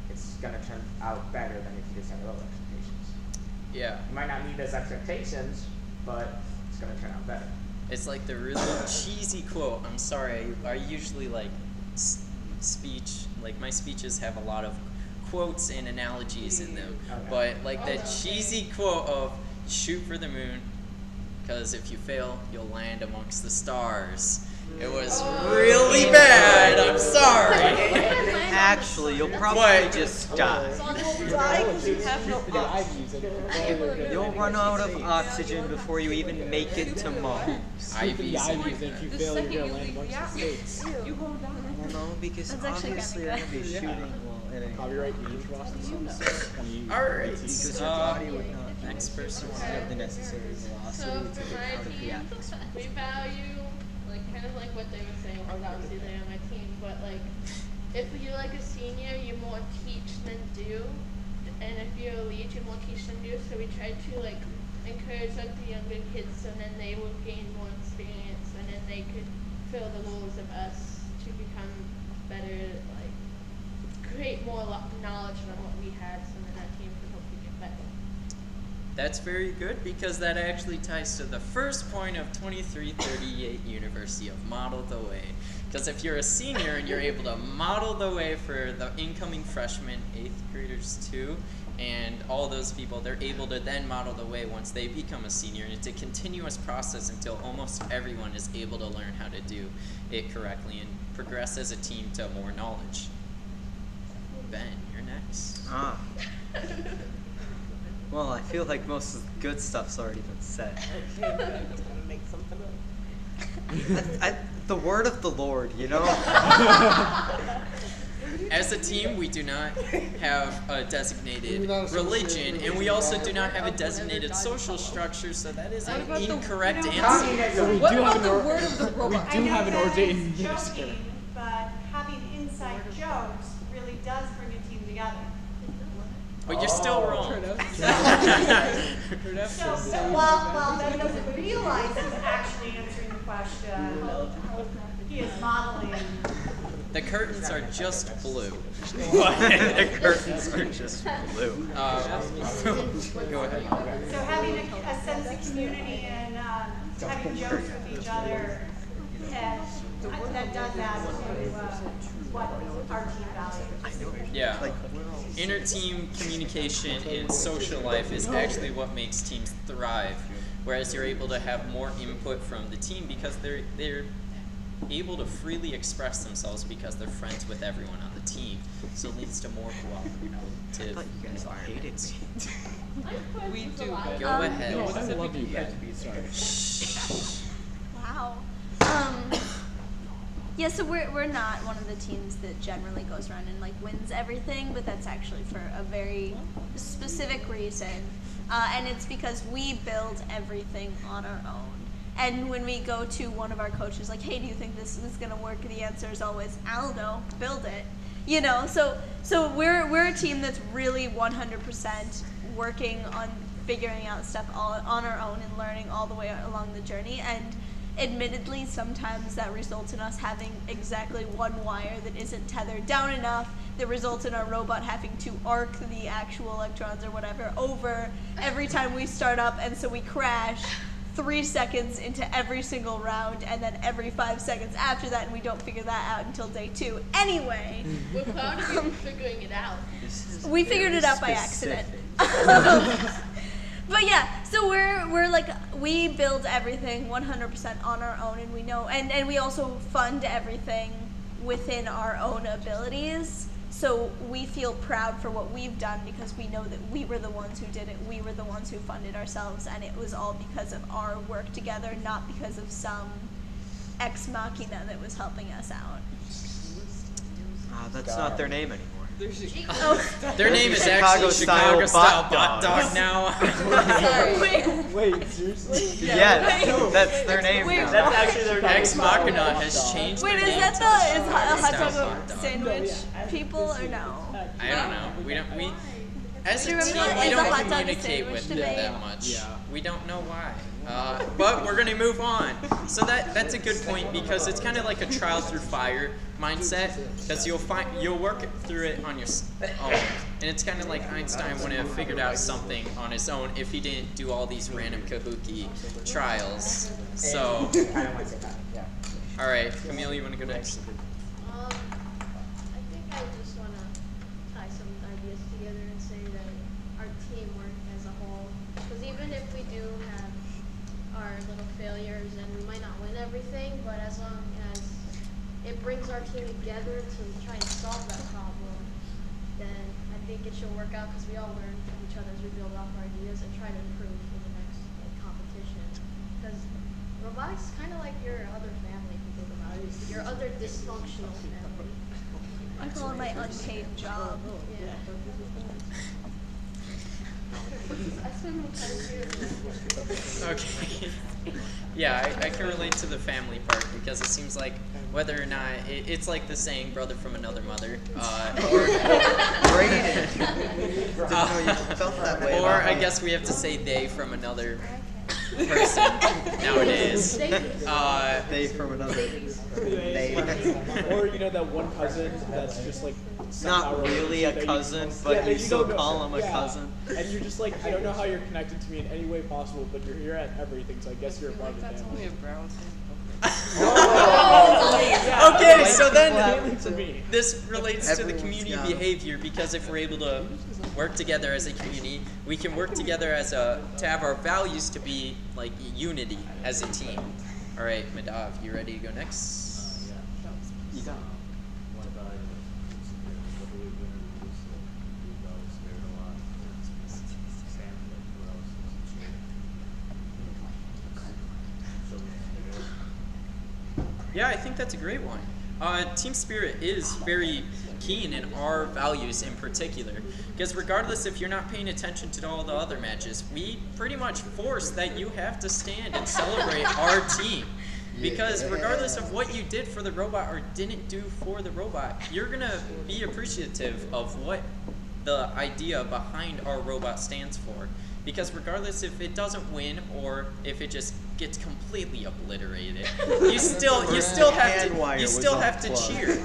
it's gonna turn out better than if you just have low expectations. Yeah. You might not meet those expectations, but it's gonna turn out better. It's like the really cheesy quote. I'm sorry, I usually like speech, like my speeches have a lot of quotes and analogies in them. But like that cheesy quote of shoot for the moon, because if you fail, you'll land amongst the stars. It was really bad, I'm sorry. Actually, you'll probably just die. You'll run out of oxygen before you even make it to Mars. IVs, if you fail, you're going to land amongst the states. Well, no, because obviously you're going to be shooting at a copyright music Alright, because your body would not next person have the necessary velocity to get out of the atmosphere. We value, like, kind of like what they were saying, because obviously they're on my team, but, like, if you're, like, a senior, you more teach than do, and if you're a lead, you more teach than do, so we try to, like, encourage, like, the younger kids, so then they will gain more experience, and then they could fill the roles of us to become better, like, create more knowledge than what we had, so then that team could hopefully get better. That's very good, because that actually ties to the first point of 2338 University of Model the Way. Because if you're a senior and you're able to model the way for the incoming freshmen, 8th graders too, and all those people, they're able to then model the way once they become a senior. And it's a continuous process until almost everyone is able to learn how to do it correctly and progress as a team to more knowledge. Ben, you're next. Well, I feel like most of the good stuff's already been said. Okay, but I just want to make something up. The word of the Lord, you know? As a team, we do not have a designated religion, and we also do not have a designated social structure, so that is an incorrect answer. We do have an ordained minister. But having inside jokes really does bring a team together. But you're still wrong. While Ben doesn't realize he's actually answering the question, he is modeling. The curtains are just blue. The curtains are just blue. Go ahead. So having a sense of community and having jokes with each other, and that does add to what our team values. Yeah. Inter-team communication in social life is actually what makes teams thrive, whereas you're able to have more input from the team because they're able to freely express themselves because they're friends with everyone on the team. So it leads to more cooperative environments. We do. Go ahead. No, I love you, Ben. Wow. Yeah, so we're not one of the teams that generally goes around and like wins everything, but that's actually for a very specific reason, and it's because we build everything on our own. And when we go to one of our coaches, like, hey, do you think this is gonna work? The answer is always, I don't know, build it. You know, so we're a team that's really 100% working on figuring out stuff all on our own and learning all the way along the journey. And admittedly, sometimes that results in us having exactly one wire that isn't tethered down enough, that results in our robot having to arc the actual electrons or whatever over every time we start up, and so we crash 3 seconds into every single round, and then every 5 seconds after that, and we don't figure that out until day 2. Anyway. We're proud of you figuring it out. We figured it out by accident. But yeah, so we're like, we build everything 100% on our own, and we know, and we also fund everything within our own abilities. So we feel proud for what we've done because we know that we were the ones who did it. We were the ones who funded ourselves, and it was all because of our work together, not because of some ex machina that was helping us out. That's not their name anymore. Their name is actually Chicago Style Bot Dog now. Wait, seriously? Yes, that's their name now. That's actually their name. Ex Machina has changed Wait, their is name that to the hot Chicago dog Style Bot sandwich people or no? I don't know. We as a Do you team, remember we the don't hot dog communicate sandwich with them debate? that much. We don't know why. But we're gonna move on. So that's a good point because it's kind of like a trial through fire mindset because you'll work through it on your own, and it's kind of like Einstein wouldn't have figured out something on his own if he didn't do all these random Kabuki trials. So, all right, Camille, you want to go next? I think I just want to tie some ideas together and say that our teamwork as a whole, because even if we do have our little failures and we might not win everything, but as long as it brings our team together to try and solve that problem, then I think it should work out because we all learn from each other as we build off our ideas and try to improve for the next competition. Because robotics is kind of like your other family, if you think about it. It's your other dysfunctional family. I call it my unpaid job. Yeah. I spend more time here. Okay. Yeah, I can relate to the family part because it seems like whether or not it's like the saying "brother from another mother," or I guess we have to say "they from another person" nowadays. They from another. Or you know that one cousin that's just like not really a cousin, but you still call him a cousin. And you're just like, I don't know how you're connected to me in any way possible, but you're here at everything, so I guess you're a part of the family. That's only a brown thing. Okay, so then this relates to the community behavior because if we're able to work together as a community, we can work together as to have our values to be like unity as a team. All right, Madav, you ready to go next? You got it. Yeah, I think that's a great one. Team spirit is very keen in our values in particular, because regardless if you're not paying attention to all the other matches, we pretty much force that you have to stand and celebrate our team. Because regardless of what you did for the robot or didn't do for the robot, you're gonna be appreciative of what the idea behind our robot stands for. Because regardless if it doesn't win or if it just gets completely obliterated, you still have to cheer.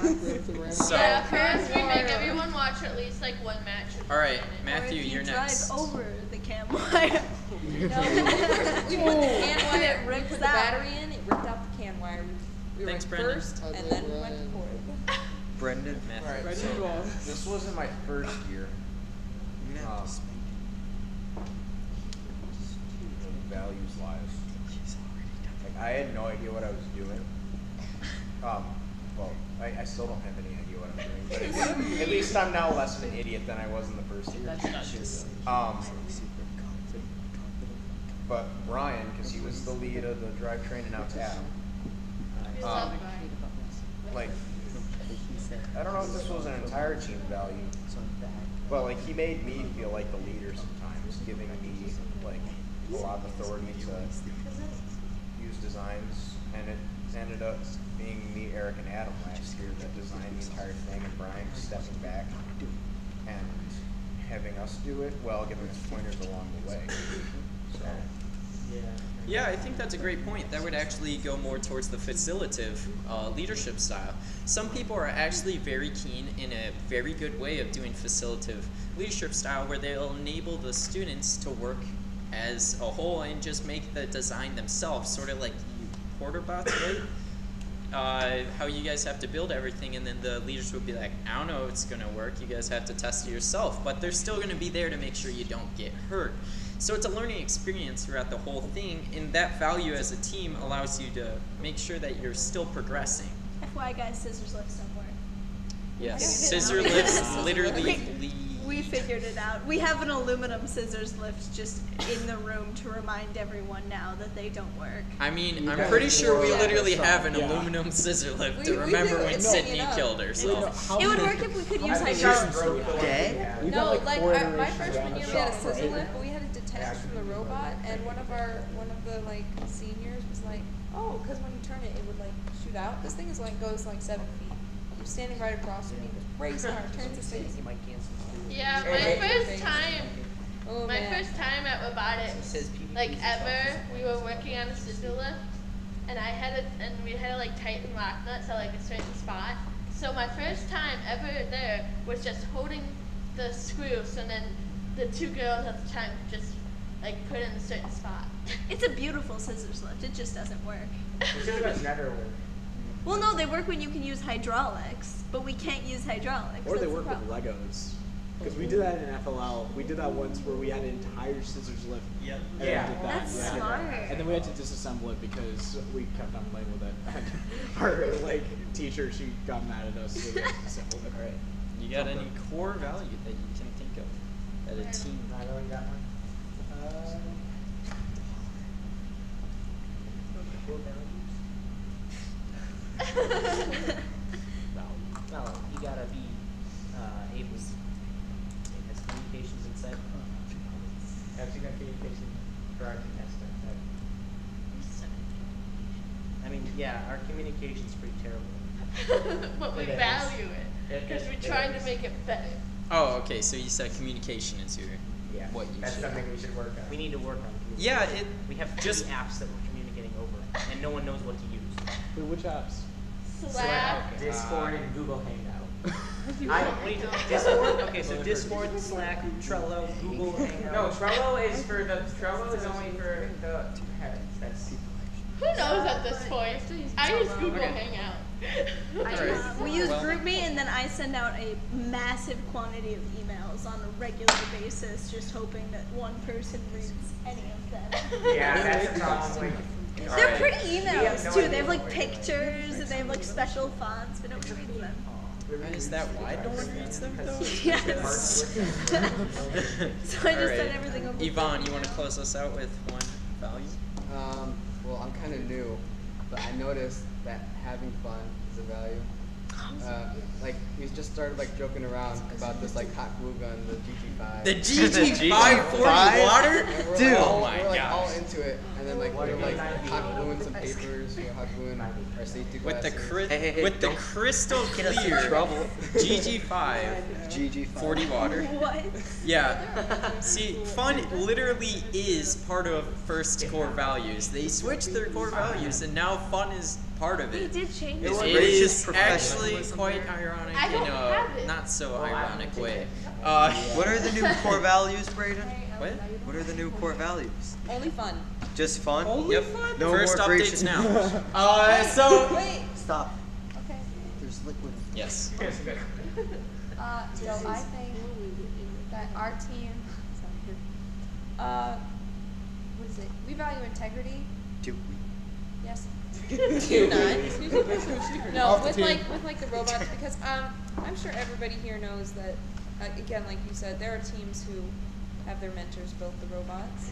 So. Yeah, first we make everyone watch at least like one match. All right, Matthew, you're next. Drive over the cam wire. We put the can wire, we put the battery in, it ripped out the can wire. We Thanks, were Brendan. first, and then we went forward. Brendan. Alright, so this wasn't my first year. Values lies. Like I had no idea what I was doing. Well, I still don't have any idea what I'm doing, but at least I'm now less of an idiot than I was in the first year. That's not just. But Brian, because he was the lead of the drivetrain, and now it's Adam. Like, I don't know if this was an entire team value, but like he made me feel like the leader sometimes, giving me like a lot of authority to use designs, and it ended up being me, Eric, and Adam last year that designed the entire thing, and Brian stepping back and having us do it while giving us pointers along the way. So. Yeah, I think that's a great point. That would actually go more towards the facilitative leadership style. Some people are actually very keen in a very good way of doing facilitative leadership style where they'll enable the students to work as a whole and just make the design themselves, sort of like you porter bots, right? How you guys have to build everything, and then the leaders would be like, I don't know if it's going to work. You guys have to test it yourself. But they're still going to be there to make sure you don't get hurt. So it's a learning experience throughout the whole thing, and that value as a team allows you to make sure that you're still progressing. FYI, guys, scissors lifts don't work. Yes, scissor lifts literally We figured it out. We have an aluminum scissors lift just in the room to remind everyone now that they don't work. I mean, I'm pretty sure we literally have an aluminum scissor lift to remember when Sydney killed her. So. It would work if we could use hydraulics. No, like my freshman year we had a scissor lift, but we had it detached from the robot, and one of the like seniors was like, oh, because when you turn it, it would like shoot out. This thing is like goes like 7 feet. You're standing right across from me, race hard, turns the thing. You might cancel. Yeah, my first time at robotics, like ever, we were working on a scissor lift, and we had to like tighten lock nuts at like a certain spot. So my first time ever there was just holding the screw, so then the two girls at the time just like put it in a certain spot. It's a beautiful scissors lift. It just doesn't work. Scissors never work. Well, no, they work when you can use hydraulics, but we can't use hydraulics. Or they work with Legos. Because we did that in FLL. We did that once where we had an entire scissors lift. Yep. Yeah. That's smart. And then we had to disassemble it because we kept on playing with it. And our teacher, she got mad at us, so we had to disassemble it. All right. You got any core value that you can think of at a team? I really got one. Well, you gotta be able to has communications inside. Have you got communication for our tester? I mean, yeah, our communication's pretty terrible. But we value it because we're trying to make it better. Oh, okay. So you said communication is your what you that's should. something we should work on. We need to work on communication. Yeah, we have just apps that we're communicating over, and no one knows what to use. Wait, which apps? Slack, Discord, and Google Hangout. Discord? Okay, so Discord, Slack, Trello, Google Hangout. No, Trello is only for the heads. That's who knows at this point? I use Google Hangout. We use GroupMe, and then I send out a massive quantity of emails on a regular basis, just hoping that one person reads any of them. Yeah, that's the problem. They're pretty emails too. They have like pictures and they have like special fonts, but nobody reads them. Is that why no one reads them though? Yes. So I just sent everything over. Yvonne, you want to close us out with one value? Well, I'm kind of new, but I noticed that having fun is a value. We just started joking around about this hot glue gun, the GG5. The GG5 40 water? Dude, oh my we're gosh. all into it, and then we're hot gluing some papers, hot gluing our safety with glasses. the crystal clear GG5 40 water. What? Yeah. See, fun literally is part of first core values. They switched their core values, and now fun is part of it. They did change it. it. It is actually quite ironic in a not so ironic way. What are the new core values, Brayden? What? What are the new core values? Only fun. Just fun? Only fun? No First more updates creation. now. So wait. Stop. Okay. There's liquid. Yes. So I think that our team, what is it? We value integrity. Do we? Yes. No, Off the with team. like the robots, because I'm sure everybody here knows that again, like you said, there are teams who have their mentors build the robots,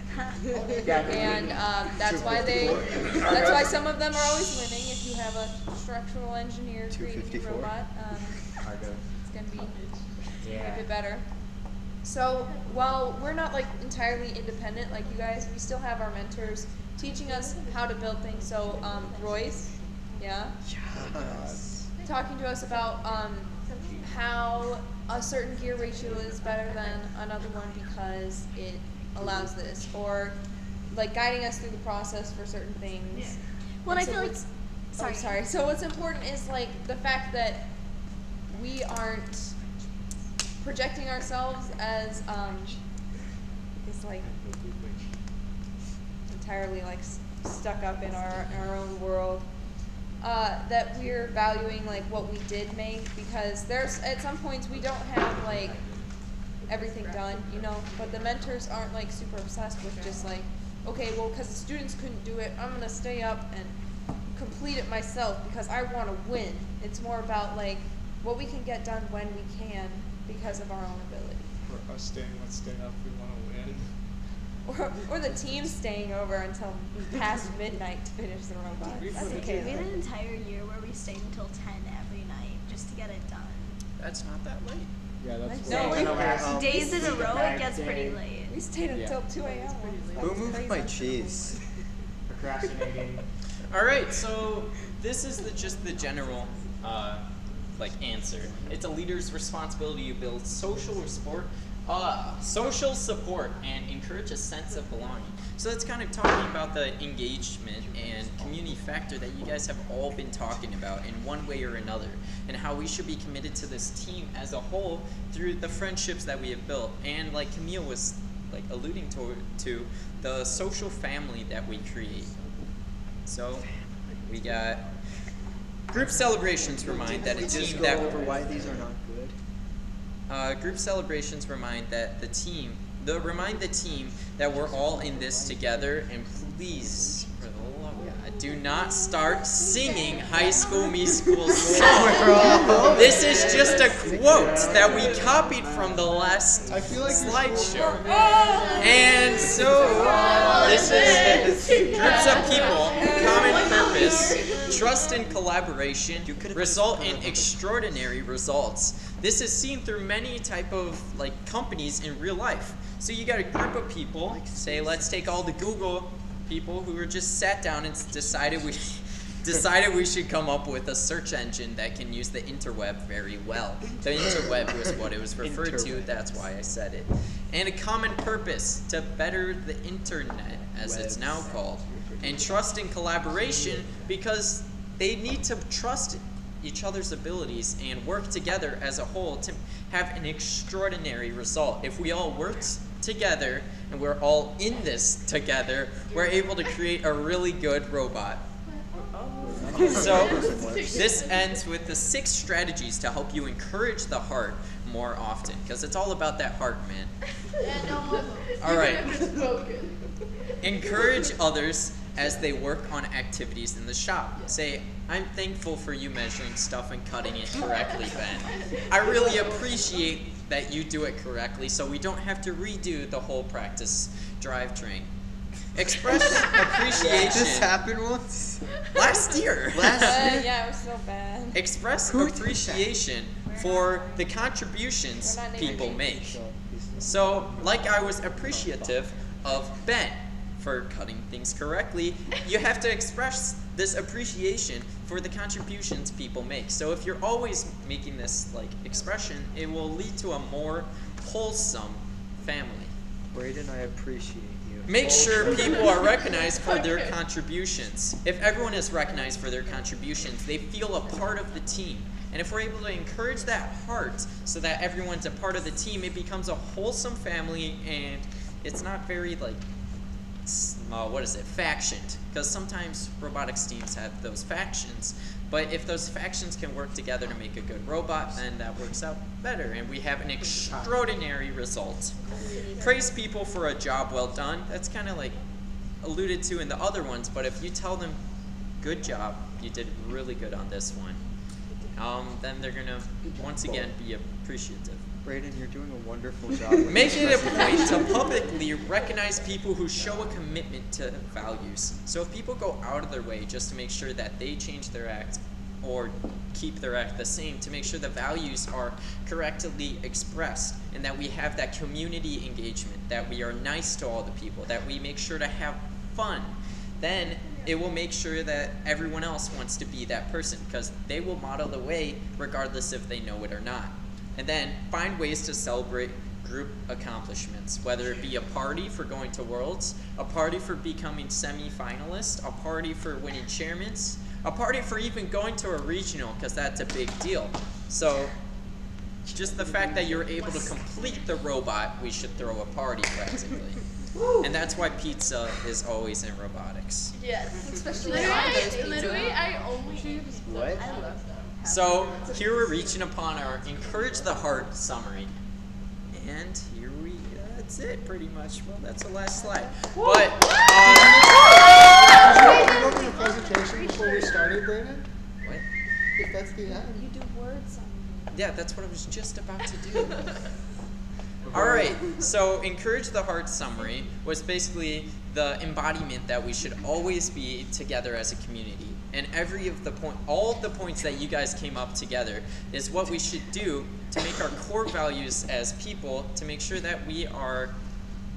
and that's why some of them are always winning. If you have a structural engineer creating a robot, it's gonna be a bit better. So while we're not like entirely independent like you guys, we still have our mentors teaching us how to build things. So Royce, talking to us about how a certain gear ratio is better than another one because it allows this, or like guiding us through the process for certain things. Well, And I feel like. sorry. So what's important is like the fact that we aren't projecting ourselves as it's like entirely like stuck up in our own world. That we're valuing like what we did make, because there's at some points we don't have like everything done, you know, but the mentors aren't like super obsessed with just like, okay, well, because the students couldn't do it, I'm gonna stay up and complete it myself because I want to win. It's more about like what we can get done when we can because of our own ability. For us let's stay up, we want to win. Or the team staying over until past midnight to finish the robot. That's okay. We had an entire year where we stayed until 10 every night just to get it done. That's not that late. Yeah, that's No, days in a row it gets pretty late. We stayed until 2 a.m. Who moved my cheese? Procrastinating. All right, so this is just the general like answer. It's a leader's responsibility to build social support and encourage a sense of belonging. So that's kind of talking about the engagement and community factor that you guys have all been talking about in one way or another, and how we should be committed to this team as a whole through the friendships that we have built, and like Camille was like alluding to the social family that we create. So we got group celebrations remind that a team that why these are not good. Group celebrations remind that remind the team that we're all in this together, and please, for the love of God, do not start singing High School Musical song. This is just a quote that we copied from the last slideshow. And so, this is groups of people, common purpose, trust and collaboration result in extraordinary results. This is seen through many type of like companies in real life. So you got a group of people, say let's take all the Google people who were just sat down and decided we should come up with a search engine that can use the interweb very well. The interweb was what it was referred to, that's why I said it. And a common purpose to better the internet, as it's now called. And trust and collaboration, because they need to trust each other's abilities and work together as a whole to have an extraordinary result. If we all work together and we're all in this together, we're able to create a really good robot. So this ends with the 6 strategies to help you encourage the heart more often, because it's all about that heart, man. All right. Encourage others as they work on activities in the shop. Say, I'm thankful for you measuring stuff and cutting it correctly, Ben. I really appreciate that you do it correctly, so we don't have to redo the whole practice drivetrain. Express appreciation. This happened once? Last year. Yeah, it was so bad. Express appreciation for the contributions people make. So, like I was appreciative of Ben for cutting things correctly, you have to express this appreciation for the contributions people make. So if you're always making this like expression, it will lead to a more wholesome family. Braden, I appreciate you. Make sure people are recognized for their contributions. If everyone is recognized for their contributions, they feel a part of the team. And if we're able to encourage that heart so that everyone's a part of the team, it becomes a wholesome family, and it's not very like factioned, because sometimes robotics teams have those factions, but if those factions can work together to make a good robot, then that works out better, and we have an extraordinary result. Praise people for a job well done. That's kind of like alluded to in the other ones, but if you tell them good job. You did really good on this one. Then they're gonna once again be appreciative. Brayden, you're doing a wonderful job. Make it a point to publicly recognize people who show a commitment to values. So if people go out of their way just to make sure that they change their act or keep their act the same, to make sure the values are correctly expressed and that we have that community engagement, that we are nice to all the people, that we make sure to have fun, then it will make sure that everyone else wants to be that person because they will model the way regardless if they know it or not. And then find ways to celebrate group accomplishments, whether it be a party for going to Worlds, a party for becoming semi-finalist, a party for winning chairmans, a party for even going to a regional, because that's a big deal. So just the fact that you're able to complete the robot, we should throw a party practically. And that's why pizza is always in robotics. Yes, especially Literally, I only eat pizza. What? I love them. So here we're reaching upon our encourage the heart summary. And here that's it pretty much. Well, that's the last slide. But you go through the presentation before we started, Brayden? What? If that's the end. You do words on yeah, that's what I was just about to do. All right, so encourage the heart summary was basically the embodiment that we should always be together as a community. And all of the points that you guys came up together is what we should do to make our core values as people, to make sure that we are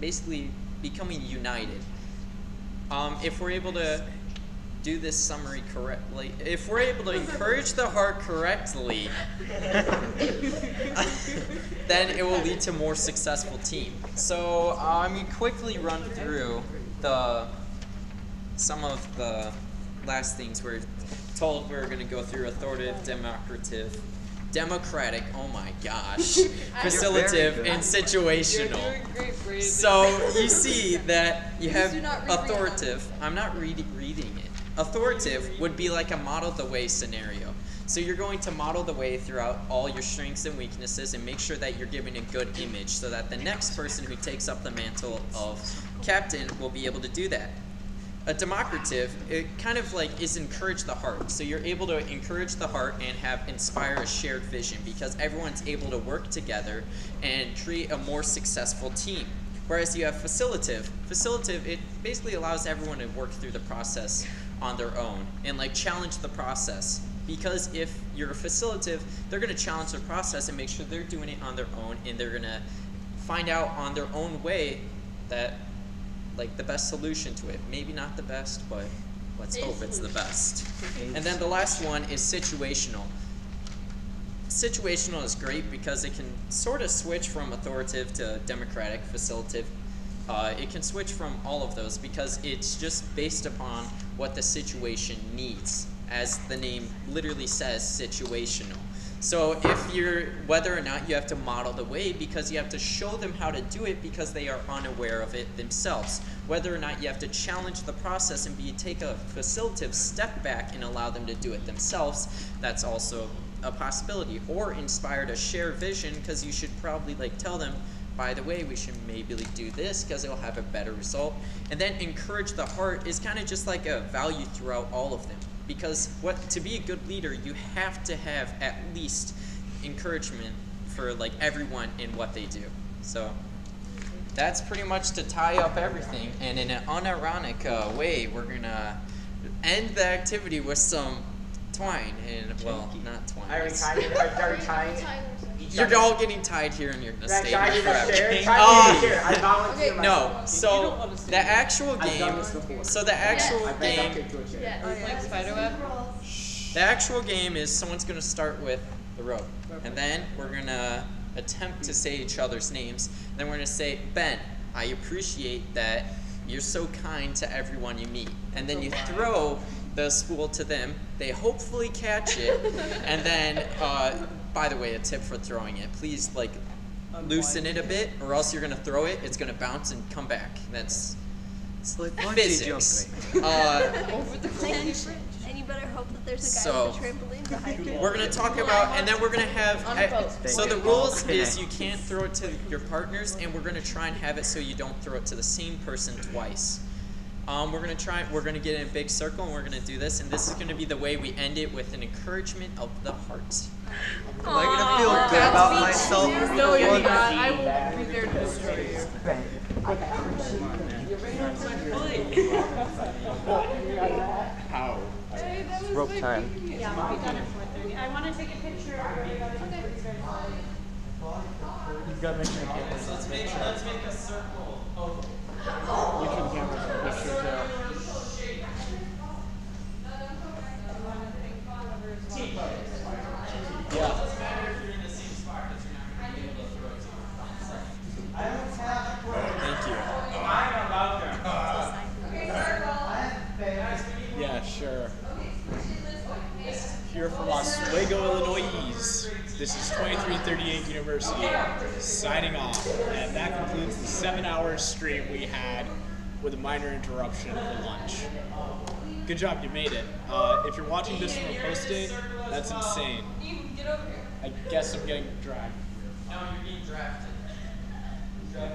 basically becoming united. If we're able to do this summary correctly, if we're able to encourage the heart correctly, then it will lead to a more successful team. So I'm going to quickly run through some of the last things we're told. We're going to go through authoritative, democratic, oh my gosh, facilitative, and situational. So you see that you have authoritative. I'm not reading it. Authoritative would be like a model the way scenario. So you're going to model the way throughout all your strengths and weaknesses and make sure that you're giving a good image so that the next person who takes up the mantle of captain will be able to do that. A democrative, it kind of like is encourage the heart. So you're able to encourage the heart and inspire a shared vision because everyone's able to work together and create a more successful team. Whereas you have facilitative. Facilitative, it basically allows everyone to work through the process on their own and like challenge the process. Because if you're a facilitative, they're going to challenge the process and make sure they're doing it on their own, and they're going to find out on their own way that like the best solution to it. Maybe not the best, but let's hope it's the best. And then the last one is situational. Situational is great because it can sort of switch from authoritative to democratic, facilitative. It can switch from all of those because it's just based upon what the situation needs. As the name literally says, situational. So if whether or not you have to model the way because you have to show them how to do it because they are unaware of it themselves. Whether or not you have to challenge the process and take a facilitative step back and allow them to do it themselves, that's also a possibility. Or inspire to share vision because you should probably like tell them, by the way, we should maybe do this because it'll have a better result. And then encourage the heart is kind of just like a value throughout all of them. Because to be a good leader, you have to have at least encouragement for like everyone in what they do. So that's pretty much to tie up everything. And in an unironic way, we're gonna end the activity with some twine. And well, not twine. Are we tying? You're all getting tied here, and you're gonna stay here forever. I volunteer no, so the actual game. So the actual game. The actual game is someone's gonna start with the rope, and then we're gonna attempt to say each other's names. Then we're gonna say, Ben, I appreciate that you're so kind to everyone you meet, and then you throw the spool to them. They hopefully catch it, and then. By the way, a tip for throwing it, please like loosen it a bit or else you're gonna throw it, it's gonna bounce and come back. That's like physics. Over the fence. And you better hope that there's a guy with a trampoline behind you. We're gonna talk about, and then we're gonna have, so the rules is you can't throw it to your partners, and we're gonna try and have it so you don't throw it to the same person twice. We're gonna get in a big circle and we're gonna do this, and this is gonna be the way we end it with an encouragement of the heart. Am I gonna feel good about myself? No, you're not. I will be there to destroy you. How? It's rope time. Yeah, we'll be done at 4:30. I want to take a picture of everybody before you guys leave. You've got to make sure the camera. Let's make a circle. Oh. Make sure the camera's in the picture too. Yeah. Doesn't matter if you're in the same spot because you're not going to be able to throw it to your Thank you. Yeah, sure. Here from Oswego, Illinois. This is 2338 University signing off, and that concludes the 7-hour stream we had with a minor interruption for lunch. Good job, you made it. If you're watching this from a post-it, that's insane. Get over here. I guess I'm getting dragged. No, you're being drafted. Alright,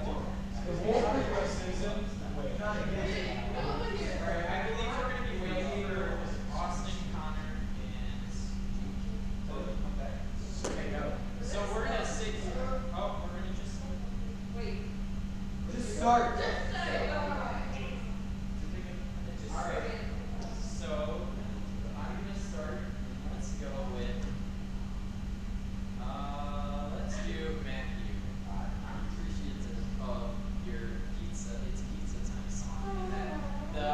I believe we're going to be waiting for Austin, Connor, and so we're going to sit here. Oh, we're going to just wait. Just start. Alright. So I'm going to start. Let's go with let's do Matthew. I'm appreciative of your pizza. It's pizza time song. The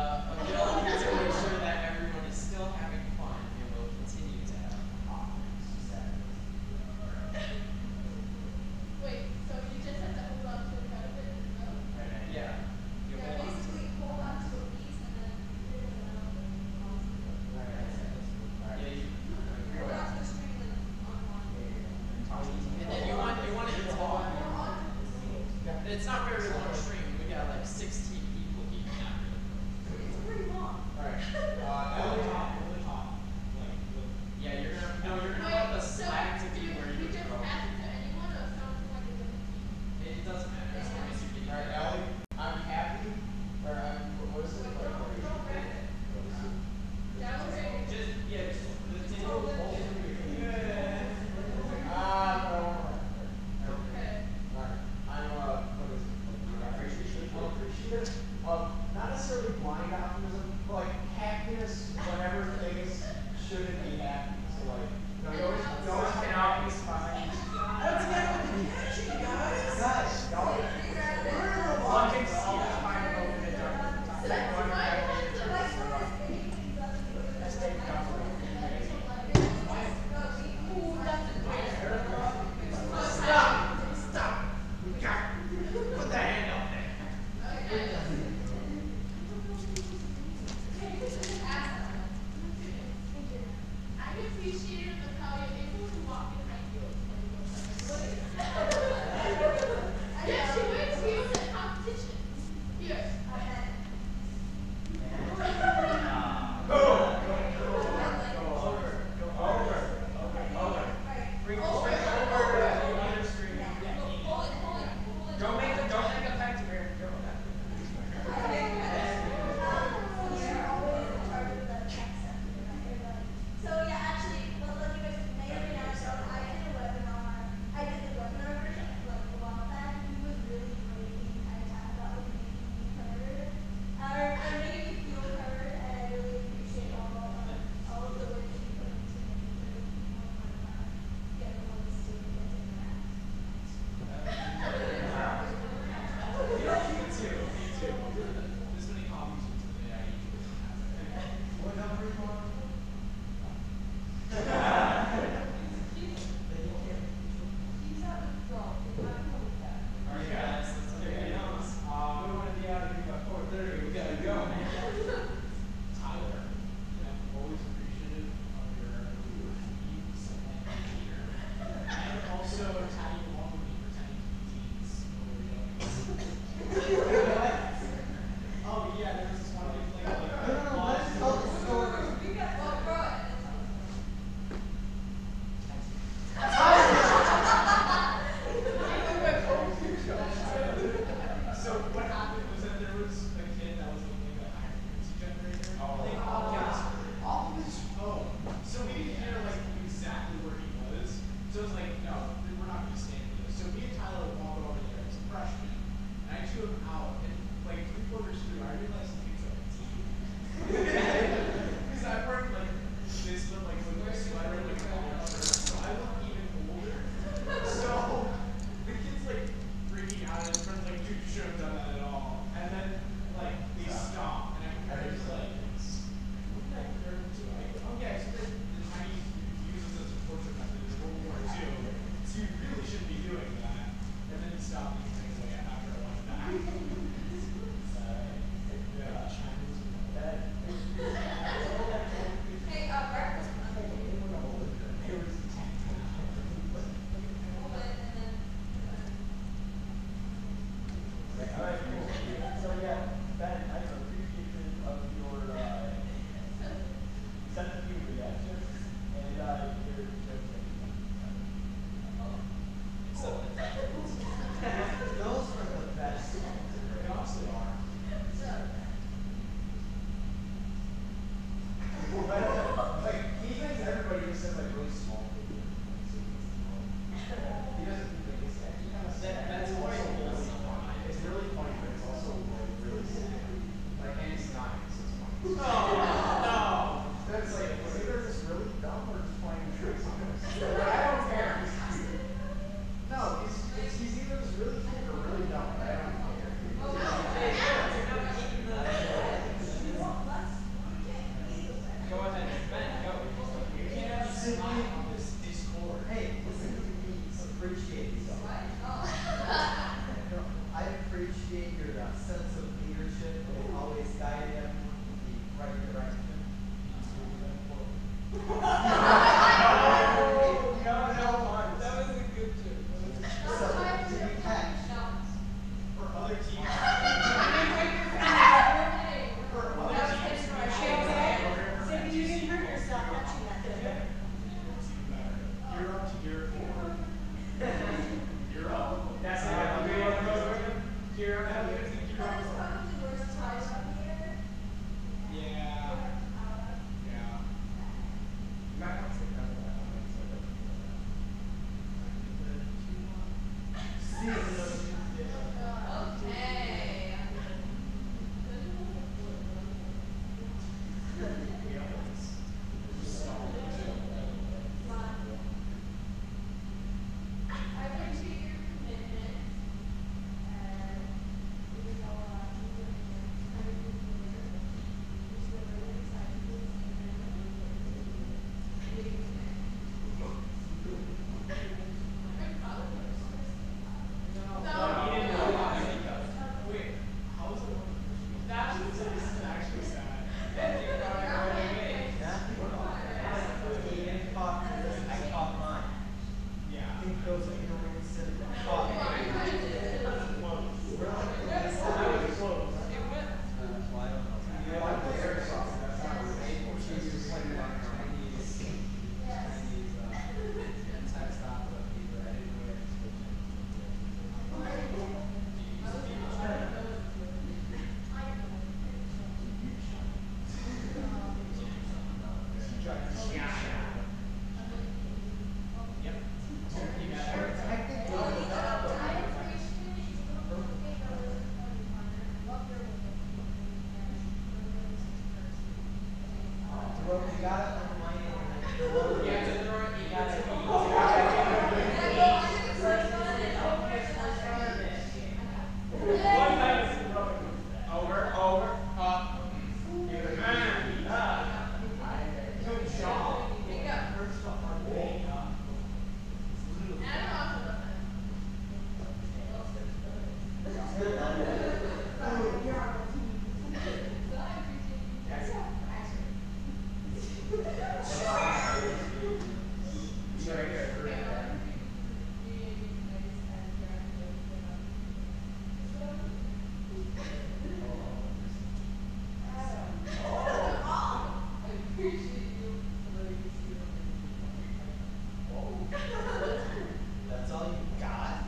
That's all you got?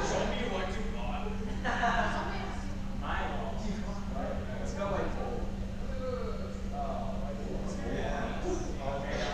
Show me what you got. My wall. Let's go like yeah. Okay.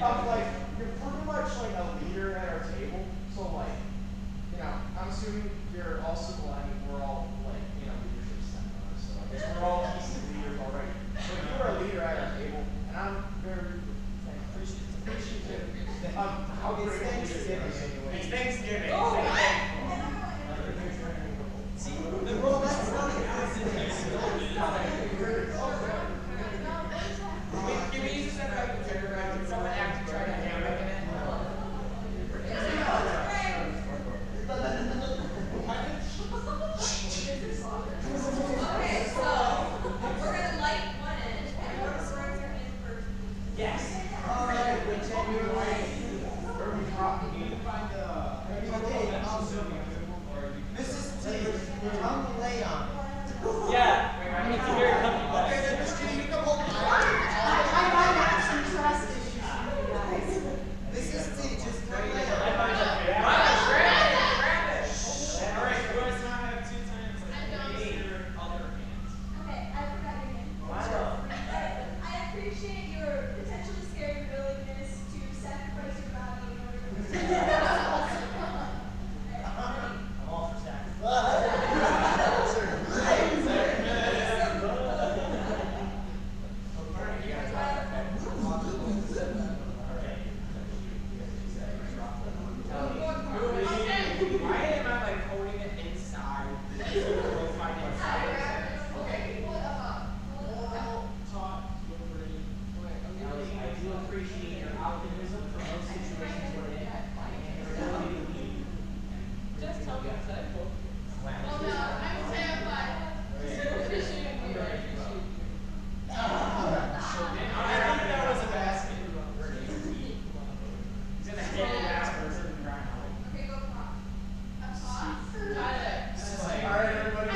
I'm like, you're pretty much like a leader at our table. So like, you know, I'm assuming you're also like, we're all like, you know, leadership seminars. So I guess we're all decent leaders already. So you're a leader at our table, and I'm very appreciative of how great it is. It's Thanksgiving. The role that's Can we use this as like a paragraph? Can someone actually try to hammer it? Okay, so we're gonna light one end, and whoever throws their hand first. Yes. Mrs. T, tongue lay on it. Yeah. It's a very comfy bed. Okay, then Mr. T, you can hold I might have some trust issues with you guys. Mrs. T, just tongue lay on it. All right, you guys now have 2 times like your other hands. Okay, I forgot your name. I appreciate your potentially scary willingness to sacrifice your body in order to I'm all for sacrifice. Why am I like holding it inside? Okay, pull it up. I do appreciate your optimism for most situations we're in. Just tell me what I hope. Oh no, I'm terrified. I think that was a basket. He's gonna hit it afterwards in the ground. Okay, go pop. Alright, everybody.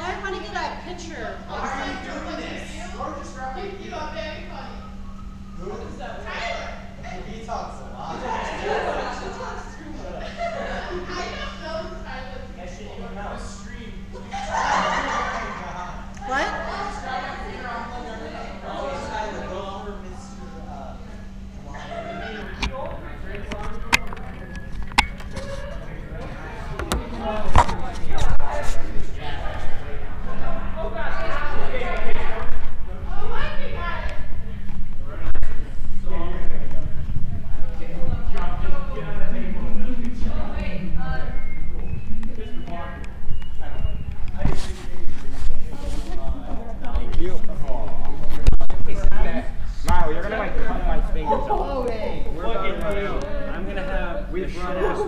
I want to get a picture. Why are you doing this? You are very funny. Who? Tyler. He talks a lot. I don't know Tyler. That shit in your mouth. Stream. What? Thank you. Mile, you're gonna like cut my fingers off. Okay. I'm gonna have. We've run out of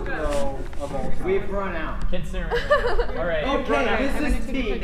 all time. We've run out. Consider. All right. Okay, Mrs. T.